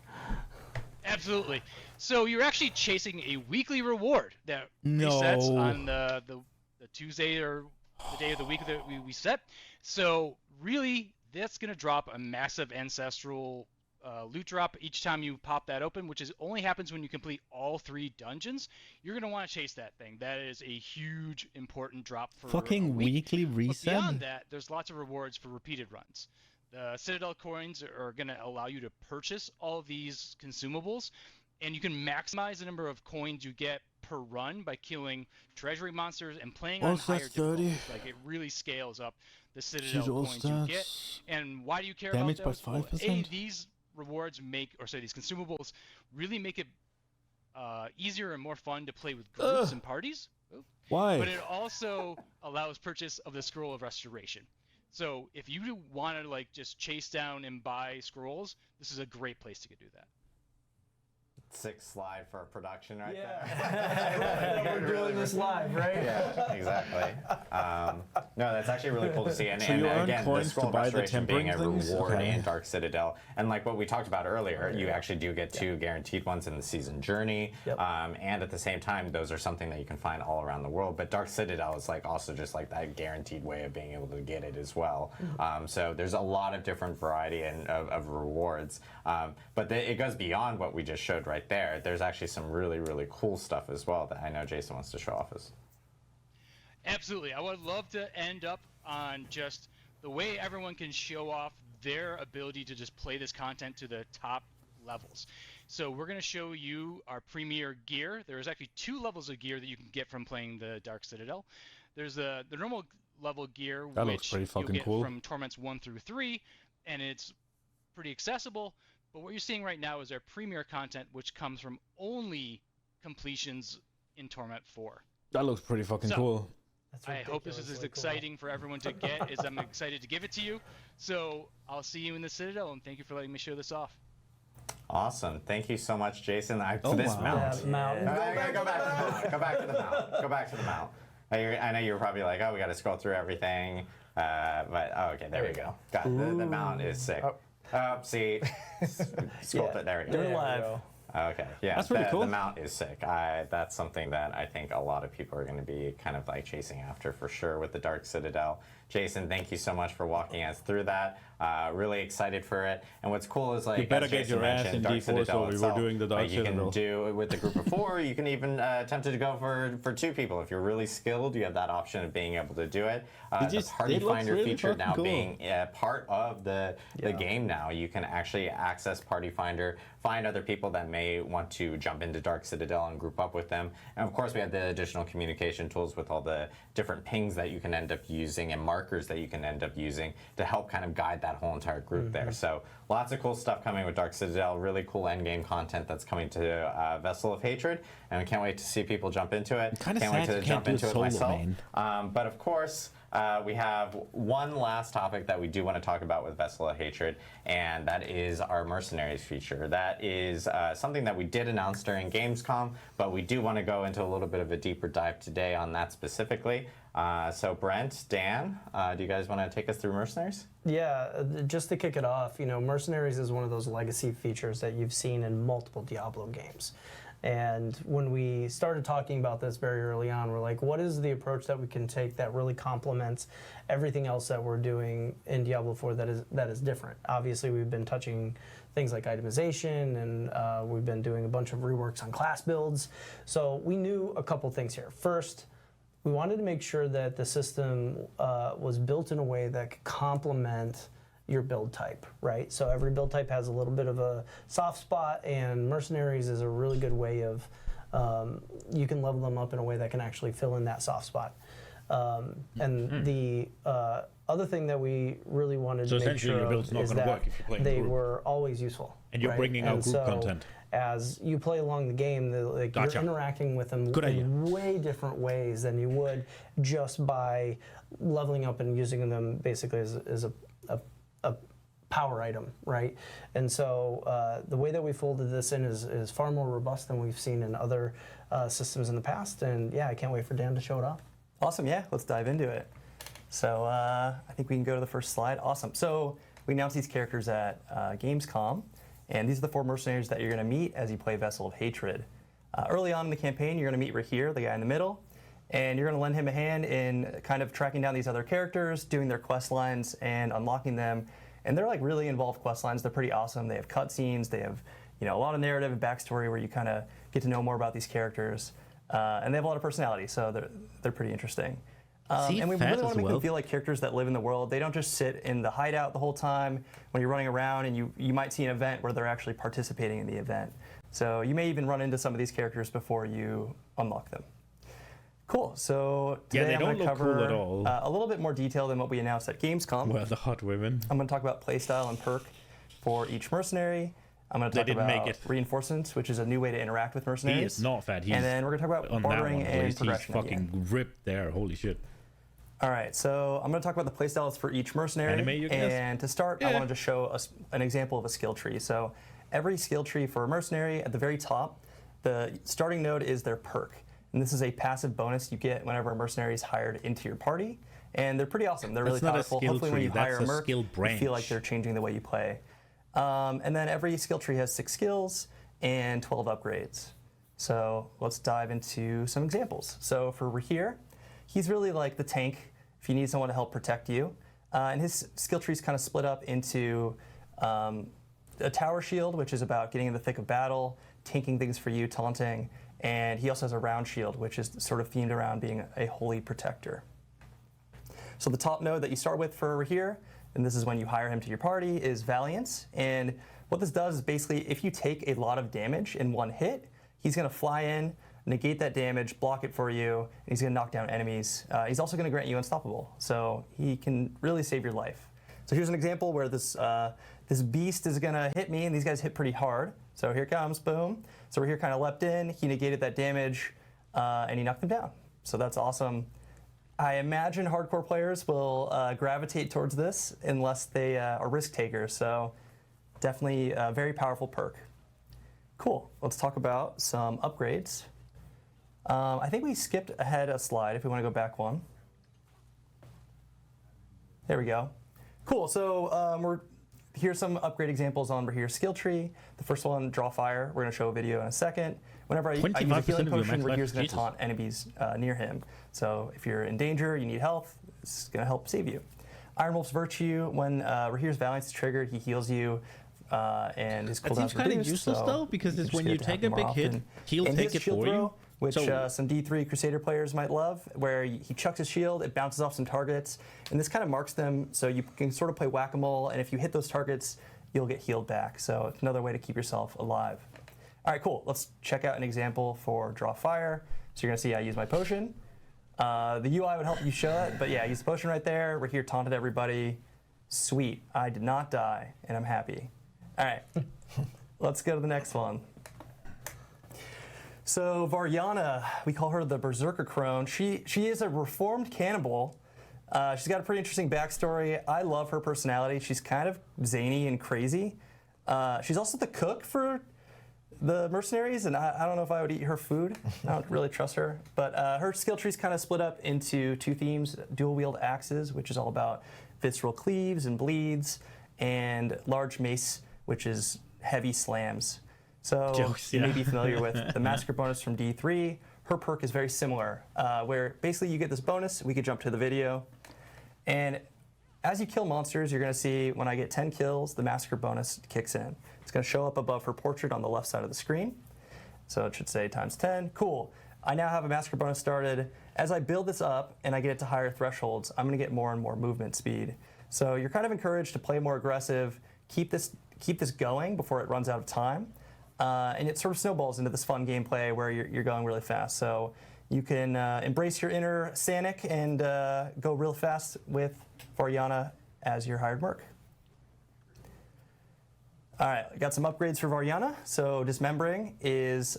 Absolutely. So you're actually chasing a weekly reward that resets on the Tuesday or the day of the week that we set. So really, that's going to drop a massive ancestral loot drop each time you pop that open, which only happens when you complete all 3 dungeons. You're going to want to chase that thing. That is a huge, important drop for fucking a week. Weekly reset. But beyond that, there's lots of rewards for repeated runs. The Citadel coins are going to allow you to purchase all of these consumables, and you can maximize the number of coins you get per run by killing treasury monsters and playing on higher difficulties. Like, it really scales up the Citadel coins you get. And why do you care Damage about those? by 5%? These rewards these consumables really make it easier and more fun to play with groups and parties. Why? But it also allows purchase of the Scroll of Restoration. So if you want to just chase down and buy scrolls, this is a great place to do that. sick slide for a production right there. We're doing this live, right? Yeah, exactly. No, that's actually really cool to see. And, So you earn again, the coins scroll to buy the restoration being a tempering things? reward Okay. in Dark Citadel. And like what we talked about earlier, you actually do get 2 guaranteed ones in the season journey. Yep. And at the same time, those are something that you can find all around the world. But Dark Citadel is like also just like that guaranteed way of being able to get it as well. So there's a lot of different variety of rewards. But it goes beyond what we just showed right there. There's actually some really, really cool stuff as well that I know Jason wants to show off us. Absolutely. I would love to end up on just the way everyone can show off their ability to just play this content to the top levels. So we're going to show you our premier gear. There's actually 2 levels of gear that you can get from playing the Dark Citadel. There's the normal level gear, That looks which pretty you'll fucking get cool. from Torments 1 through 3, and it's pretty accessible. But what you're seeing right now is our premier content, which comes from only completions in Torment 4. That looks pretty fucking So- cool. I hope this is as exciting for everyone to get as I'm excited to give it to you. So I'll see you in the Citadel, and thank you for letting me show this off. Awesome. Thank you so much, Jason. Oh, This wow. mount. Yeah, mountain. Go back to the mount. Go back to the mount. I know you were probably like, oh, we got to scroll through everything. Okay, there we go. The mount is sick. See, scroll through. There we go. You're live. Okay, yeah, That's pretty cool. The mount is sick. That's something that I think a lot of people are going to be kind of like chasing after for sure with the Dark Citadel. Jason, thank you so much for walking us through that. Really excited for it. And what's cool is like You better as get Jason your ass mentioned, in Dark D4 Citadel so we were itself, doing the Dark you can Citadel. do it with the group of 4. You can even attempt to go for 2 people if you're really skilled. You have that option of being able to do it. The Party it looks Finder really feature fucking now cool. being part of the game now. You can actually access Party Finder, find other people that may want to jump into Dark Citadel and group up with them. And of course, we have the additional communication tools with all the different pings that you can end up using and markers that you can end up using to help kind of guide that whole entire group there. So lots of cool stuff coming with Dark Citadel, really cool endgame content that's coming to Vessel of Hatred, and we can't wait to see people jump into it. Kinda Can't wait sad to you jump can't do into it solo, myself. man. But of course, we have one last topic that we do want to talk about with Vessel of Hatred, and that is our Mercenaries feature. That is something that we did announce during Gamescom, but we do want to go into a little bit of a deeper dive today on that specifically. So Brent, Dan, do you guys want to take us through Mercenaries? Yeah, just to kick it off, Mercenaries is one of those legacy features that you've seen in multiple Diablo games. And when we started talking about this very early on, we're like, what is the approach that we can take that really complements everything else that we're doing in Diablo 4 that is different? Obviously, we've been touching things like itemization, and we've been doing a bunch of reworks on class builds. So we knew a couple things here. First, we wanted to make sure that the system was built in a way that could complement your build type, right? So every build type has a little bit of a soft spot, and Mercenaries is a really good way of, you can level them up in a way that can actually fill in that soft spot. And the other thing that we really wanted to make essentially sure your build's of not is gonna that work if you're playing they group. were always useful. And you're right? bringing out And group so content. As you play along the game, Gotcha. you're interacting with them Good idea. in way different ways than you would just by leveling up and using them basically as a power item, right? And so the way that we folded this in is far more robust than we've seen in other systems in the past. And yeah, I can't wait for Dan to show it off. Awesome, yeah, let's dive into it. So I think we can go to the first slide. Awesome. So we announced these characters at Gamescom, and these are the 4 mercenaries that you're going to meet as you play Vessel of Hatred. Early on in the campaign, you're going to meet Rahir, the guy in the middle, and you're going to lend him a hand in kind of tracking down these other characters, doing their quest lines, and unlocking them. And they're like really involved quest lines. They're pretty awesome. They have cutscenes. They have a lot of narrative and backstory where you kind of get to know more about these characters. And they have a lot of personality, so they're pretty interesting. And we really want to make them feel like characters that live in the world. They don't just sit in the hideout the whole time when you're running around, and you might see an event where they're actually participating in the event. So you may even run into some of these characters before you unlock them. Cool. So today they I'm don't going to look cover cool at all. a little bit more detail than what we announced at Gamescom. Well, the hot women. I'm going to talk about playstyle and perk for each mercenary. I'm going to talk didn't make about it. reinforcements, which is a new way to interact with mercenaries. He is not fat. He's and then we're going to talk about on that bartering one, at and least. He's progression fucking again. ripped there. Holy shit. All right, so I'm going to talk about the playstyles for each mercenary. Anime, you guess? And to start, I want to just show an example of a skill tree. So every skill tree for a mercenary, at the very top, the starting node is their perk. And this is a passive bonus you get whenever a mercenary is hired into your party. And they're pretty awesome. They're That's really not a powerful. skill Hopefully when tree, you hire a that's a merc, skill you feel branch. like they're changing the way you play. And then every skill tree has 6 skills and 12 upgrades. So let's dive into some examples. So for Rahir, he's really like the tank if you need someone to help protect you. And his skill tree is kind of split up into a tower shield, which is about getting in the thick of battle, tanking things for you, taunting, and he also has a round shield, which is sort of themed around being a holy protector. So the top node that you start with for Rahir, and this is when you hire him to your party, is Valiance. And what this does is basically if you take a lot of damage in one hit, he's going to fly in, negate that damage, block it for you, and he's going to knock down enemies. He's also going to grant you Unstoppable, so he can really save your life. So here's an example where this beast is going to hit me, and these guys hit pretty hard. So here it comes, boom. So Rahir kind of leapt in, he negated that damage, and he knocked them down. So that's awesome. I imagine hardcore players will gravitate towards this unless they are risk takers. So definitely a very powerful perk. Cool. Let's talk about some upgrades. I think we skipped ahead a slide if we want to go back one. There we go. Cool. So here's some upgrade examples on Rahir's skill tree. The first one, Draw Fire. We're going to show a video in a second. Whenever I use a healing potion, Rahir's going to taunt enemies near him. So if you're in danger, you need health, it's going to help save you. Iron Wolf's Virtue, when Rahir's Valiance is triggered, he heals you, and his cooldown's reduced. That seems kind of useless though, because it's when you take a big hit, he'll take it for you. Which some D3 Crusader players might love, where he chucks his shield, it bounces off some targets, and this kind of marks them, so you can sort of play whack-a-mole, and if you hit those targets, you'll get healed back. So it's another way to keep yourself alive. All right, cool. Let's check out an example for Draw Fire. So you're going to see I use my potion. The UI would help you show it, but yeah, I used the potion right there. Rahir taunted everybody. Sweet. I did not die, and I'm happy. All right, let's go to the next one. So Varyana, we call her the Berserker Crone. She is a reformed cannibal. She's got a pretty interesting backstory. I love her personality. She's kind of zany and crazy. She's also the cook for the mercenaries, and I don't know if I would eat her food. I don't really trust her. But her skill tree's kind of split up into 2 themes: dual wield axes, which is all about visceral cleaves and bleeds, and large mace, which is heavy slams. So you may be familiar with the Massacre bonus from D3. Her perk is very similar, where basically you get this bonus. We could jump to the video. And as you kill monsters, you're going to see when I get 10 kills, the Massacre bonus kicks in. It's going to show up above her portrait on the left side of the screen. So it should say times 10. Cool. I now have a Massacre bonus started. As I build this up and I get it to higher thresholds, I'm going to get more and more movement speed. So you're kind of encouraged to play more aggressive, keep this going before it runs out of time. And it sort of snowballs into this fun gameplay where you're going really fast. So you can embrace your inner Sanic and go real fast with Varyana as your hired merc. All right, I got some upgrades for Varyana. So Dismembering is...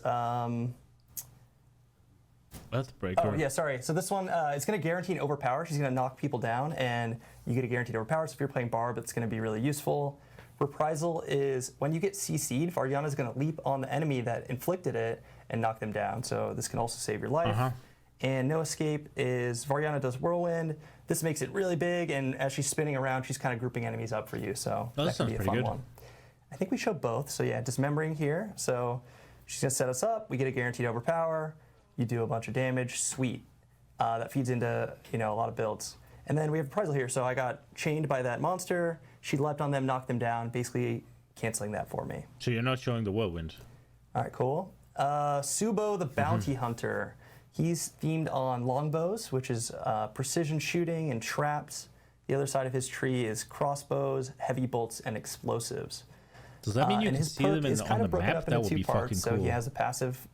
That's break. Oh, yeah, sorry. So this one, it's going to guarantee an overpower. She's going to knock people down, and you get a guaranteed overpower. So if you're playing Barb, it's going to be really useful. Reprisal is when you get CC'd, Varyana is going to leap on the enemy that inflicted it and knock them down. So this can also save your life. And No Escape is Varyana does Whirlwind. This makes it really big, and as she's spinning around, she's kind of grouping enemies up for you. So that can be a fun one. I think we showed both. So yeah, Dismembering here. So she's going to set us up. We get a guaranteed overpower. You do a bunch of damage. Sweet. That feeds into a lot of builds. And then we have Reprisal here. So I got chained by that monster. She leapt on them, knocked them down, basically canceling that for me. So you're not showing the Whirlwind. All right, cool. Subo the Bounty Hunter. He's themed on longbows, which is precision shooting and traps. The other side of his tree is crossbows, heavy bolts, and explosives. Does that mean you and can his see perk them is kind on of the broken map? up That into would 2 be parts. fucking cool. So he has a passive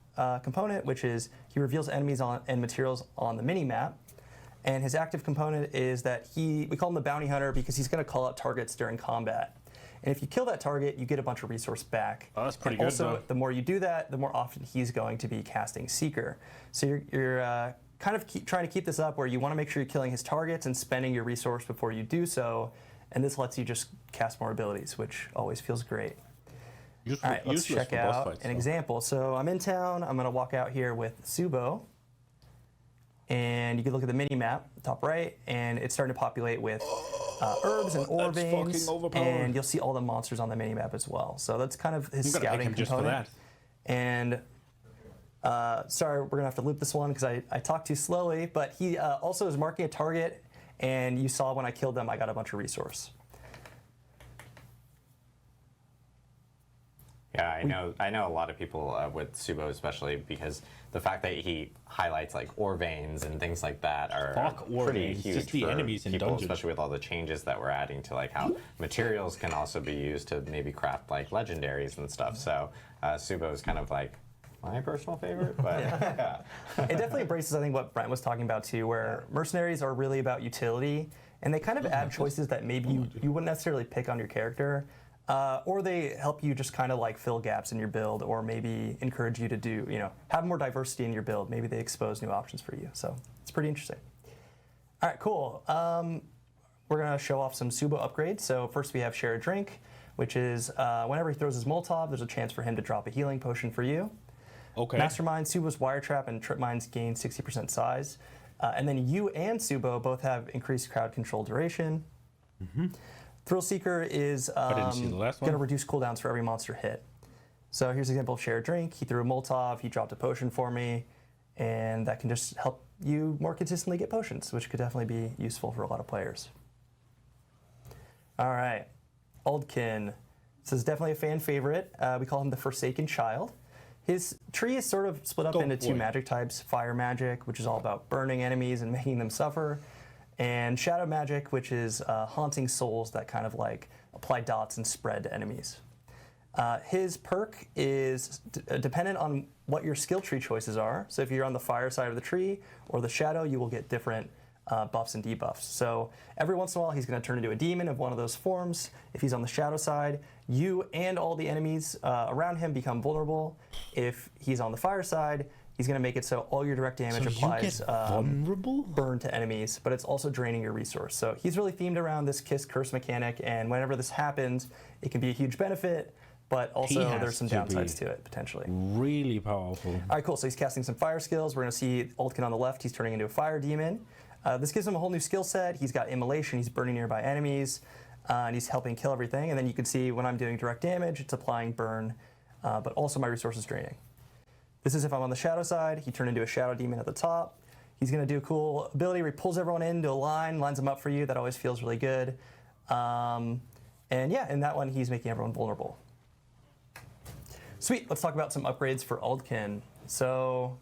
component, which is he reveals enemies and materials on the mini map. And his active component is that we call him the Bounty Hunter because he's going to call out targets during combat. And if you kill that target, you get a bunch of resource back. Oh, that's pretty and good. Also, the more you do that, the more often he's going to be casting Seeker. So you're kind of trying to keep this up where you want to make sure you're killing his targets and spending your resource before you do so. And this lets you just cast more abilities, which always feels great. Just All right, let's useless check for boss out fights, an though. example. So I'm in town. I'm going to walk out here with Subo. And you can look at the mini map, top right, and it's starting to populate with herbs and ore that's veins. fucking overpowered. And you'll see all the monsters on the mini map as well. So that's kind of his I'm gonna pick scouting him just for component. that. And sorry, we're going to have to loop this one because I talked too slowly. But he also is marking a target. And you saw when I killed them, I got a bunch of resource. Yeah, I know a lot of people with Subo, especially because the fact that he highlights like ore veins and things like that are Fuck ore pretty veins, huge just the for enemies in people, dungeons. especially with all the changes that we're adding to like how materials can also be used to maybe craft like legendaries and stuff. So Subo is kind of like my personal favorite, but yeah. It definitely embraces, I think, what Brent was talking about too, where mercenaries are really about utility, and they kind of add choices that maybe you wouldn't necessarily pick on your character, or they help you just kind of like fill gaps in your build, or maybe encourage you to do, have more diversity in your build. Maybe they expose new options for you. So it's pretty interesting. All right, cool. We're gonna show off some Subo upgrades. So first we have Share a Drink, which is whenever he throws his Molotov, there's a chance for him to drop a healing potion for you. Okay. Mastermind, Subo's Wire Trap, and Trip Mines gain 60% size. And then you and Subo both have increased crowd control duration. Thrill Seeker is didn't see the last going to one. reduce cooldowns for every monster hit. So here's an example of Share a Drink. He threw a Molotov, he dropped a potion for me, and that can just help you more consistently get potions, which could definitely be useful for a lot of players. All right, Aldkin. This is definitely a fan favorite. We call him the Forsaken Child. His tree is sort of split up into two magic types, fire magic, which is all about burning enemies and making them suffer, and shadow magic, which is haunting souls that kind of like apply dots and spread to enemies. His perk is dependent on what your skill tree choices are. So if you're on the fire side of the tree or the shadow, you will get different buffs and debuffs. So every once in a while, he's going to turn into a demon of one of those forms. If he's on the shadow side, you and all the enemies around him become vulnerable. If he's on the fire side, he's going to make it so all your direct damage applies vulnerable? burn to enemies, but it's also draining your resource. So he's really themed around this Kiss Curse mechanic, and whenever this happens, it can be a huge benefit, but also there's some downsides to it, potentially. Really powerful. All right, cool. So he's casting some fire skills. We're going to see Aldkin on the left. He's turning into a fire demon. This gives him a whole new skill set. He's got immolation. He's burning nearby enemies, and he's helping kill everything. And then you can see when I'm doing direct damage, it's applying burn, but also my resource is draining. This is if I'm on the shadow side. He turned into a shadow demon at the top. He's going to do a cool ability where he pulls everyone into a line, lines them up for you. That always feels really good. And yeah, in that one, he's making everyone vulnerable. Sweet. Let's talk about some upgrades for Aldkin. So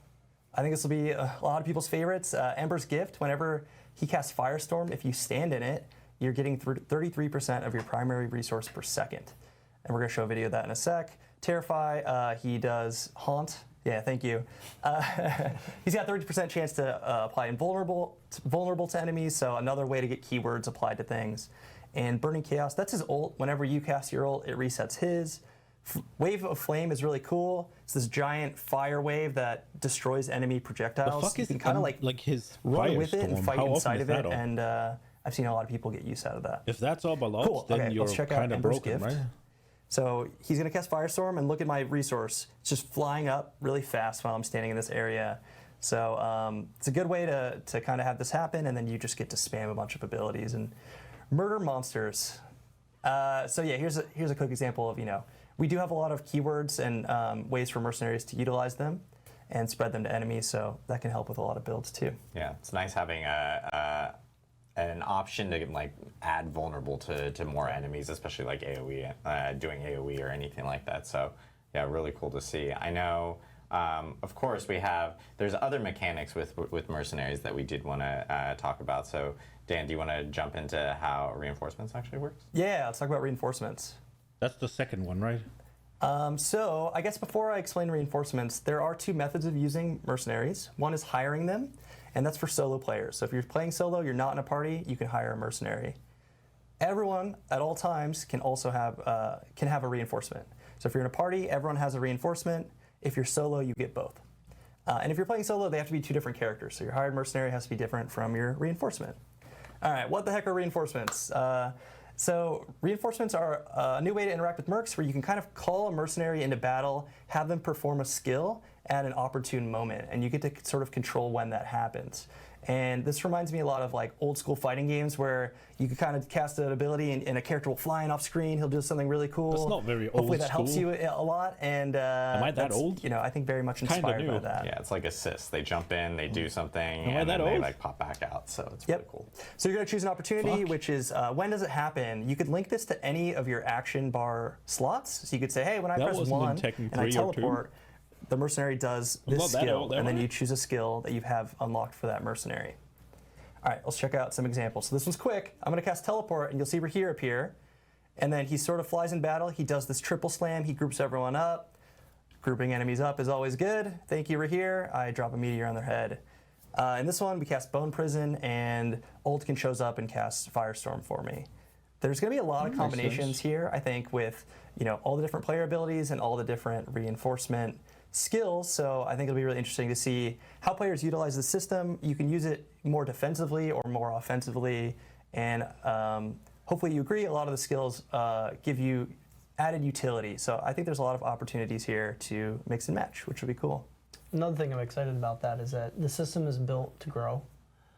I think this will be a lot of people's favorites. Ember's Gift, whenever he casts Firestorm, if you stand in it, you're getting 33% of your primary resource per second. And we're going to show a video of that in a sec. Terrify, he does Haunt. Yeah, thank you. He's got 30% chance to apply invulnerable to enemies, so another way to get keywords applied to things. And Burning Chaos, that's his ult. Whenever you cast your ult, it resets his. Wave of Flame is really cool. It's this giant fire wave that destroys enemy projectiles. The fuck you is can kind of like his run with it and Firestorm? fight How often inside is of that it, on? and I've seen a lot of people get use out of that. If that's all below, Cool. then Okay, you're let's check out kind of Ember's broken, Gift. right? So he's going to cast Firestorm, and look at my resource. It's just flying up really fast while I'm standing in this area. So it's a good way to kind of have this happen, and then you just get to spam a bunch of abilities and murder monsters. So yeah, here's a quick example of, we do have a lot of keywords and ways for mercenaries to utilize them and spread them to enemies, so that can help with a lot of builds too. Yeah, it's nice having an option to like add vulnerable to more enemies, especially like AoE, doing AoE or anything like that. So yeah, really cool to see. I know, of course, there's other mechanics with mercenaries that we did want to talk about. So Dan, do you want to jump into how reinforcements actually works? Yeah, let's talk about reinforcements. That's the second one, right? So I guess before I explain reinforcements, there are two methods of using mercenaries. One is hiring them, and that's for solo players. So if you're playing solo, you're not in a party, you can hire a mercenary. Everyone at all times can also have a reinforcement. So if you're in a party, everyone has a reinforcement. If you're solo, you get both. And if you're playing solo, they have to be two different characters. So your hired mercenary has to be different from your reinforcement. All right, what the heck are reinforcements? So reinforcements are a new way to interact with mercs where you can kind of call a mercenary into battle, have them perform a skill at an opportune moment, and you get to sort of control when that happens. And this reminds me a lot of like old school fighting games where you could kind of cast an ability and a character will fly in off screen. He'll do something really cool. That's not very old Hopefully that helps school. you a lot. And Am I that that's, old? You know, I think very much inspired by that. Yeah, it's like assists. They jump in, they do something, Am I and that then they old? like pop back out. So it's really cool. So you're going to choose an opportunity, Fuck. which is when does it happen? You could link this to any of your action bar slots. So you could say, hey, when I That press wasn't in 1 Tekken and I 3 or 2. teleport, the mercenary does I'm this not that skill, old, and am then I? you choose a skill that you have unlocked for that mercenary. All right, let's check out some examples. So this one's quick. I'm going to cast teleport, and you'll see Rahir appear. And then he sort of flies in battle. He does this triple slam. He groups everyone up. Grouping enemies up is always good. Thank you, Rahir. I drop a meteor on their head. In this one, we cast Bone Prison, and Oldkin shows up and casts Firestorm for me. There's going to be a lot of combinations here, I think, with all the different player abilities and all the different reinforcement skills. So I think it'll be really interesting to see how players utilize the system. You can use it more defensively or more offensively, and hopefully you agree a lot of the skills give you added utility. So I think there's a lot of opportunities here to mix and match, which will be cool. Another thing I'm excited about that is that the system is built to grow.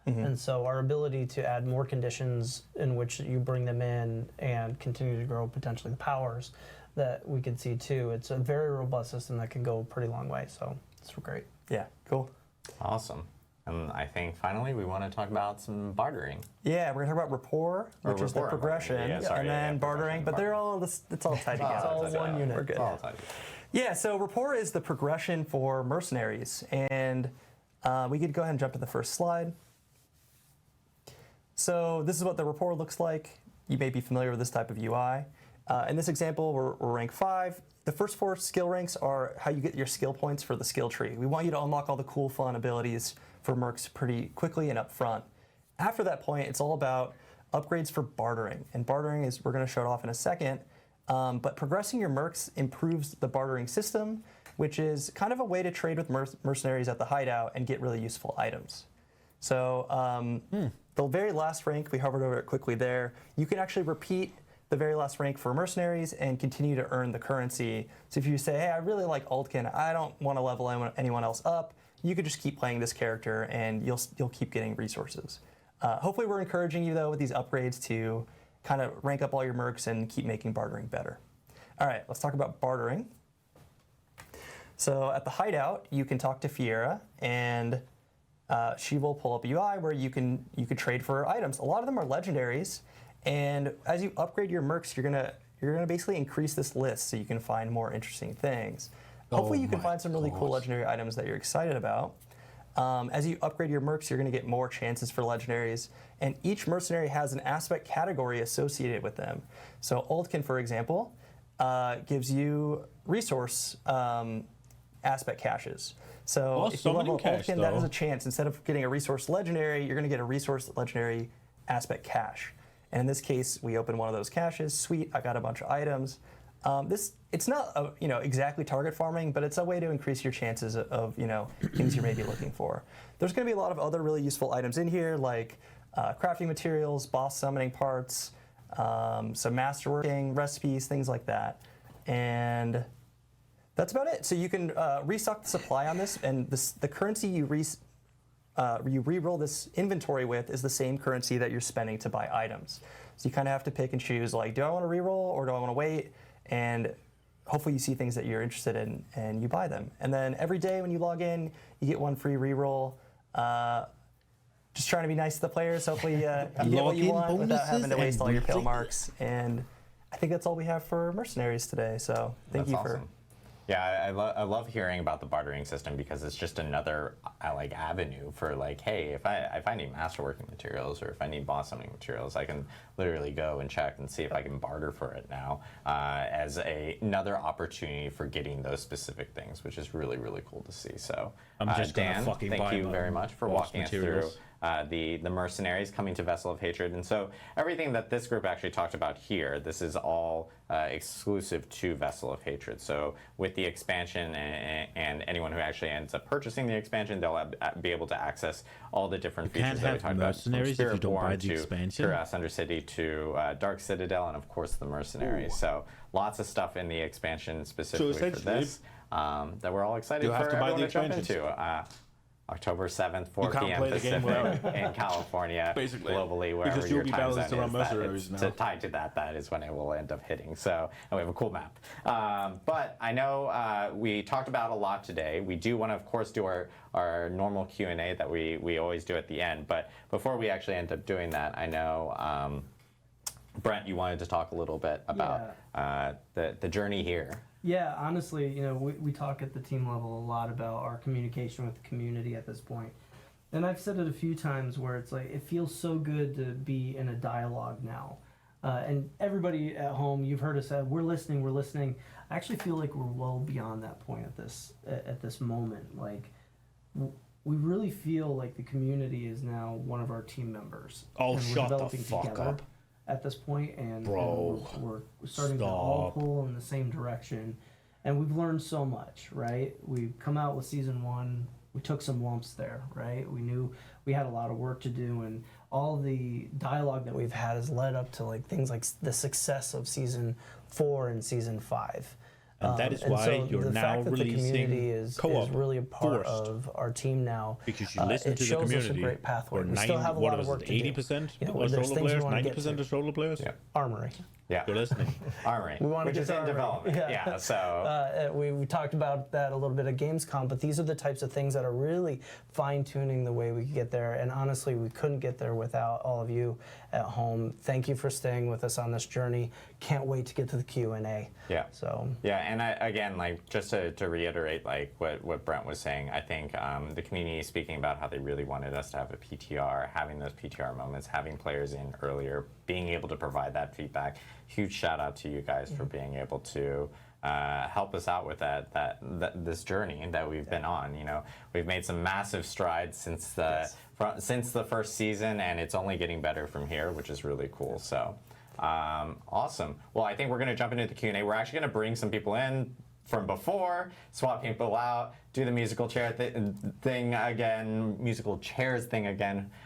And so our ability to add more conditions in which you bring them in and continue to grow potentially the powers that we could see too. It's a very robust system that can go a pretty long way. So it's great. Yeah, cool. Awesome. And I think finally we want to talk about some bartering. Yeah, we're gonna talk about rapport, Or which is the rapport, progression, yeah, sorry, and yeah, then yeah, bartering. But they're all it's all tied together. It's all one unit. We're good. It's all tied together. Yeah, so rapport is the progression for mercenaries, and we could go ahead and jump to the first slide. So this is what the rapport looks like. You may be familiar with this type of UI. In this example, we're rank 5. The first 4 skill ranks are how you get your skill points for the skill tree. We want you to unlock all the cool, fun abilities for mercs pretty quickly and up front. After that point, it's all about upgrades for bartering. And bartering is, we're going to show it off in a second, but progressing your mercs improves the bartering system, which is kind of a way to trade with mercenaries at the hideout and get really useful items. So the very last rank, we hovered over it quickly there, you can actually repeat the very last rank for mercenaries and continue to earn the currency. So if you say, hey, I really like Oldkin, I don't want to level anyone else up, you could just keep playing this character and you'll keep getting resources. Hopefully we're encouraging you though with these upgrades to kind of rank up all your mercs and keep making bartering better. All right, let's talk about bartering. So at the hideout, you can talk to Fiera, and she will pull up a UI where you can trade for items. A lot of them are legendaries, and as you upgrade your mercs, you're gonna basically increase this list so you can find more interesting things. Hopefully you can find some really cool legendary items that you're excited about. As you upgrade your mercs, you're going to get more chances for legendaries, and each mercenary has an aspect category associated with them. So Oldkin, for example, gives you resource aspect caches. So if you level up Oldkin, that has a chance. Instead of getting a resource legendary, you're going to get a resource legendary aspect cache. And in this case, we open one of those caches. Sweet, I got a bunch of items. It's not exactly target farming, but it's a way to increase your chances of things you may be looking for. There's going to be a lot of other really useful items in here, like crafting materials, boss summoning parts, some masterworking recipes, things like that. And that's about it. So you can restock the supply on this, and the currency you re-roll this inventory with is the same currency that you're spending to buy items. So you kind of have to pick and choose, like, do I want to re-roll or do I want to wait? And hopefully you see things that you're interested in and you buy them. And then every day when you log in, you get one free re-roll. Just trying to be nice to the players. Hopefully you get what you want without having to waste all your pale marks. And I think that's all we have for mercenaries today. So thank you for... Yeah, I love hearing about the bartering system because it's just another avenue for hey, if I need masterworking materials or if I need boss summoning materials, I can literally go and check and see if I can barter for it now as another opportunity for getting those specific things, which is really, really cool to see. So I'm just Dan, fucking thank you very much for walking us through the mercenaries coming to Vessel of Hatred. And so everything that this group actually talked about here, this is all exclusive to Vessel of Hatred. So with the expansion and anyone who actually ends up purchasing the expansion, they'll be able to access all the different features that we talked about. Mercenaries if you don't buy the expansion. Cuirass Undercity to Dark Citadel, and of course the mercenaries. So lots of stuff in the expansion specifically for this that we're all excited for everyone to jump into. October 7th, 4 p.m. Pacific in California, basically, globally, wherever your time zone is, tied to that is when it will end up hitting. So, and we have a cool map. But I know we talked about a lot today. We do want to, of course, do our normal Q&A that we always do at the end. But before we actually end up doing that, I know, Brent, you wanted to talk a little bit about the journey here. Yeah, honestly, you know, we talk at the team level a lot about our communication with the community at this point. And I've said it a few times where it's like, it feels so good to be in a dialogue now. And everybody at home, you've heard us say, we're listening. I actually feel like we're well beyond that point at this moment. Like, we really feel like the community is now one of our team members. Oh, shut the fuck up. At this point, and Bro, we're starting to all pull in the same direction, and we've learned so much, right? We've come out with season 1, we took some lumps there, right? We knew we had a lot of work to do, and all the dialogue that we've had has led up to like things like the success of season 4 and season 5. And that is why you're now releasing the community is really a part of our team now. Because you listen to the community. Us a great pathway. We still have a lot of work to do. 80% of solo players, 90% of solo players? Yeah. Armory. Yeah. You're listening. Armory. We want to which get is to in Armory. development. Yeah. So we talked about that a little bit at Gamescom, but these are the types of things that are really fine-tuning the way we could get there. And honestly, we couldn't get there without all of you at home. Thank you for staying with us on this journey. Can't wait to get to the Q&A. Yeah. So yeah, and again, like just to reiterate, like what Brent was saying, I think the community is speaking about how they really wanted us to have a PTR, having those PTR moments, having players in earlier, being able to provide that feedback. Huge shout out to you guys for being able to help us out with this journey that we've been on. You know, we've made some massive strides since the first season, and it's only getting better from here, which is really cool. So awesome. Well, I think we're going to jump into the Q&A. We're actually going to bring some people in from before, swap people out, do the musical chair thing again,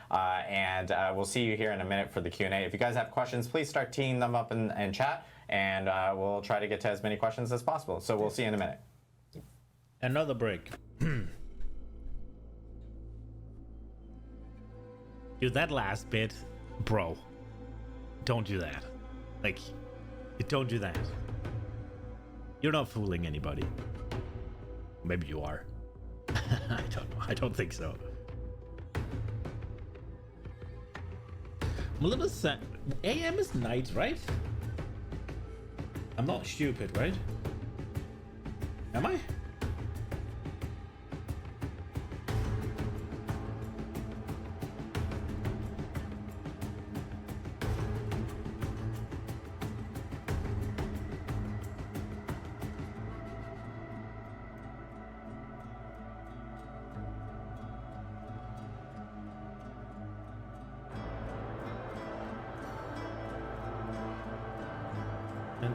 and we'll see you here in a minute for the Q&A. If you guys have questions, please start teeing them up in chat, and we'll try to get to as many questions as possible. So we'll see you in a minute. Another break. Dude, that last bit, bro, don't do that. Like, don't do that. You're not fooling anybody. Maybe you are. I don't know. I don't think so. I'm a little sad. AM is night, right? I'm not stupid, right? Am I?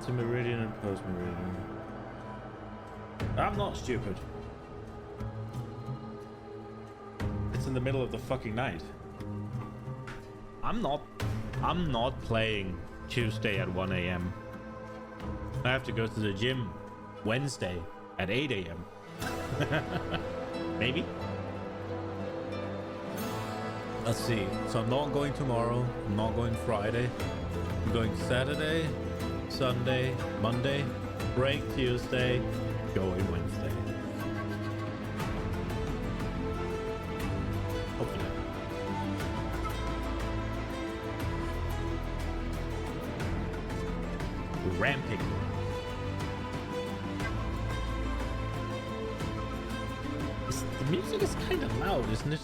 Meridian and post meridian. I'm not stupid. It's in the middle of the fucking night. I'm not playing Tuesday at 1 a.m. I have to go to the gym Wednesday at 8 a.m. Maybe. Let's see. So I'm not going tomorrow. I'm not going Friday. I'm going Saturday, Sunday, Monday, break Tuesday, going Wednesday. Hopefully. Ramping. The music is kind of loud, isn't it?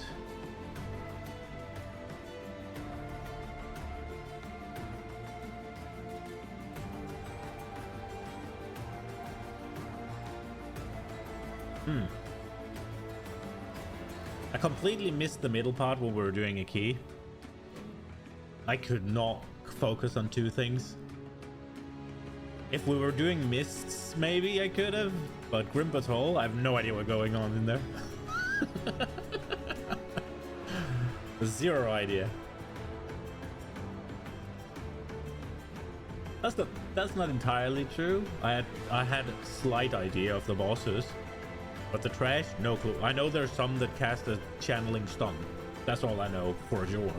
I completely missed the middle part when we were doing a key. I could not focus on two things. If we were doing mists, maybe I could have, but Grim Patrol, I have no idea what's going on in there. Zero idea. That's not entirely true. I had a slight idea of the bosses, but the trash, no clue. I know there's some that cast a channeling stun. That's all I know for sure.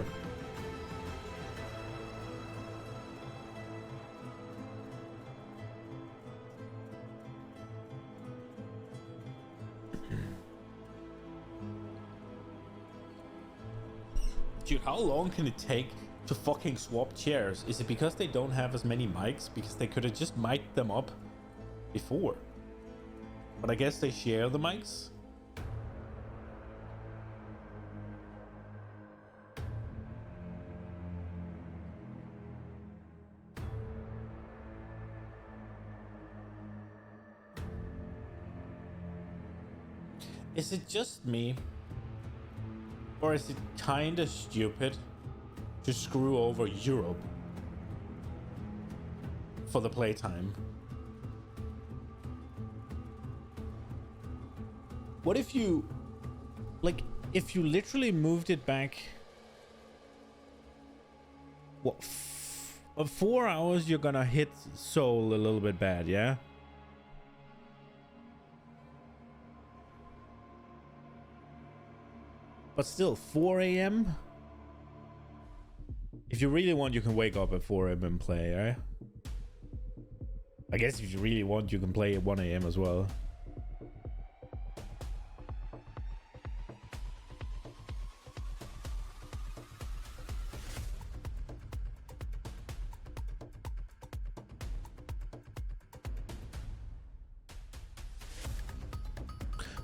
Dude, how long can it take to fucking swap chairs? Is it because they don't have as many mics? Because they could have just mic'd them up before. But I guess they share the mics? Is it just me? Or is it kinda stupid to screw over Europe for the playtime? What if you, like, if you literally moved it back, what, 4 hours, you're gonna hit Seoul a little bit bad, yeah? But still, 4 a.m? If you really want, you can wake up at 4 a.m. and play, right? I guess if you really want, you can play at 1 a.m. as well.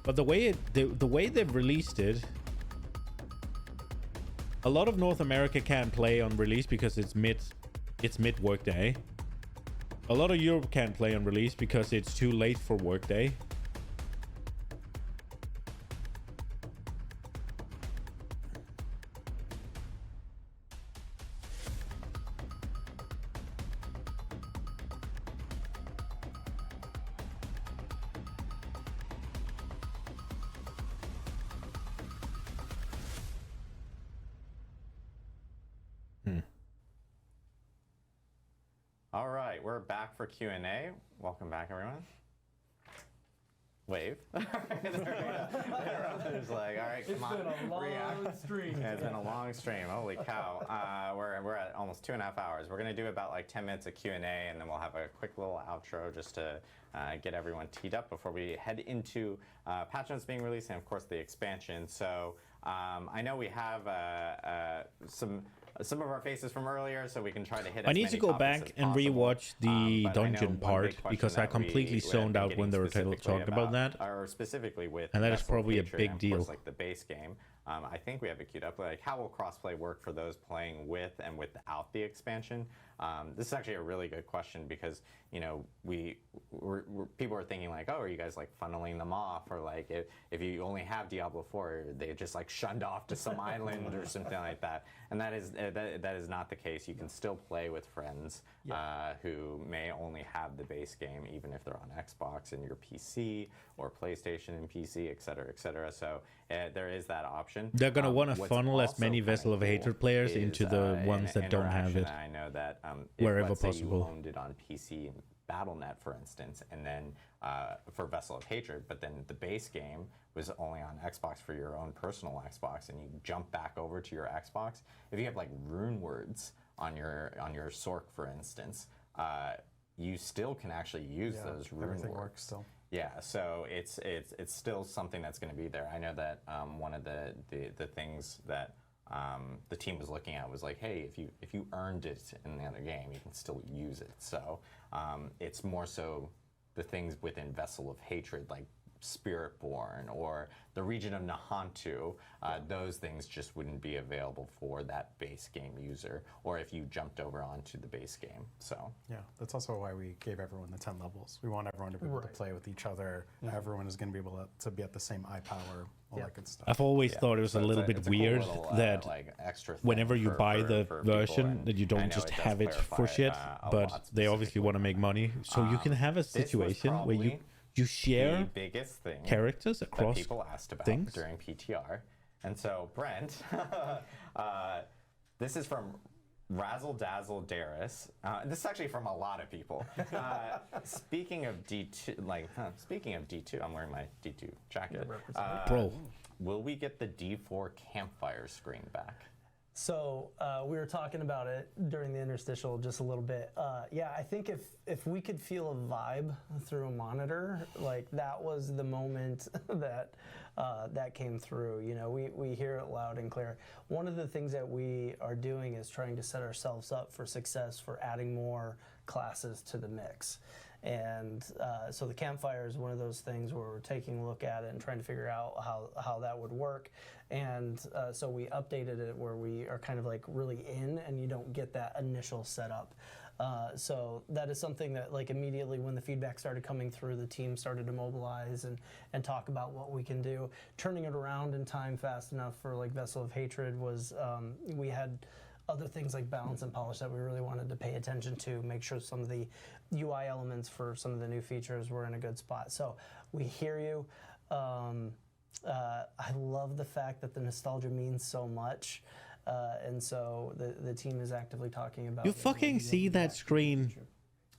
But the way they've released it, a lot of North America can't play on release because it's mid workday. A lot of Europe can't play on release because it's too late for workday. All right, we're back for Q&A. Welcome back, everyone. Wave. Everyone's like, all right, come on. It's been a long stream. Yeah, it's been a long stream. Holy cow. We're at almost 2.5 hours. We're going to do about like 10 minutes of Q&A, and then we'll have a quick little outro just to get everyone teed up before we head into patch notes being released and, of course, the expansion. So I know we have some of our faces from earlier, so we can try to hit. I need to go back and rewatch the dungeon part because I completely zoned out when they were talking about that. Or specifically with, and that is probably a big deal. Course, like the base game. I think we have it queued up. Like, how will crossplay work for those playing with and without the expansion? This is actually a really good question because, you know, people are thinking like, oh, are you guys like funneling them off? Or like, if you only have Diablo 4, they just like shunned off to some island or something like that. And that is not the case. You can still play with friends who may only have the base game, even if they're on Xbox and your PC or PlayStation and PC, et cetera, et cetera. So there is that option. They're going to want to funnel as many Vessel of Hatred players into the ones that don't have it. I know that wherever let's say possible. you owned it on PC and Battle.net, for instance, and then for Vessel of Hatred, but then the base game was only on Xbox for your own personal Xbox, and you jump back over to your Xbox. If you have like rune words on your Sorc, for instance, you still can actually use those rune everything words. Works still. Yeah, so it's still something that's going to be there. I know that one of the things that the team was looking at was like, hey, if you earned it in the other game, you can still use it. So it's more so the things within Vessel of Hatred, like Spiritborn or the region of Nahantu, those things just wouldn't be available for that base game user, or if you jumped over onto the base game. So yeah, that's also why we gave everyone the 10 levels. We want everyone to be able to play with each other. Everyone is going to be able to be at the same eye power, all that good stuff. I've always thought it was a little bit weird cool little, that like, extra thing whenever you buy the for version, people, that you and I don't know just it does have it for clarify, shit, a but lot they obviously specifically. want to make money. So you can have a This was situation where you probably share the biggest thing characters that across people asked about things. during PTR. And so, Brent, this is from Razzle Dazzle Darius. This is actually from a lot of people. Speaking of D2, I'm wearing my D2 jacket. Bro. Will we get the D4 Campfire screen back? So we were talking about it during the interstitial just a little bit. Yeah, I think if we could feel a vibe through a monitor, like that was the moment that that came through. You know, we hear it loud and clear. One of the things that we are doing is trying to set ourselves up for success for adding more classes to the mix. And so the Campfire is one of those things where we're taking a look at it and trying to figure out how that would work. And so we updated it where we are kind of like really in, and you don't get that initial setup. So that is something that, like, immediately when the feedback started coming through, the team started to mobilize and talk about what we can do. Turning it around in time fast enough for like Vessel of Hatred was, we had other things like balance and polish that we really wanted to pay attention to, make sure some of the UI elements for some of the new features were in a good spot. So we hear you. I love the fact that the nostalgia means so much. And so the team is actively talking about You fucking see that screen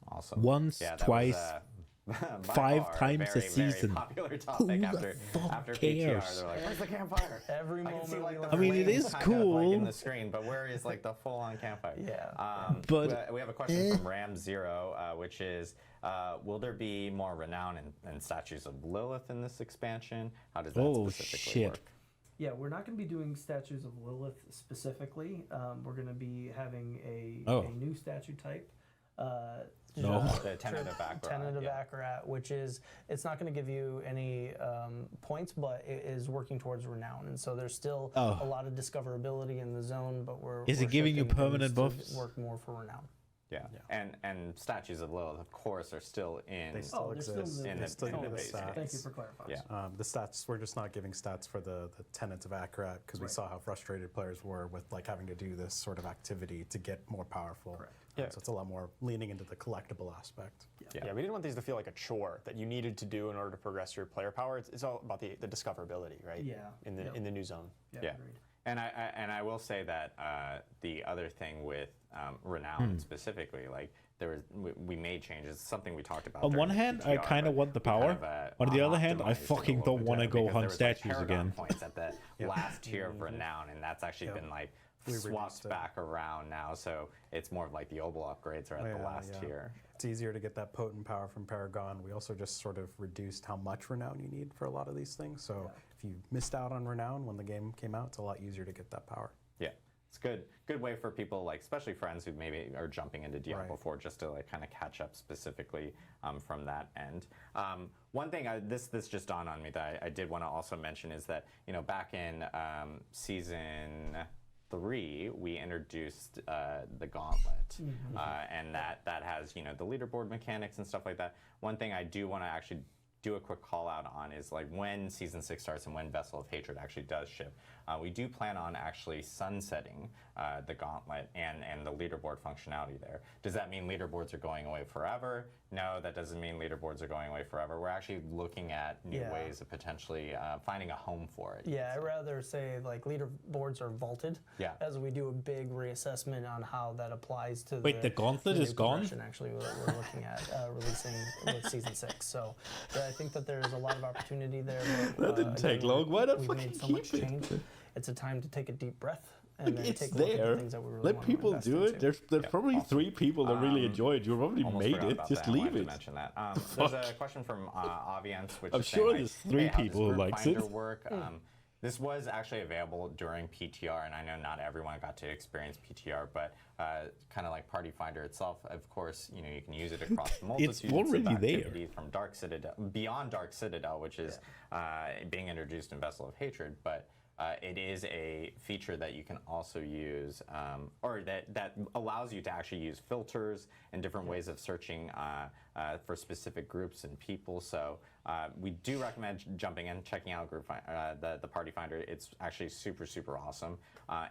Awesome. once, Yeah, that twice, was, 5 times very, a season. Very popular topic Who the after fuck PTR. cares? They're like, "Where's the Campfire?" Every I can moment. see like the I mean, it flames is kind of, like, cool. in the screen, but where is like the full-on Campfire? Yeah. But we have a question from Ram Zero, which is, will there be more renown and statues of Lilith in this expansion? How does that specifically work? Yeah, we're not going to be doing statues of Lilith specifically. We're going to be having a new statue type. The tentative Baccarat. Tentative Baccarat, which is, it's not going to give you any points, but it is working towards renown. And so there's still a lot of discoverability in the zone, but we're Is it giving you shifting permanent things to buffs? work more for renown. Yeah. And statues of Lilith, of course, are still in. They still exist. in They the still give base the stats. Thank you for clarifying. Yeah. The stats, we're just not giving stats for the tentative Baccarat because we saw how frustrated players were with like having to do this sort of activity to get more powerful. Yeah. So it's a lot more leaning into the collectible aspect. Yeah, we didn't want these to feel like a chore that you needed to do in order to progress your player power. It's all about the discoverability, right? Yeah. In the new zone. Yeah. Agreed. And I will say that the other thing with renown specifically, like we made changes. Something we talked about. on during one hand, I PTR, kind of but want the we kind power. of, On the other hand, I optimized it a fucking little don't bit want to better go because hunt there was, like, statues Paragon again. points at the last tier of renown, and that's actually been like We swapped reduced it. back around now. So it's more of like the Obel upgrades are at the last tier. It's easier to get that potent power from Paragon. We also just sort of reduced how much renown you need for a lot of these things. So if you missed out on renown when the game came out, it's a lot easier to get that power. Yeah, it's good way for people, like especially friends who maybe are jumping into Diablo 4 just to like kind of catch up specifically from that end. One thing this just dawned on me that I did want to also mention is that, you know, back in season 3, we introduced the Gauntlet, and that has, you know, the leaderboard mechanics and stuff like that. One thing I do want to actually do a quick call out on is like when season 6 starts and when Vessel of Hatred actually does ship, we do plan on actually sunsetting the Gauntlet and the leaderboard functionality there. Does that mean leaderboards are going away forever? No, that doesn't mean leaderboards are going away forever. We're actually looking at new ways of potentially finding a home for it. Yeah, I'd rather say like leaderboards are vaulted as we do a big reassessment on how that applies to the Gauntlet is gone? Actually, we're looking at releasing with season 6. So I think that there's a lot of opportunity there. That didn't take long. Why not we've fucking made so keep much it? change. It's a time to take a deep breath and then It's take a look at there. the things that we really Let want people to invest do it. into. There's probably 3 people that really enjoy it. You probably Almost made forgot it. about Just that. I leave wanted it. to mention that. There's a question from Aviance, which I'm is sure saying, there's like, 3 hey, how does people who group likes finder it. work? This was actually available during PTR, and I know not everyone got to experience PTR, but kind of like Party Finder itself, of course, you know, you can use it across multitudes already of activity there. from Dark Citadel, beyond Dark Citadel, which is being introduced in Vessel of Hatred, but it is a feature that you can also use, or that allows you to actually use filters and different ways of searching for specific groups and people. So we do recommend jumping in, checking out the Party Finder. It's actually super, super awesome.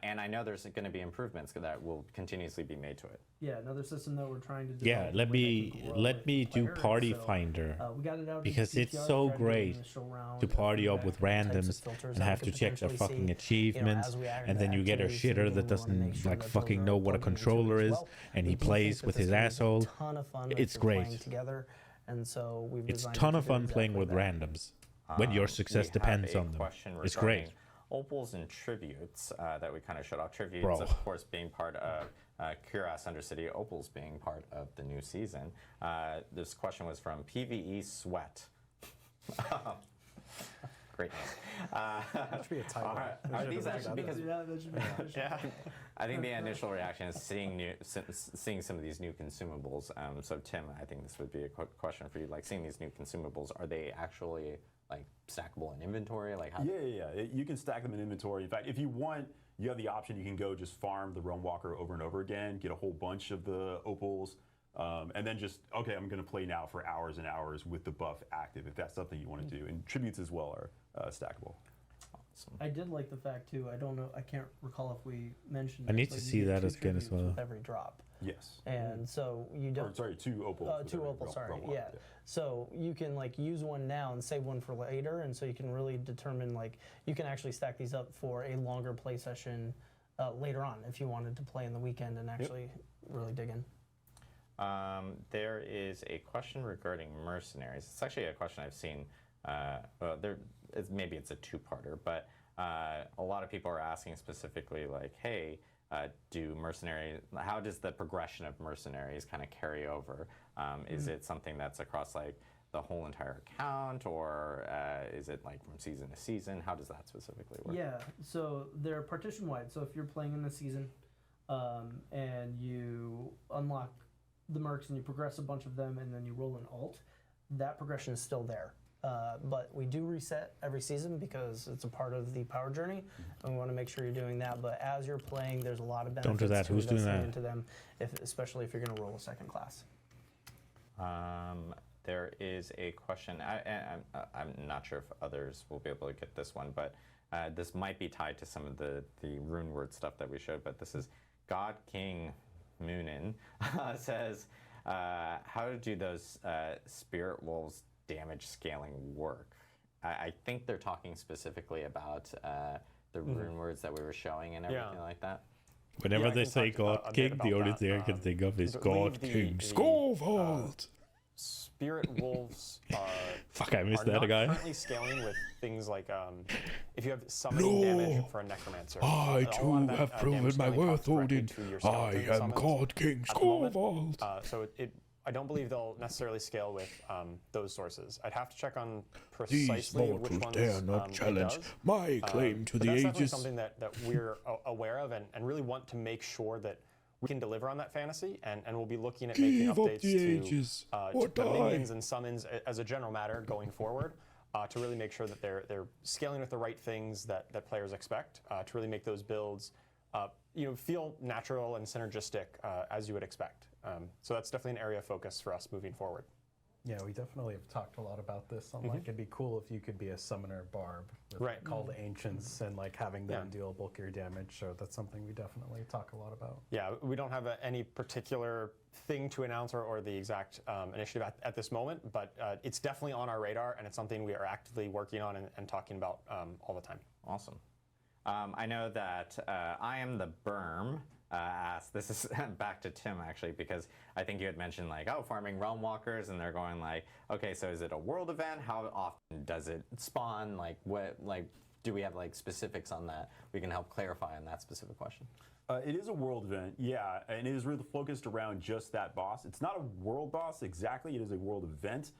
And I know there's going to be improvements that will continuously be made to it. Yeah, another system that we're trying to develop. Yeah, let me do Party Finder, we got it out because in it's PTR, so we tried to do an great initial round to of party up feedback, with different types of randoms filters and that have we to could check their potentially fucking see, achievements, as we add and then the you get a activities to the shitter game, that we wanna make doesn't sure like that those fucking are know what a plugged into it controller as is, well. and We he do plays think that with this his is gonna be a asshole. ton of fun if It's you're great. playing together, and so we've It's a designed ton it of to do fun playing exactly with that. randoms when your success depends on them. It's great. Opals and tributes that we kind of showed off. Tributes, Bro. of course, being part of Cuirass Undercity. Opals being part of the new season. This question was from PVE Sweat. Great name. That should be a typo. Are these actually because that should be I think the initial reaction is seeing some of these new consumables. So Tim, I think this would be a question for you. Like seeing these new consumables, are they actually like stackable in inventory? Like how? Yeah. You can stack them in inventory. In fact, if you want, you have the option. You can go just farm the Realm Walker over and over again, get a whole bunch of the opals, and then just okay, I'm going to play now for hours and hours with the buff active. If that's something you want to do, and tributes as well are stackable. Awesome. I did like the fact too. I don't know. I can't recall if we mentioned. I it, need but to you see get that 2 as good as tributes well. with every drop. Yes. And so you don't. Or, sorry, 2 opals. 2 opals, sorry. Yeah. So you can like use one now and save one for later, and so you can really determine like you can actually stack these up for a longer play session later on if you wanted to play in the weekend and actually really dig in. There is a question regarding mercenaries. It's actually a question I've seen. Maybe it's a 2-parter, but a lot of people are asking specifically like, hey, how does the progression of mercenaries kind of carry over? Is it something that's across like the whole entire account, or is it like from season to season? How does that specifically work? Yeah, so they're partition wide. So if you're playing in the season and you unlock the mercs and you progress a bunch of them and then you roll an alt, that progression is still there. But we do reset every season because it's a part of the power journey, and we want to make sure you're doing that. But as you're playing, there's a lot of benefits Don't do that. to Who's doing investing that? into them, especially if you're going to roll a second class. There is a question. I'm not sure if others will be able to get this one, but this might be tied to some of the rune word stuff that we showed. But this is God King Moonin says, how do those spirit wolves damage scaling work? I think they're talking specifically about the rune words that we were showing and everything like that. Whenever they say God King, the only thing I can think of is God King Scorvold. Spirit wolves Fuck, I missed are that not guy. currently scaling with things like if you have summoning damage for a necromancer. I too have proven my worth, Odin. I am God King Scorvold. So I don't believe they'll necessarily scale with those sources. I'd have to check on These precisely which mortals ones dare not it challenge does. my claim to But the that's definitely ages. something that we're aware of and really want to make sure that we can deliver on that fantasy, and we'll be looking at making Give up updates the ages, or to die. minions and summons as a general matter going forward, to really make sure that they're scaling with the right things that players expect, to really make those builds feel natural and synergistic as you would expect. So that's definitely an area of focus for us moving forward. Yeah, we definitely have talked a lot about this. On like, it'd be cool if you could be a summoner barb with Call to Ancients and like having them deal bulkier damage. So that's something we definitely talk a lot about. Yeah, we don't have any particular thing to announce or the exact initiative at this moment, but it's definitely on our radar, and it's something we are actively working on and talking about all the time. Awesome. I know that I am the Berm asked, this is back to Tim actually, because I think you had mentioned like, oh, farming Realm Walkers, and they're going like, okay, so is it a world event? How often does it spawn? Like what, like, do we have like specifics on that? We can help clarify on that specific question. It is a world event, yeah, and it is really focused around just that boss. It's not a world boss exactly, it is a world event.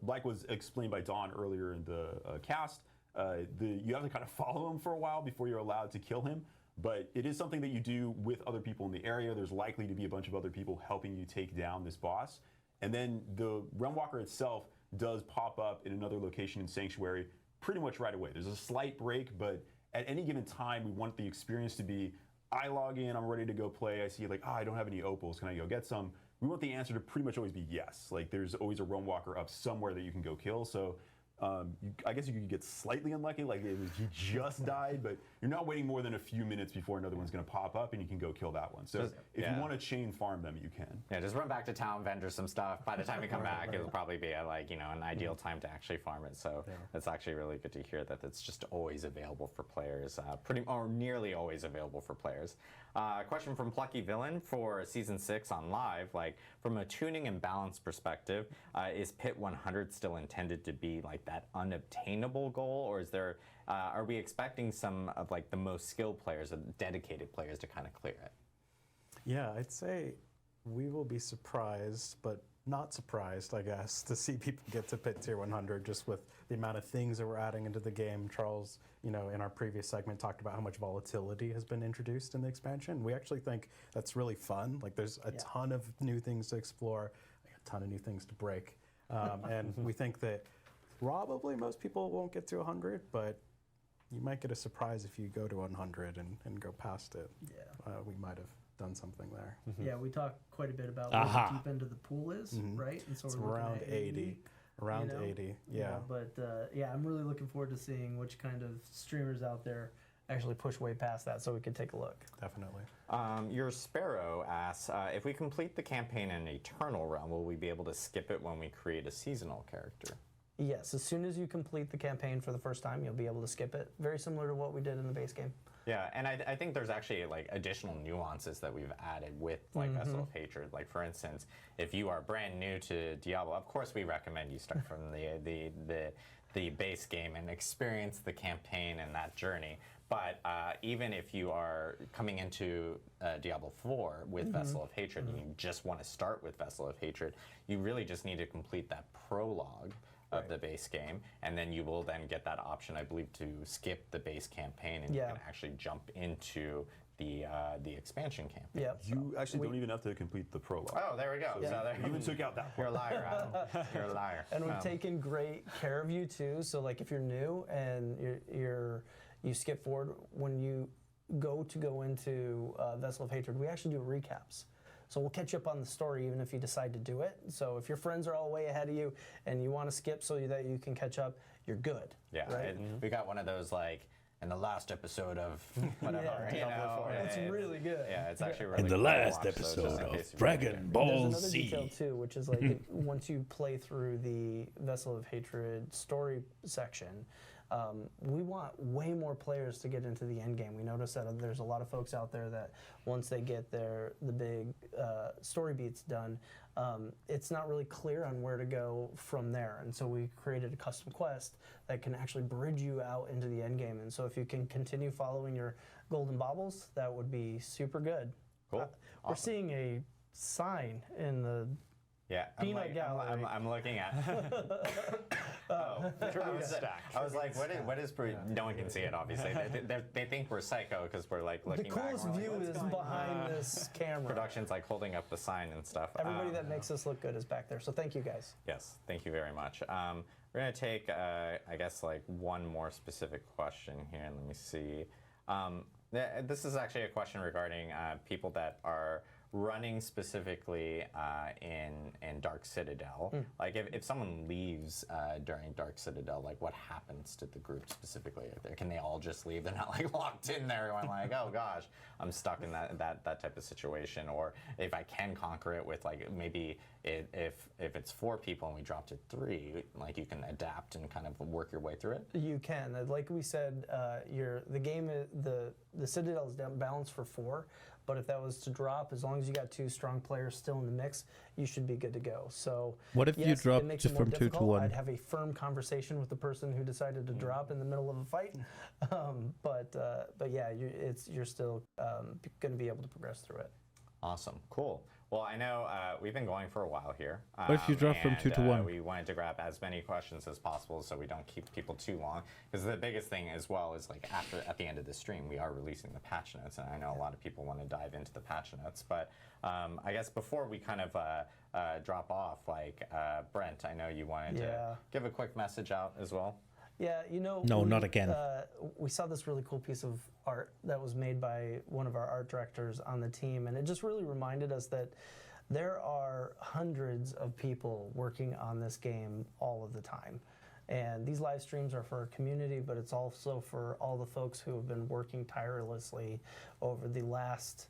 Like was explained by Dawn earlier in the cast, You have to kind of follow him for a while before you're allowed to kill him. But it is something that you do with other people in the area. There's likely to be a bunch of other people helping you take down this boss. And then the Realm Walker itself does pop up in another location in Sanctuary pretty much right away. There's a slight break, but at any given time, we want the experience to be, I log in, I'm ready to go play. I see like, I don't have any opals. Can I go get some? We want the answer to pretty much always be yes. Like there's always a Realm Walker up somewhere that you can go kill. So I guess you could get slightly unlucky, like he just died, but you're not waiting more than a few minutes before another one's going to pop up, and you can go kill that one. So if you want to chain farm them, you can. Yeah, just run back to town, vendor some stuff. By the time you come back, it'll probably be at an ideal time to actually farm it. So it's actually really good to hear that it's just always available for players, or nearly always available for players. Question from Plucky Villain for Season 6 on live. Like, from a tuning and balance perspective, is Pit 100 still intended to be like that unobtainable goal, or is there? Are we expecting some of like the most skilled players, dedicated players, to kind of clear it? Yeah, I'd say we will be surprised, but not surprised, I guess, to see people get to Pit Tier 100 just with the amount of things that we're adding into the game. Charles, in our previous segment, talked about how much volatility has been introduced in the expansion. We actually think that's really fun. Like, there's a ton of new things to explore, a ton of new things to break. And we think that probably most people won't get to 100, but you might get a surprise if you go to 100 and go past it. Yeah. We might have done something there. Yeah, we talked quite a bit about where the deep end of the pool is, right? And so It's we're around looking at 80. Around 80, yeah. But I'm really looking forward to seeing which kind of streamers out there actually push way past that, so we can take a look. Definitely. Your Sparrow asks, if we complete the campaign in Eternal Realm, will we be able to skip it when we create a seasonal character? Yes, as soon as you complete the campaign for the first time, you'll be able to skip it. Very similar to what we did in the base game. Yeah, and I think there's actually like additional nuances that we've added with like Vessel of Hatred. Like, for instance, if you are brand new to Diablo, of course we recommend you start from the base game and experience the campaign and that journey. But even if you are coming into Diablo 4 with Vessel of Hatred and you just want to start with Vessel of Hatred, you really just need to complete that prologue of the base game, and then you will then get that option, I believe, to skip the base campaign, and you can actually jump into the expansion campaign. Yeah. You actually don't even have to complete the prologue. Oh, there we go. So there you even took out that You're a part. liar, Adam. You're a liar. And we've taken great care of you too. So like if you're new and you skip forward, when you go into Vessel of Hatred, we actually do recaps. So we'll catch you up on the story even if you decide to do it. So if your friends are all way ahead of you and you want to skip so that you can catch up, you're good. Yeah, right? we got one of those like in the last episode of whatever. It's really good. Yeah, it's actually really In the cool to last watch, so episode just in of case you Dragon forget. Ball There's another Z. detail too, which is like once you play through the Vessel of Hatred story section, we want way more players to get into the end game. We notice that there's a lot of folks out there that once they get the big story beats done, it's not really clear on where to go from there. And so we created a custom quest that can actually bridge you out into the end game. And so if you can continue following your golden baubles, that would be super good. Cool. We're seeing a sign in the peanut gallery. I'm looking at. I was like, what is? No one can see it, obviously. They think we're psycho because we're like looking. The coolest back, view is behind this camera. Production's like holding up the sign and stuff. Everybody that makes us look good is back there. So thank you guys. Yes, thank you very much. We're gonna take, I guess, like one more specific question here. Let me see. This is actually a question regarding people that are running specifically in Dark Citadel. Like if someone leaves during Dark Citadel, like what happens to the group specifically? Can they all just leave? They're not like locked in there going like, oh gosh, I'm stuck in that type of situation. Or if I can conquer it with like maybe if it's 4 people and we drop to 3, like you can adapt and kind of work your way through it. You can. Like we said, the Citadel is balanced for 4. But if that was to drop, as long as you got 2 strong players still in the mix, you should be good to go. So what if you drop just from 2 to 1? I'd have a firm conversation with the person who decided to drop in the middle of a fight. But yeah, you're still going to be able to progress through it. Awesome, cool. Well, I know we've been going for a while here. What if you drop from 2 to 1? We wanted to grab as many questions as possible so we don't keep people too long. Because the biggest thing as well is like at the end of the stream, we are releasing the patch notes, and I know a lot of people want to dive into the patch notes. But I guess before we kind of drop off, like Brent, I know you wanted to give a quick message out as well. Yeah, you know. No, not again. We saw this really cool piece of art that was made by one of our art directors on the team, and it just really reminded us that there are hundreds of people working on this game all of the time. And these live streams are for our community, but it's also for all the folks who have been working tirelessly over the last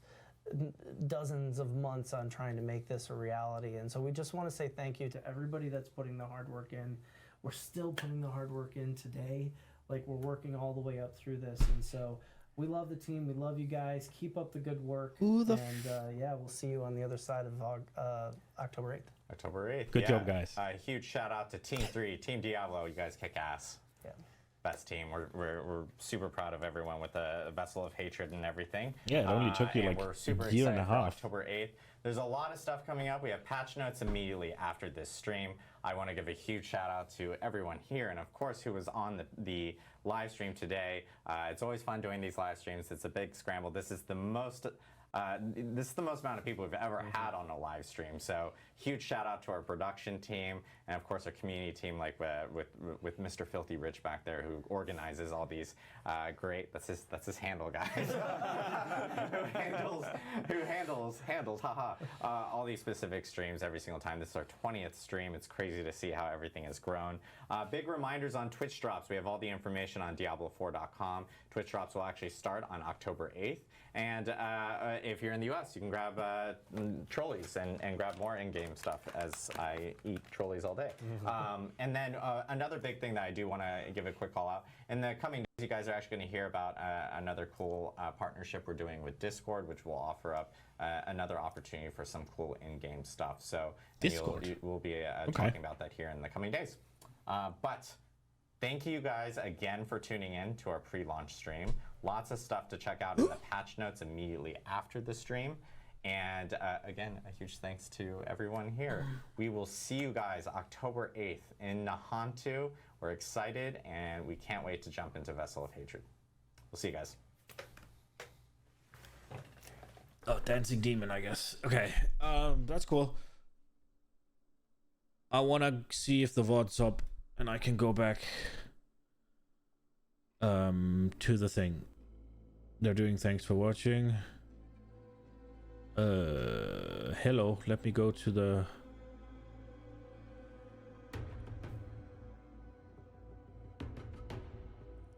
dozens of months on trying to make this a reality. And so we just want to say thank you to everybody that's putting the hard work in. We're still putting the hard work in today. Like, we're working all the way up through this. And so we love the team. We love you guys. Keep up the good work. Yeah, we'll see you on the other side of October 8th. October 8th. Good job, guys. Huge shout out to Team 3, Team Diablo. You guys kick ass. Yeah. Best team. We're super proud of everyone with the Vessel of Hatred and everything. Yeah, it only took you like we're super a year and a excited for half. October 8th. There's a lot of stuff coming up. We have patch notes immediately after this stream. I want to give a huge shout out to everyone here, and of course who was on the live stream today. It's always fun doing these live streams. It's a big scramble. This is the most amount of people we've ever had on a live stream. So huge shout out to our production team and of course our community team, like with Mr. Filthy Rich back there, who organizes all these great. That's his handle, guys. who handles all these specific streams every single time. This is our 20th stream. It's crazy to see how everything has grown. Big reminders on Twitch drops. We have all the information on Diablo4.com. Twitch drops will actually start on October 8th. And if you're in the US, you can grab trolleys and grab more in-game stuff, as I eat trolleys all day. And then another big thing that I do want to give a quick call out. In the coming days, you guys are actually going to hear about another cool partnership we're doing with Discord, which will offer up another opportunity for some cool in-game stuff. So we'll be talking about that here in the coming days. But thank you guys again for tuning in to our pre-launch stream. Lots of stuff to check out in the patch notes immediately after the stream. And again, a huge thanks to everyone here. We will see you guys October 8th in Nahantu. We're excited and we can't wait to jump into Vessel of Hatred. We'll see you guys. Oh, Dancing Demon, I guess. Okay, that's cool. I want to see if the VOD's up and I can go back to the thing. They're doing thanks for watching. Hello, let me go to the...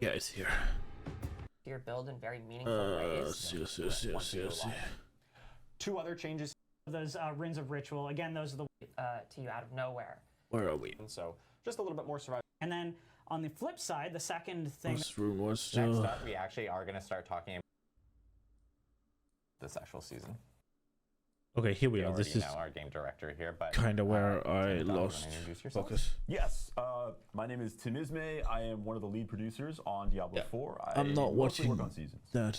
Yeah, it's here. Your build in very meaningful ways. Yes. 2 other changes. Those Rings of Ritual, again, those are the to you out of nowhere. Where are we? And so just a little bit more survival. And then on the flip side, the second thing. This room was Next up, we actually are going to start talking about this actual season. Okay, here we are. This is our game director here, but kind of where I lost focus. Yes, my name is Tim Ismay. I am one of the lead producers on Diablo 4. I'm not watching work on seasons. that.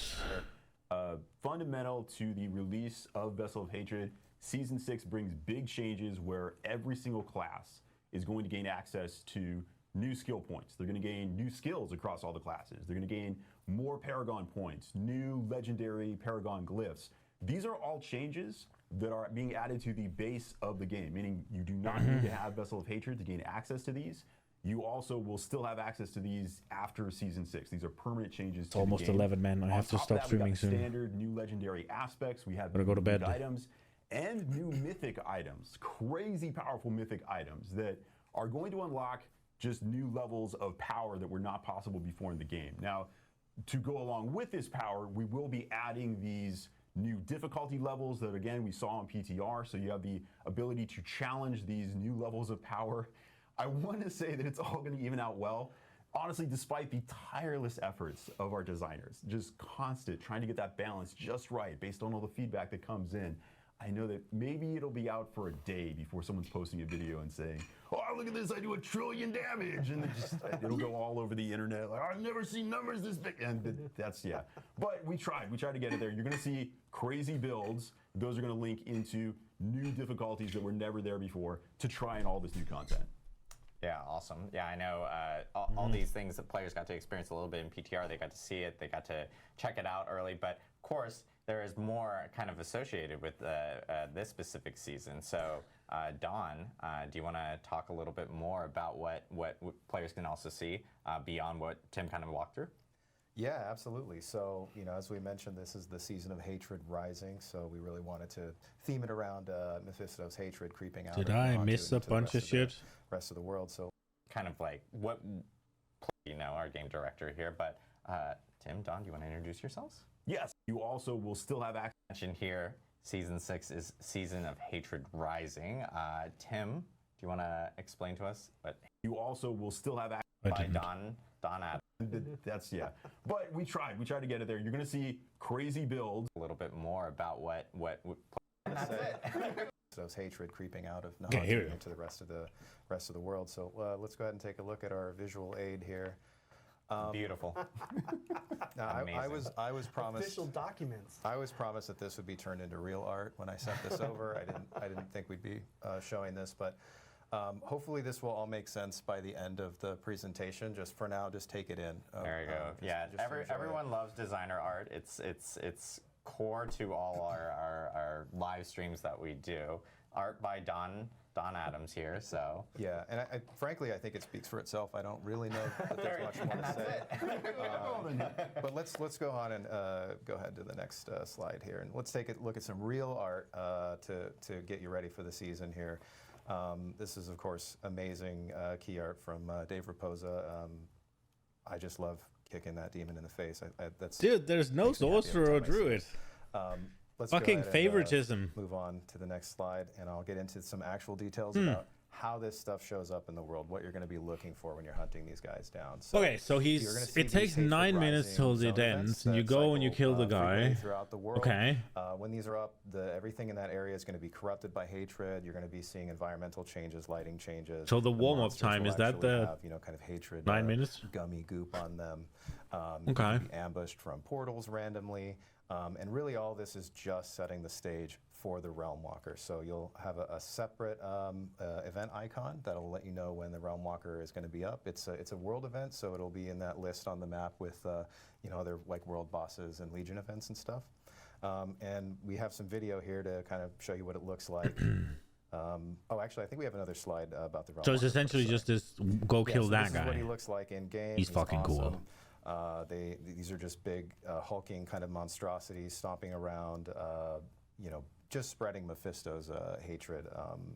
Fundamental to the release of Vessel of Hatred, Season 6 brings big changes where every single class is going to gain access to new skill points. They're going to gain new skills across all the classes. They're going to gain more Paragon points, new legendary Paragon glyphs. These are all changes that are being added to the base of the game, meaning you do not need to have Vessel of Hatred to gain access to these. You also will still have access to these after Season 6. These are permanent changes to Almost the game. 11, man. I have to stop streaming soon. Standard new legendary aspects. We have Gotta go to bed. items and new mythic items, crazy powerful mythic items that are going to unlock just new levels of power that were not possible before in the game. Now, to go along with this power, we will be adding these new difficulty levels that, again, we saw on PTR. So you have the ability to challenge these new levels of power. I want to say that it's all going to even out well. Honestly, despite the tireless efforts of our designers, just constant trying to get that balance just right based on all the feedback that comes in, I know that maybe it'll be out for a day before someone's posting a video and saying, "Oh, look at this! I do 1 trillion damage," and it'll go all over the internet. Like, I've never seen numbers this big, and that's yeah. But we tried to get it there. You're gonna see crazy builds. Those are gonna link into new difficulties that were never there before to try and all this new content. Yeah, awesome. Yeah, I know all these things that players got to experience a little bit in PTR. They got to see it. They got to check it out early. But of course, there is more kind of associated with this specific season. So, Don, do you want to talk a little bit more about what players can also see beyond what Tim kind of walked through? Yeah, absolutely. So, as we mentioned, this is the season of hatred rising. So we really wanted to theme it around Mephisto's hatred creeping out. Did I miss a bunch of shit? Rest of the world. So, kind of like what, our game director here. But Tim, Don, do you want to introduce yourselves? Yes. You also will still have access. Mentioned here, Season 6 is Season of Hatred Rising. Tim, do you want to explain to us what? You also will still have access. By Don Adams. That's yeah. But we tried to get it there. You're gonna see crazy builds. A little bit more about what and that's it. Those hatred creeping out of Nahantu into the rest of the world. So let's go ahead and take a look at our visual aid here. Beautiful. Now, I was promised official documents. I was promised that this would be turned into real art when I sent this over. I didn't think we'd be showing this, but hopefully this will all make sense by the end of the presentation. Just for now, just take it in. There you go. Everyone loves designer art. It's core to all our live streams that we do. Art by Don Adams here. So yeah, and frankly, I think it speaks for itself. I don't really know that there's much more to say. But let's go on and go ahead to the next slide here, and let's take a look at some real art to get you ready for the season here. This is, of course, amazing key art from Dave Raposa. I just love kicking that demon in the face. Dude, there's no sorcerer or druid. Let's fucking favoritism. Move on to the next slide, and I'll get into some actual details about how this stuff shows up in the world, what you're going to be looking for when you're hunting these guys down. So okay, so it takes 9 minutes till it ends, and you go and you kill the guy. Throughout the world. Okay. When these are up, everything in that area is going to be corrupted by hatred. You're going to be seeing environmental changes, lighting changes. So the warm-up time, is that the have, kind of hatred, 9 minutes? Gummy goop on them. Okay. Be ambushed from portals randomly. And really all this is just setting the stage for the Realm Walker. So you'll have a separate event icon that'll let you know when the Realm Walker is going to be up. It's a world event, so it'll be in that list on the map with other like world bosses and Legion events and stuff. And we have some video here to kind of show you what it looks like. Actually, I think we have another slide about the Realm Walker. So it's essentially just this go kill that this guy. Is what he looks like in game. He's fucking awesome. cool. These are just big hulking kind of monstrosities stomping around, just spreading Mephisto's hatred.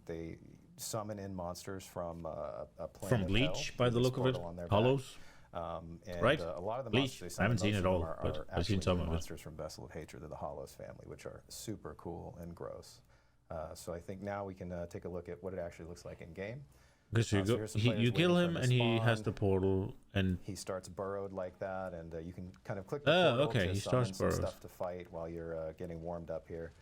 They summon in monsters from a planet from Bleach, hell, by the look of it, Hollows. Right? A lot of the Bleach. monsters I haven't seen it all, but I've seen some of it. Monsters from Vessel of Hatred, they're the Hollows family, which are super cool and gross. So I think now we can take a look at what it actually looks like in game. Because you kill him and he has the portal, and he starts burrowed like that, and you can kind of click the portal okay, to he starts summon some burrowed. stuff to fight while you're getting warmed up here.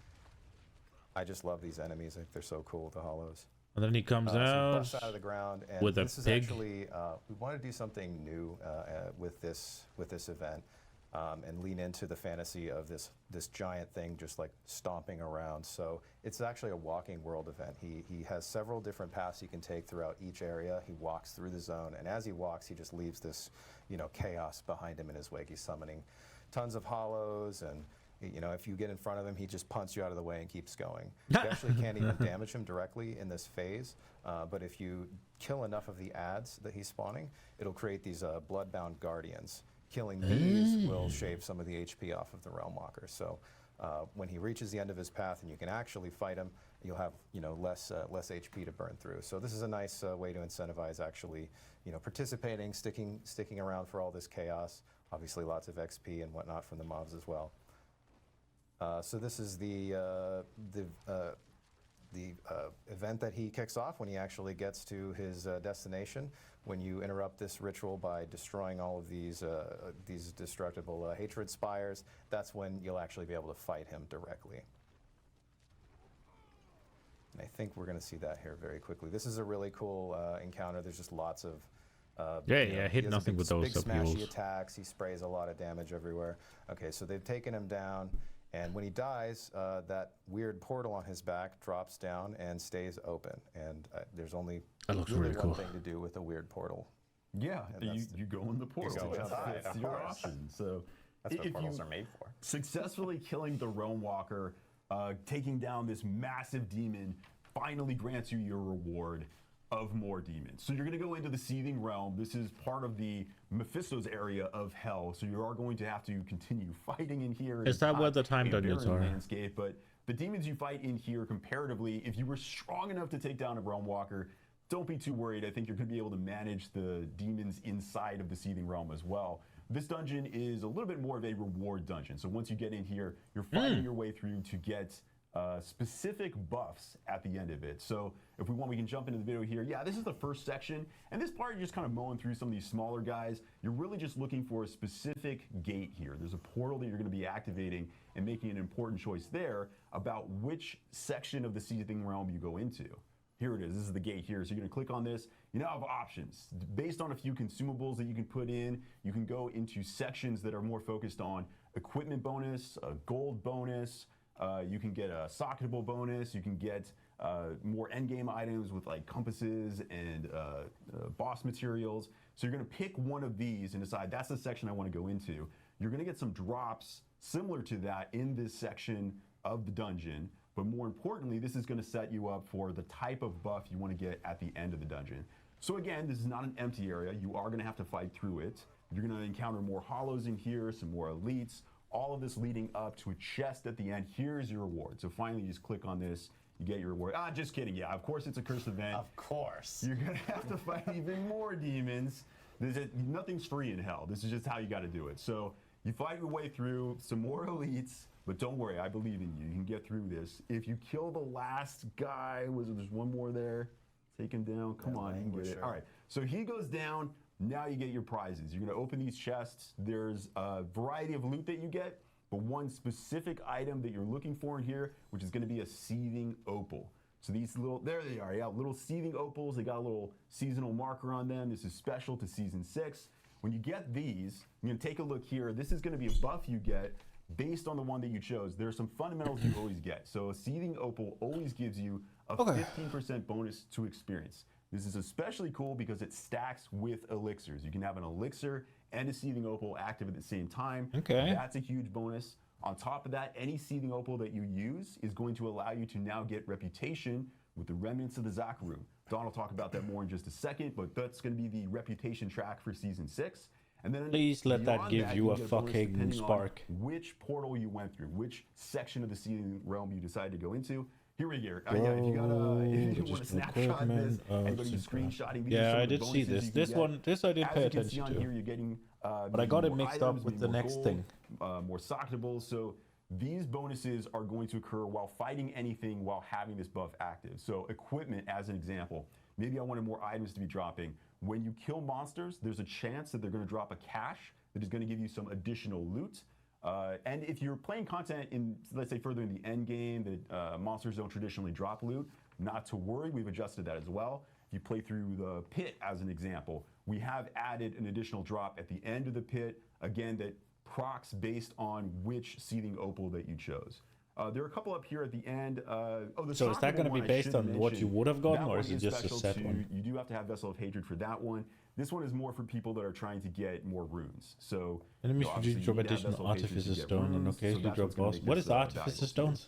I just love these enemies. I think they're so cool, the Hollows. And then he comes So he out busts out of the ground, and with a this is pig. actually we want to do something new with this event, and lean into the fantasy of this giant thing just like stomping around. So it's actually a walking world event. He has several different paths he can take throughout each area. He walks through the zone, and as he walks, he just leaves this chaos behind him in his wake. He's summoning tons of hollows, and if you get in front of him, he just punts you out of the way and keeps going. You actually can't even damage him directly in this phase, but if you kill enough of the adds that he's spawning, it'll create these bloodbound guardians. Killing these will shave some of the HP off of the Realm Walker. So when he reaches the end of his path and you can actually fight him, you'll have less HP to burn through. So this is a nice way to incentivize actually participating, sticking around for all this chaos. Obviously lots of XP and whatnot from the mobs as well. So this is the event that he kicks off when he actually gets to his destination. When you interrupt this ritual by destroying all of these destructible hatred spires, that's when you'll actually be able to fight him directly. And I think we're going to see that here very quickly. This is a really cool encounter. There's just lots of hit nothing with those big smashy upheavals. attacks. He sprays a lot of damage everywhere. Okay, so they've taken him down, and when he dies, that weird portal on his back drops down and stays open. And there's only That looks really really one cool. thing to do with a weird portal. Yeah, you go in the portal. go inside, That's of your course. option. So That's what if portals you are made for. successfully killing the Realm Walker, taking down this massive demon, finally grants you your reward of more demons. So you're going to go into the Seething Realm. This is part of the Mephisto's area of hell. So you are going to have to continue fighting in here. Is that where the time a dungeons barren are? landscape, but the demons you fight in here, comparatively, if you were strong enough to take down a Realm Walker, don't be too worried. I think you're going to be able to manage the demons inside of the Seething Realm as well. This dungeon is a little bit more of a reward dungeon. So once you get in here, you're fighting your way through to get specific buffs at the end of it. So if we want, we can jump into the video here. Yeah, this is the first section. And this part, you're just kind of mowing through some of these smaller guys. You're really just looking for a specific gate here. There's a portal that you're going to be activating and making an important choice there about which section of the Seething Realm you go into. Here it is. This is the gate here. So you're going to click on this. You now have options. Based on a few consumables that you can put in, you can go into sections that are more focused on equipment bonus, a gold bonus. You can get a socketable bonus. You can get more endgame items with like compasses and boss materials. So you're going to pick one of these and decide that's the section I want to go into. You're going to get some drops similar to that in this section of the dungeon. But more importantly, this is going to set you up for the type of buff you want to get at the end of the dungeon. So again, this is not an empty area. You are going to have to fight through it. You're going to encounter more hollows in here, some more elites, all of this leading up to a chest at the end. Here's your reward. So finally, you just click on this, you get your reward. Just kidding. Yeah, of course it's a cursed event. Of course. You're going to have to fight even more demons. Nothing's free in hell. This is just how you got to do it. So you fight your way through some more elites. But don't worry, I believe in you. You can get through this. If you kill the last guy, there's one more there? Take him down. Come on, you can get it. All right, so he goes down. Now you get your prizes. You're going to open these chests. There's a variety of loot that you get, but one specific item that you're looking for in here, which is going to be a seething opal. So these little, there they are, yeah, little seething opals. They got a little seasonal marker on them. This is special to Season 6. When you get these, you're going to take a look here. This is going to be a buff you get based on the one that you chose. There are some fundamentals you always get. So a seething opal always gives you a 15% bonus to experience. This is especially cool because it stacks with elixirs. You can have an elixir and a seething opal active at the same time. Okay. That's a huge bonus. On top of that, any seething opal that you use is going to allow you to now get reputation with the remnants of the Zakaru. Don will talk about that more in just a second, but that's going to be the reputation track for Season 6. And then Please let that give you a get bonus fucking depending on spark. which portal you went through, which section of the Seething Realm you decided to go into. Here we go. Yeah, if you want to snapshot this, anybody who's screenshotting these are some Yeah, I of the did see bonuses this. you can get. This I did As pay you can see attention on to. here, you're getting But I got it more mixed up items, with the more next gold, thing. more socketables. So these bonuses are going to occur while fighting anything while having this buff active. So equipment, as an example, maybe I wanted more items to be dropping. When you kill monsters, there's a chance that they're going to drop a cache that is going to give you some additional loot. And if you're playing content in, let's say, further in the end game, that monsters don't traditionally drop loot, not to worry, we've adjusted that as well. If you play through the pit, as an example, we have added an additional drop at the end of the pit, again, that procs based on which seething opal that you chose. There are a couple up here at the end. So is that going to be based on what you would have gotten, or is it just a set one? You do have to have Vessel of Hatred for that one. This one is more for people that are trying to get more runes. So Enemies obviously you drop need to have additional Vessel of Hatred to Artificer get Stone and runes, so occasionally that's drop what's gonna boss. make What this, is Artificer valuable to you. Stones?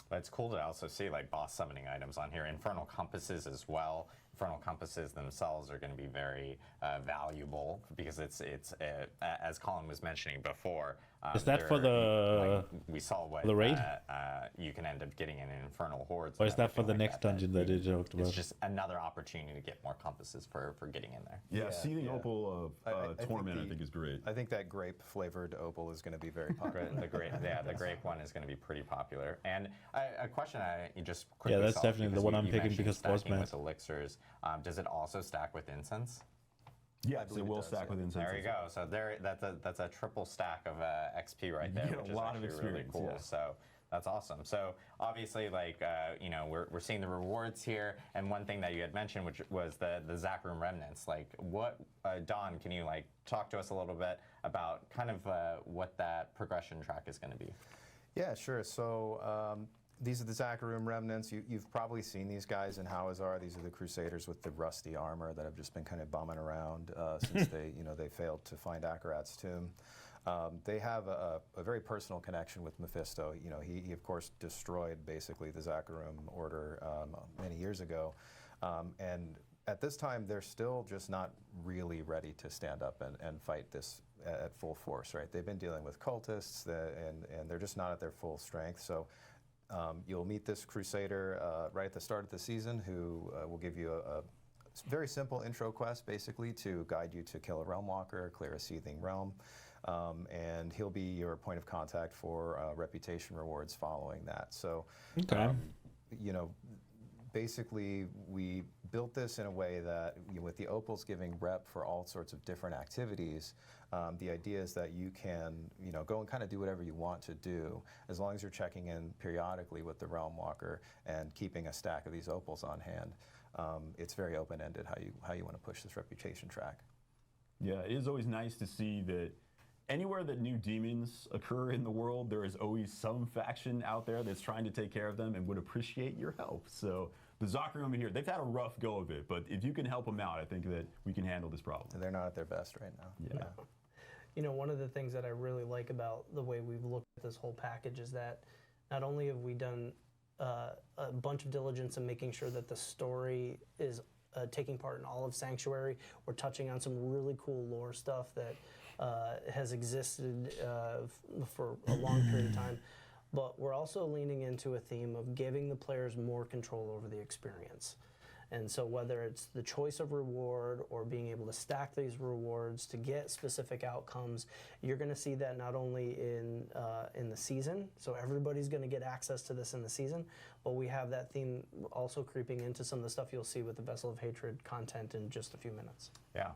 But it's cool to also see like boss summoning items on here. Infernal compasses as well. Infernal compasses themselves are going to be very valuable because it's as Colin was mentioning before. Is that for the we saw what the raid? You can end up getting in Infernal Hordes. Or and is that for everything the like next dungeon that it talked about? It's just another opportunity to get more compasses for getting in there. Yeah, seething opal of torment, I think is great. I think that grape flavored opal is going to be very popular. The grape one is going to be pretty popular. And a question I just quickly Yeah, that's saw, definitely the because one I'm you picking mentioned because stacking Bossman. with elixirs. Does it also stack with incense? Yes, it will stack with incense. There you go. So that's a triple stack of XP right there, get a which is lot of actually really experience, cool. yeah. So That's awesome. So obviously, like, you know, we're seeing the rewards here, and one thing that you had mentioned, which was the Zac Room remnants. Like, what, Don, can you like talk to us a little bit about kind of what that progression track is going to be? Yeah, sure. So these are the Zac Room remnants. You've probably seen these guys in Hawazar. These are the Crusaders with the rusty armor that have just been kind of bumming around since they failed to find Akarat's tomb. They have a very personal connection with Mephisto. You know, he of course destroyed basically the Zac Room order many years ago, and at this time they're still just not really ready to stand up and fight this at full force. Right? They've been dealing with cultists, and they're just not at their full strength. So you'll meet this Crusader right at the start of the season, who will give you a very simple intro quest, basically to guide you to kill a Realm Walker, clear a seething realm. And he'll be your point of contact for reputation rewards following that. So, you know, basically we built this in a way that, you know, with the opals giving rep for all sorts of different activities, the idea is that you can, you know, go and kind of do whatever you want to do, as long as you're checking in periodically with the Realm Walker and keeping a stack of these opals on hand. It's very open-ended how you want to push this reputation track. Yeah, it is always nice to see that anywhere that new demons occur in the world, there is always some faction out there that's trying to take care of them and would appreciate your help. So the Zac Room here, they've had a rough go of it, but if you can help them out, I think that we can handle this problem. They're not at their best right now. Yeah. You know, one of the things that I really like about the way we've looked at this whole package is that not only have we done a bunch of diligence in making sure that the story is taking part in all of Sanctuary, we're touching on some really cool lore stuff that has existed for a long period of time, but we're also leaning into a theme of giving the players more control over the experience. And so whether it's the choice of reward or being able to stack these rewards to get specific outcomes, you're going to see that not only in the season, so everybody's going to get access to this in the season, but we have that theme also creeping into some of the stuff you'll see with the Vessel of Hatred content in just a few minutes. Yeah.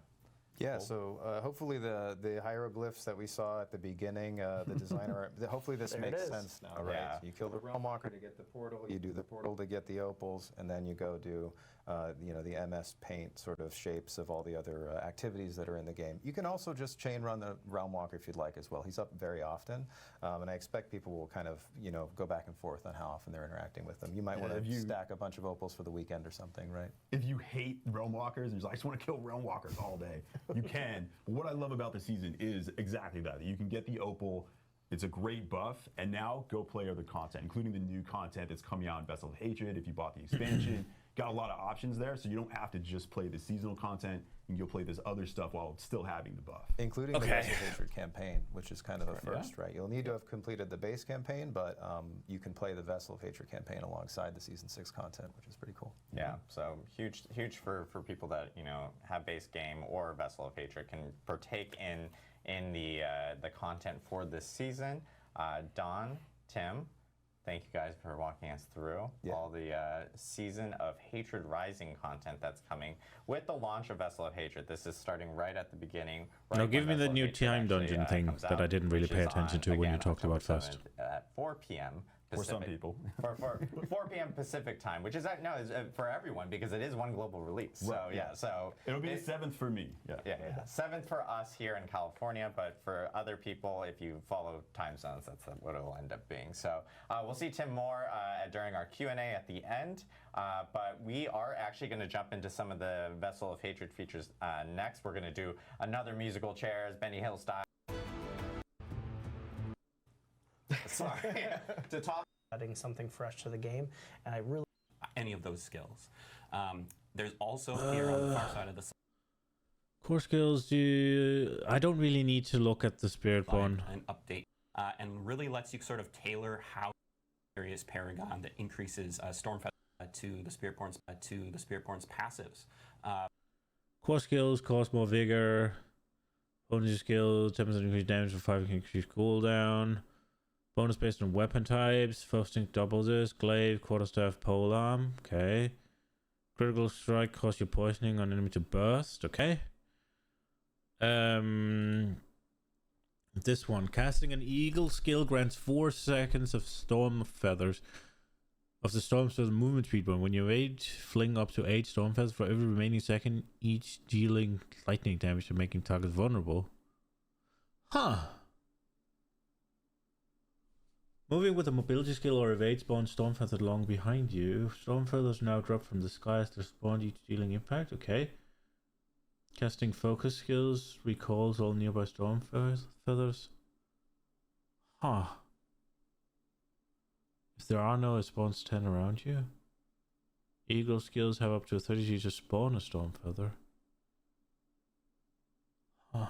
Yeah, so hopefully the hieroglyphs that we saw at the beginning, the designer, hopefully this makes sense now, right? Yeah. So you kill the Realm Walker to get the portal, you do the portal to get the opals, and then you go do, you know, the MS Paint sort of shapes of all the other activities that are in the game. You can also just chain run the Realm Walker if you'd like as well. He's up very often, and I expect people will kind of, you know, go back and forth on how often they're interacting with them. You might want to stack a bunch of opals for the weekend or something, right? If you hate Realm Walkers and you're like, I just want to kill Realm Walkers all day, you can. But what I love about the season is exactly that. You can get the opal. It's a great buff, and now go play other content, including the new content that's coming out in Vessel of Hatred. If you bought the expansion, got a lot of options there, so you don't have to just play the seasonal content. You can go play this other stuff while still having the buff. Including the Vessel of Hatred campaign, which is kind of a first, right? You'll need to have completed the base campaign, but you can play the Vessel of Hatred campaign alongside the Season 6 content, which is pretty cool. Yeah, so huge for people that, you know, have base game or Vessel of Hatred can partake in the content for this season. Don, Tim, thank you guys for walking us through all the Season of Hatred Rising content that's coming with the launch of Vessel of Hatred. This is starting right at the beginning. Now give me the new time dungeon thing that I didn't really pay attention to when you talked about first. At 4 p.m. Pacific, for some people. for 4 p.m. Pacific time, which is is for everyone because it is one global release. So so it'll be the 7th for me. Yeah, 7th for us here in California, but for other people, if you follow time zones, that's what it'll end up being. So we'll see Tim more during our Q&A at the end, but we are actually going to jump into some of the Vessel of Hatred features next. We're going to do another musical chairs, Benny Hill style. Sorry. To talk. Adding something fresh to the game, and I really any of those skills. There's also here on the far side of the core skills. I don't really need to look at the Spirit one. An update and really lets you sort of tailor how various Paragon that increases Stormfest to the Spiritborn's passives. Core skills cost more vigor. Bonus skills 10% increased damage for 5 increased cooldown. Bonus based on weapon types. First Stink doubles this. Glaive, Quarterstaff, Polearm. Okay. Critical strike costs you poisoning on enemy to burst. Okay. This one, casting an eagle skill grants 4 seconds of storm feathers of the storm feather movement speed bonus. When you evade, fling up to 8 storm feathers for every remaining second, each dealing lightning damage and making targets vulnerable. Huh. Moving with a mobility skill or evade spawn storm feather along behind you. Storm feathers now drop from the sky as they spawn, each dealing impact. Okay. Casting focus skills recalls all nearby storm feathers. Huh. If there are no, it spawns 10 around you. Eagle skills have up to 30 to spawn a storm feather. Huh.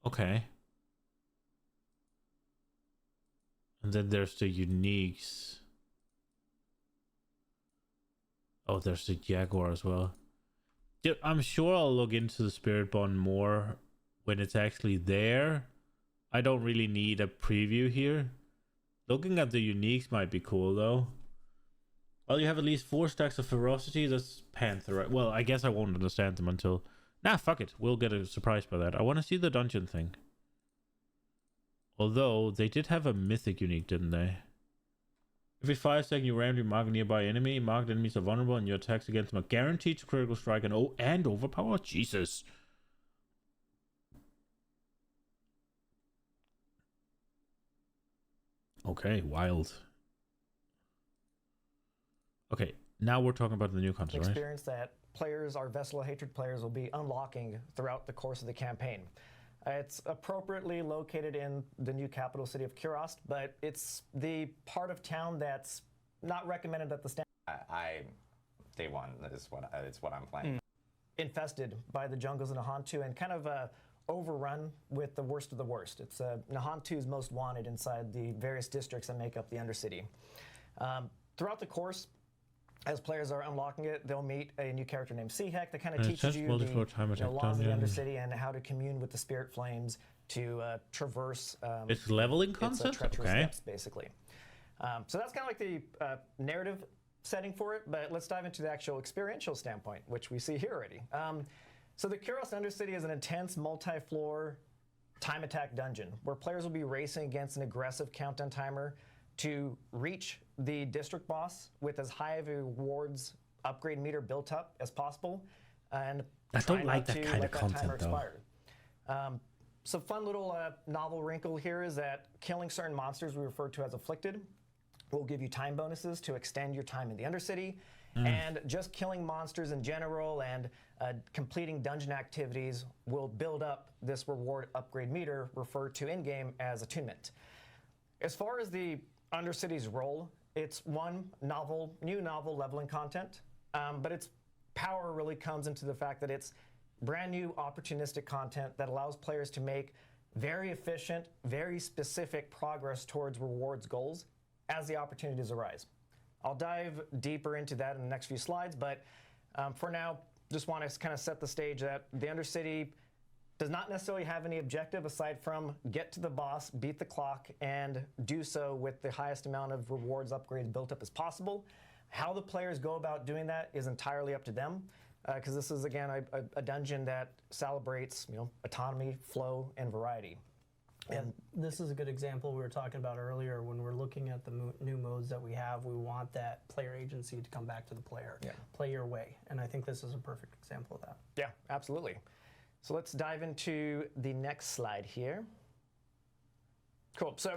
Okay. And then there's the uniques. Oh, there's the Jaguar as well. Yeah, I'm sure I'll look into the Spirit Bond more when it's actually there. I don't really need a preview here. Looking at the uniques might be cool though. Well, you have at least 4 stacks of ferocity. That's Panther, right? Well, I guess I won't understand them until... Nah, fuck it. We'll get a surprise by that. I want to see the dungeon thing. Although, they did have a mythic unique, didn't they? Every 5 seconds you randomly mark a nearby enemy. Marked enemies are vulnerable and your attacks against them are guaranteed to critical strike and overpower. Jesus. Okay, wild. Okay, now we're talking about the new content, right? Experience that players, our Vessel of Hatred players, will be unlocking throughout the course of the campaign. It's appropriately located in the new capital city of Kurast, but it's the part of town that's not recommended at the stand. Day one is what I'm playing. Infested by the jungles of Nahantu and kind of overrun with the worst of the worst. It's Nahantu's most wanted inside the various districts that make up the Undercity. Throughout the course, as players are unlocking it, they'll meet a new character named Seahek that kind of teaches you the laws of the Undercity and how to commune with the spirit flames to traverse it's leveling concept? treacherous steps, basically. So that's kind of like the narrative setting for it, but let's dive into the actual experiential standpoint, which we see here already. So the Kurast Undercity is an intense multi-floor time attack dungeon where players will be racing against an aggressive countdown timer to reach the district boss with as high of a rewards upgrade meter built up as possible, and I don't like that kind of content though. So fun little novel wrinkle here is that killing certain monsters we refer to as afflicted will give you time bonuses to extend your time in the Undercity, and just killing monsters in general and completing dungeon activities will build up this reward upgrade meter referred to in-game as attunement. As far as the Undercity's role, it's one new novel leveling content, but its power really comes into the fact that it's brand new opportunistic content that allows players to make very efficient, very specific progress towards rewards goals as the opportunities arise. I'll dive deeper into that in the next few slides, but for now, just want to kind of set the stage that the Undercity does not necessarily have any objective aside from get to the boss, beat the clock, and do so with the highest amount of rewards upgrades built up as possible. How the players go about doing that is entirely up to them, because this is, again, a dungeon that celebrates autonomy, flow, and variety. And this is a good example we were talking about earlier. When we're looking at the new modes that we have, we want that player agency to come back to the player. Yeah. Play your way. And I think this is a perfect example of that. Yeah, absolutely. So let's dive into the next slide here. Cool. So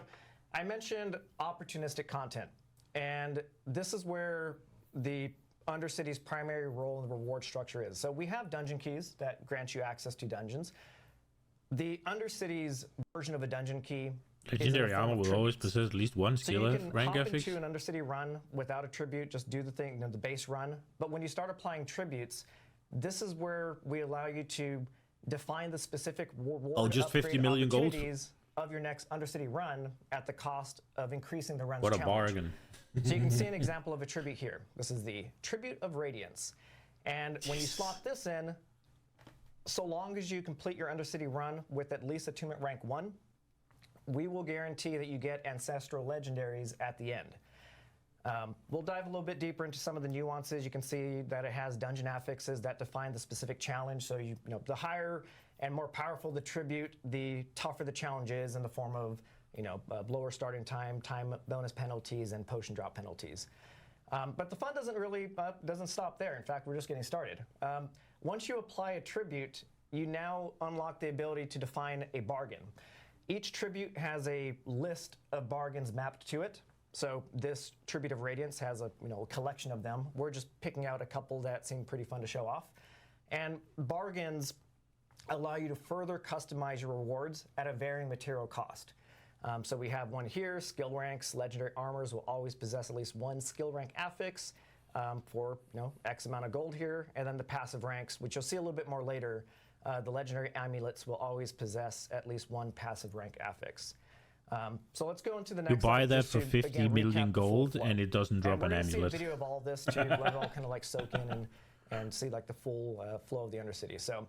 I mentioned opportunistic content, and this is where the Undercity's primary role in the reward structure is. So we have dungeon keys that grant you access to dungeons. The Undercity's version of a dungeon key Legendary armor will always possess at least one skill so you can rank hop affix. into an Undercity run without a tribute, just do the thing, the base run. But when you start applying tributes, this is where we allow you to define the specific reward just 50 million gold of your next Undercity run at the cost of increasing the run's What a challenge. bargain. So you can see an example of a tribute here. This is the Tribute of Radiance. And when you slot this in, so long as you complete your Undercity run with at least attunement rank 1, we will guarantee that you get Ancestral Legendaries at the end. We'll dive a little bit deeper into some of the nuances. You can see that it has dungeon affixes that define the specific challenge. So the higher and more powerful the tribute, the tougher the challenge is in the form of lower starting time, time bonus penalties, and potion drop penalties. But the fun doesn't stop there. In fact, we're just getting started. Once you apply a tribute, you now unlock the ability to define a bargain. Each tribute has a list of bargains mapped to it. So this Tribute of Radiance has a collection of them. We're just picking out a couple that seem pretty fun to show off. And bargains allow you to further customize your rewards at a varying material cost. So we have one here, skill ranks, legendary armors will always possess at least one skill rank affix for X amount of gold here. And then the passive ranks, which you'll see a little bit more later, the legendary amulets will always possess at least one passive rank affix. So let's go into the next. You buy slide that just for to, 50 again, million recap the full gold, flow. and it doesn't drop And an we're gonna amulet. See a video of all of this to let it all kind of soak in and see the full flow of the Undercity. So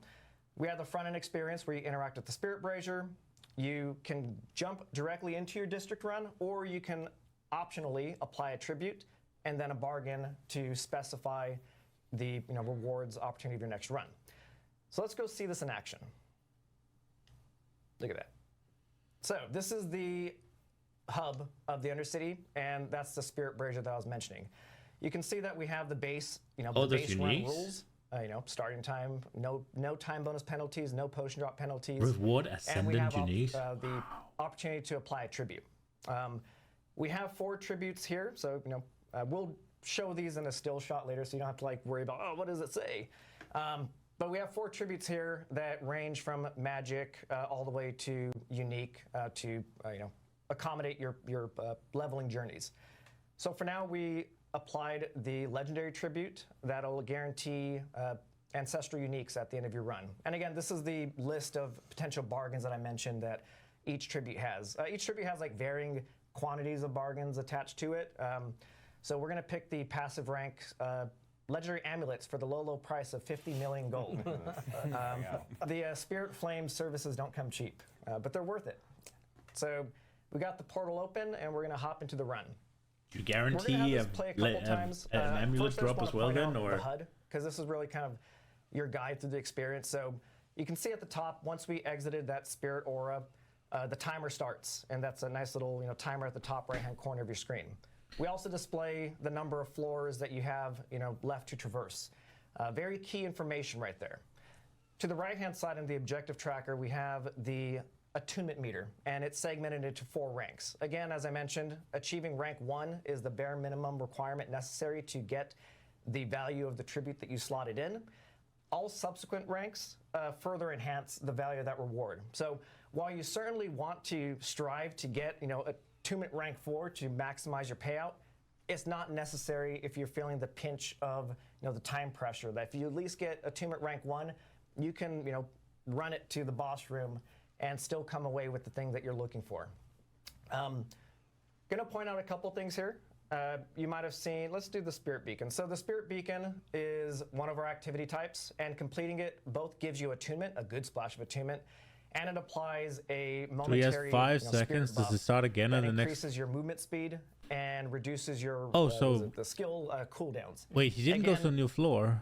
we have the front end experience where you interact with the Spirit Brazier. You can jump directly into your district run, or you can optionally apply a tribute and then a bargain to specify the rewards opportunity of your next run. So let's go see this in action. Look at that. So this is the hub of the Undercity, and that's the Spirit Brazier that I was mentioning. You can see that we have the base, the base run unique. rules. Starting time, no time bonus penalties, no potion drop penalties. Reward And we Ascendant have unique. the opportunity to apply a tribute. We have 4 tributes here, so we'll show these in a still shot later, so you don't have to worry about what does it say. But we have 4 tributes here that range from magic all the way to unique to accommodate your leveling journeys. So for now, we applied the legendary tribute that'll guarantee ancestral uniques at the end of your run. And again, this is the list of potential bargains that I mentioned that each tribute has. Each tribute has varying quantities of bargains attached to it. So we're going to pick the passive rank legendary amulets for the low price of 50 million gold. The Spirit Flame services don't come cheap, but they're worth it. So we got the portal open, and we're going to hop into the run. You guarantee an amulet drop as well then, or the HUD, because this is really kind of your guide through the experience. So you can see at the top, once we exited that Spirit Aura, the timer starts, and that's a nice little timer at the top right-hand corner of your screen. We also display the number of floors that you have left to traverse. Very key information right there. To the right-hand side in the objective tracker, we have the attunement meter, and it's segmented into 4 ranks. Again, as I mentioned, achieving rank 1 is the bare minimum requirement necessary to get the value of the tribute that you slotted in. All subsequent ranks further enhance the value of that reward. So while you certainly want to strive to get attunement rank 4 to maximize your payout, it's not necessary if you're feeling the pinch of the time pressure. That if you at least get attunement rank 1, you can run it to the boss room and still come away with the thing that you're looking for. Gonna point out a couple things here. You might have seen, let's do the Spirit Beacon. So the Spirit Beacon is one of our activity types, and completing it both gives you attunement, a good splash of attunement, and it applies a momentary So he has 5 seconds. Does it start again on the next? Increases your movement speed and reduces your the skill cooldowns. Wait, he didn't go to a new floor.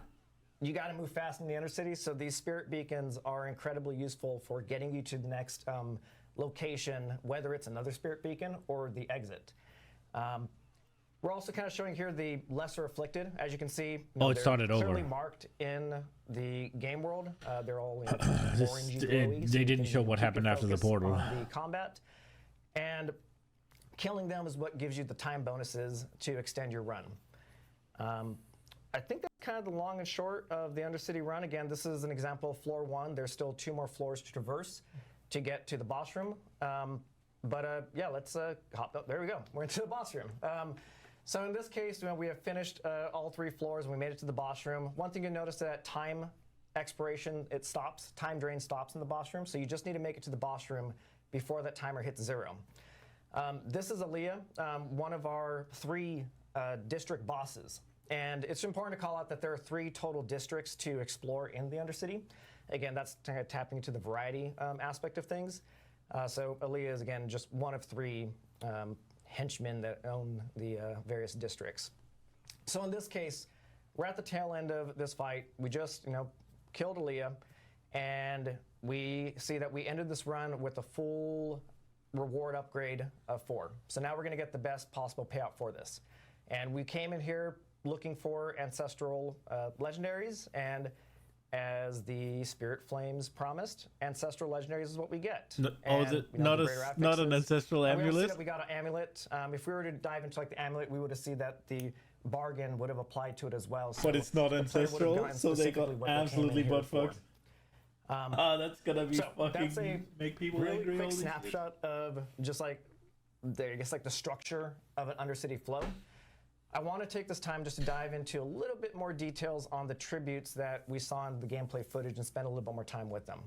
You got to move fast in the Undercity, so these Spirit Beacons are incredibly useful for getting you to the next location, whether it's another Spirit Beacon or the exit. We're also kind of showing here the Lesser Afflicted. As you can see, it started over. Clearly marked in the game world. They're all orangey, glowy. They didn't show what happened after the portal. On the combat, and killing them is what gives you the time bonuses to extend your run. I think that's kind of the long and short of the Undercity run. Again, this is an example of floor 1. There's still 2 more floors to traverse to get to the boss room. Yeah, let's hop up. There we go. We're into the boss room. So in this case, we have finished all 3 floors and we made it to the boss room. One thing you'll notice that time expiration, it stops. Time drain stops in the boss room. So you just need to make it to the boss room before that timer hits 0. This is Aaliyah, one of our 3 district bosses. And it's important to call out that there are 3 total districts to explore in the Undercity. Again, that's kind of tapping into the variety aspect of things. So Aaliyah is, again, just one of 3 henchmen that own the various districts. So in this case, we're at the tail end of this fight. We just, killed Aaliyah, and we see that we ended this run with a full reward upgrade of 4. So now we're going to get the best possible payout for this. And we came in here looking for ancestral legendaries, and as the Spirit Flames promised, ancestral legendaries is what we get. Is it not an ancestral amulet? We also see that we got an amulet. If we were to dive into like the amulet, we would have seen that the bargain would have applied to it as well. So but it's not ancestral, so they got absolutely butt fucked. That's gonna be fucking make people really angry. Quick snapshot of just like the structure of an Undercity flow. I want to take this time just to dive into a little bit more details on the tributes that we saw in the gameplay footage and spend a little bit more time with them.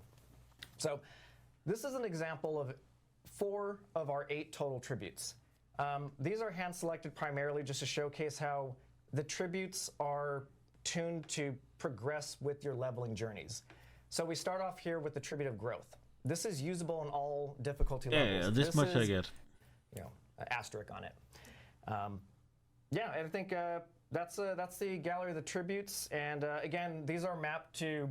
So this is an example of 4 of our 8 total tributes. These are hand selected primarily just to showcase how the tributes are tuned to progress with your leveling journeys. So we start off here with the tribute of growth. This is usable on all difficulty levels. Yeah, this much I get. An asterisk on it. I think that's the gallery of the tributes, and again, these are mapped to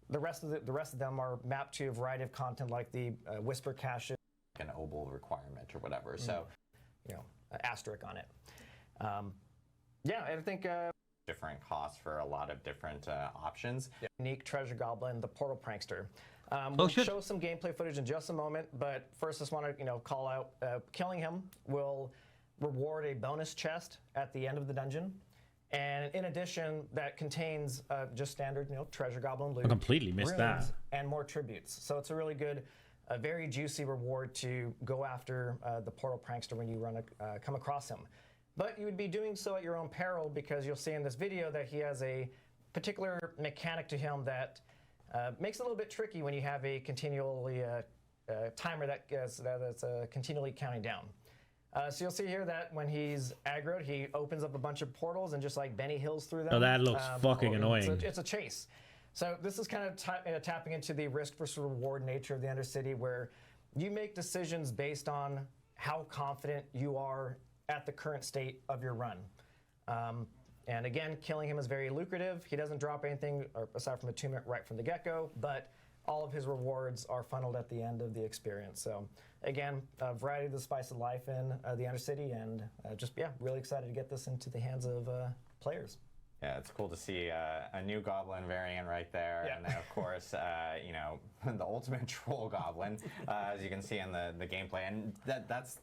the rest of them are mapped to a variety of content like the whisper caches, an obol requirement or whatever. So, asterisk on it. I think different costs for a lot of different options. Unique treasure goblin, the portal prankster. We'll show some gameplay footage in just a moment, but first, just want to call out killing him will reward a bonus chest at the end of the dungeon, and in addition, that contains just standard treasure goblin loot. I completely missed that. And more tributes. So it's a really good, a very juicy reward to go after the portal prankster when you come across him. But you would be doing so at your own peril, because you'll see in this video that he has a particular mechanic to him that makes it a little bit tricky when you have a continually timer that's continually counting down. So you'll see here that when he's aggroed, he opens up a bunch of portals and just like Benny Hills through them. Oh, that looks fucking annoying. It's a chase. So this is kind of tapping into the risk versus reward nature of the Undercity, where you make decisions based on how confident you are at the current state of your run. And again, killing him is very lucrative. He doesn't drop anything aside from attunement right from the get-go, but all of his rewards are funneled at the end of the experience. So again, a variety of the spice of life in the Undercity, and really excited to get this into the hands of players. Yeah, it's cool to see a new goblin variant right there, and then of course, the ultimate troll goblin, as you can see in the gameplay, and that's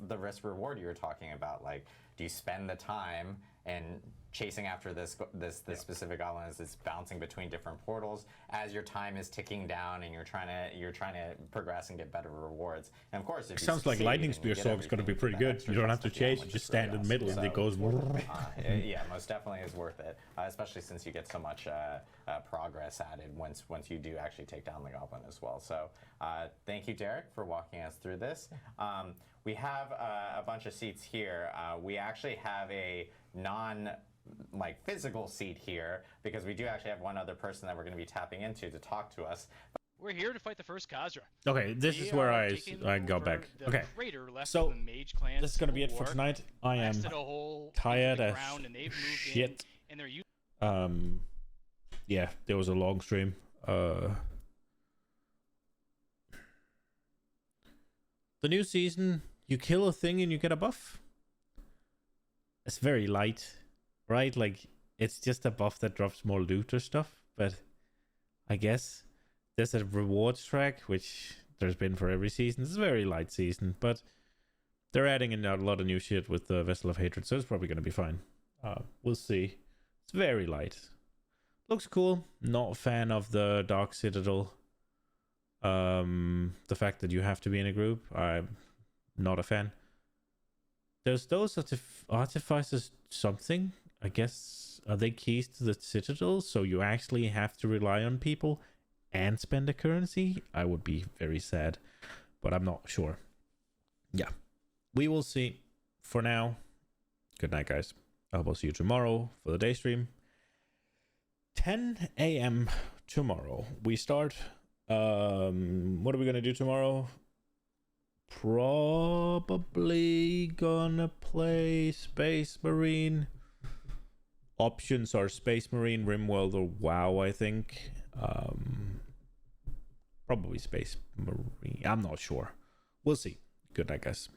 the risk reward you were talking about. Like, do you spend the time and chasing after this specific goblin as it's bouncing between different portals as your time is ticking down, and you're trying to progress and get better rewards. And of course, if you sounds like lightning spear sword's going to be pretty good. You don't have to chase; you just stand in the middle and it goes. Yeah, most definitely is worth it, especially since you get so much progress added once you do actually take down the goblin as well. So thank you, Derek, for walking us through this. We have a bunch of seats here. We actually have a physical seat here, because we do actually have one other person that we're going to be tapping into to talk to us. We're here to fight the first Khazra. Okay, this is where I got back. Okay, so this is going to be it for tonight. I am tired as shit. Yeah, there was a long stream. The new season, you kill a thing and you get a buff. It's very light, right? Like, it's just a buff that drops more loot or stuff, but I guess there's a rewards track, which there's been for every season. It's a very light season, but they're adding in a lot of new shit with the Vessel of Hatred, so it's probably going to be fine. We'll see. It's very light. Looks cool. Not a fan of the Dark Citadel. The fact that you have to be in a group, I'm not a fan. There's those artificers something, I guess. Are they keys to the Citadel? So you actually have to rely on people and spend a currency? I would be very sad, but I'm not sure. Yeah, we will see. For now, good night, guys. I will see you tomorrow for the day stream. 10 a.m. tomorrow. We start. What are we going to do tomorrow? probably gonna play Space Marine. Options are Space Marine, RimWorld, or WoW, I think. Probably Space Marine. I'm not sure. We'll see. Good night, guys.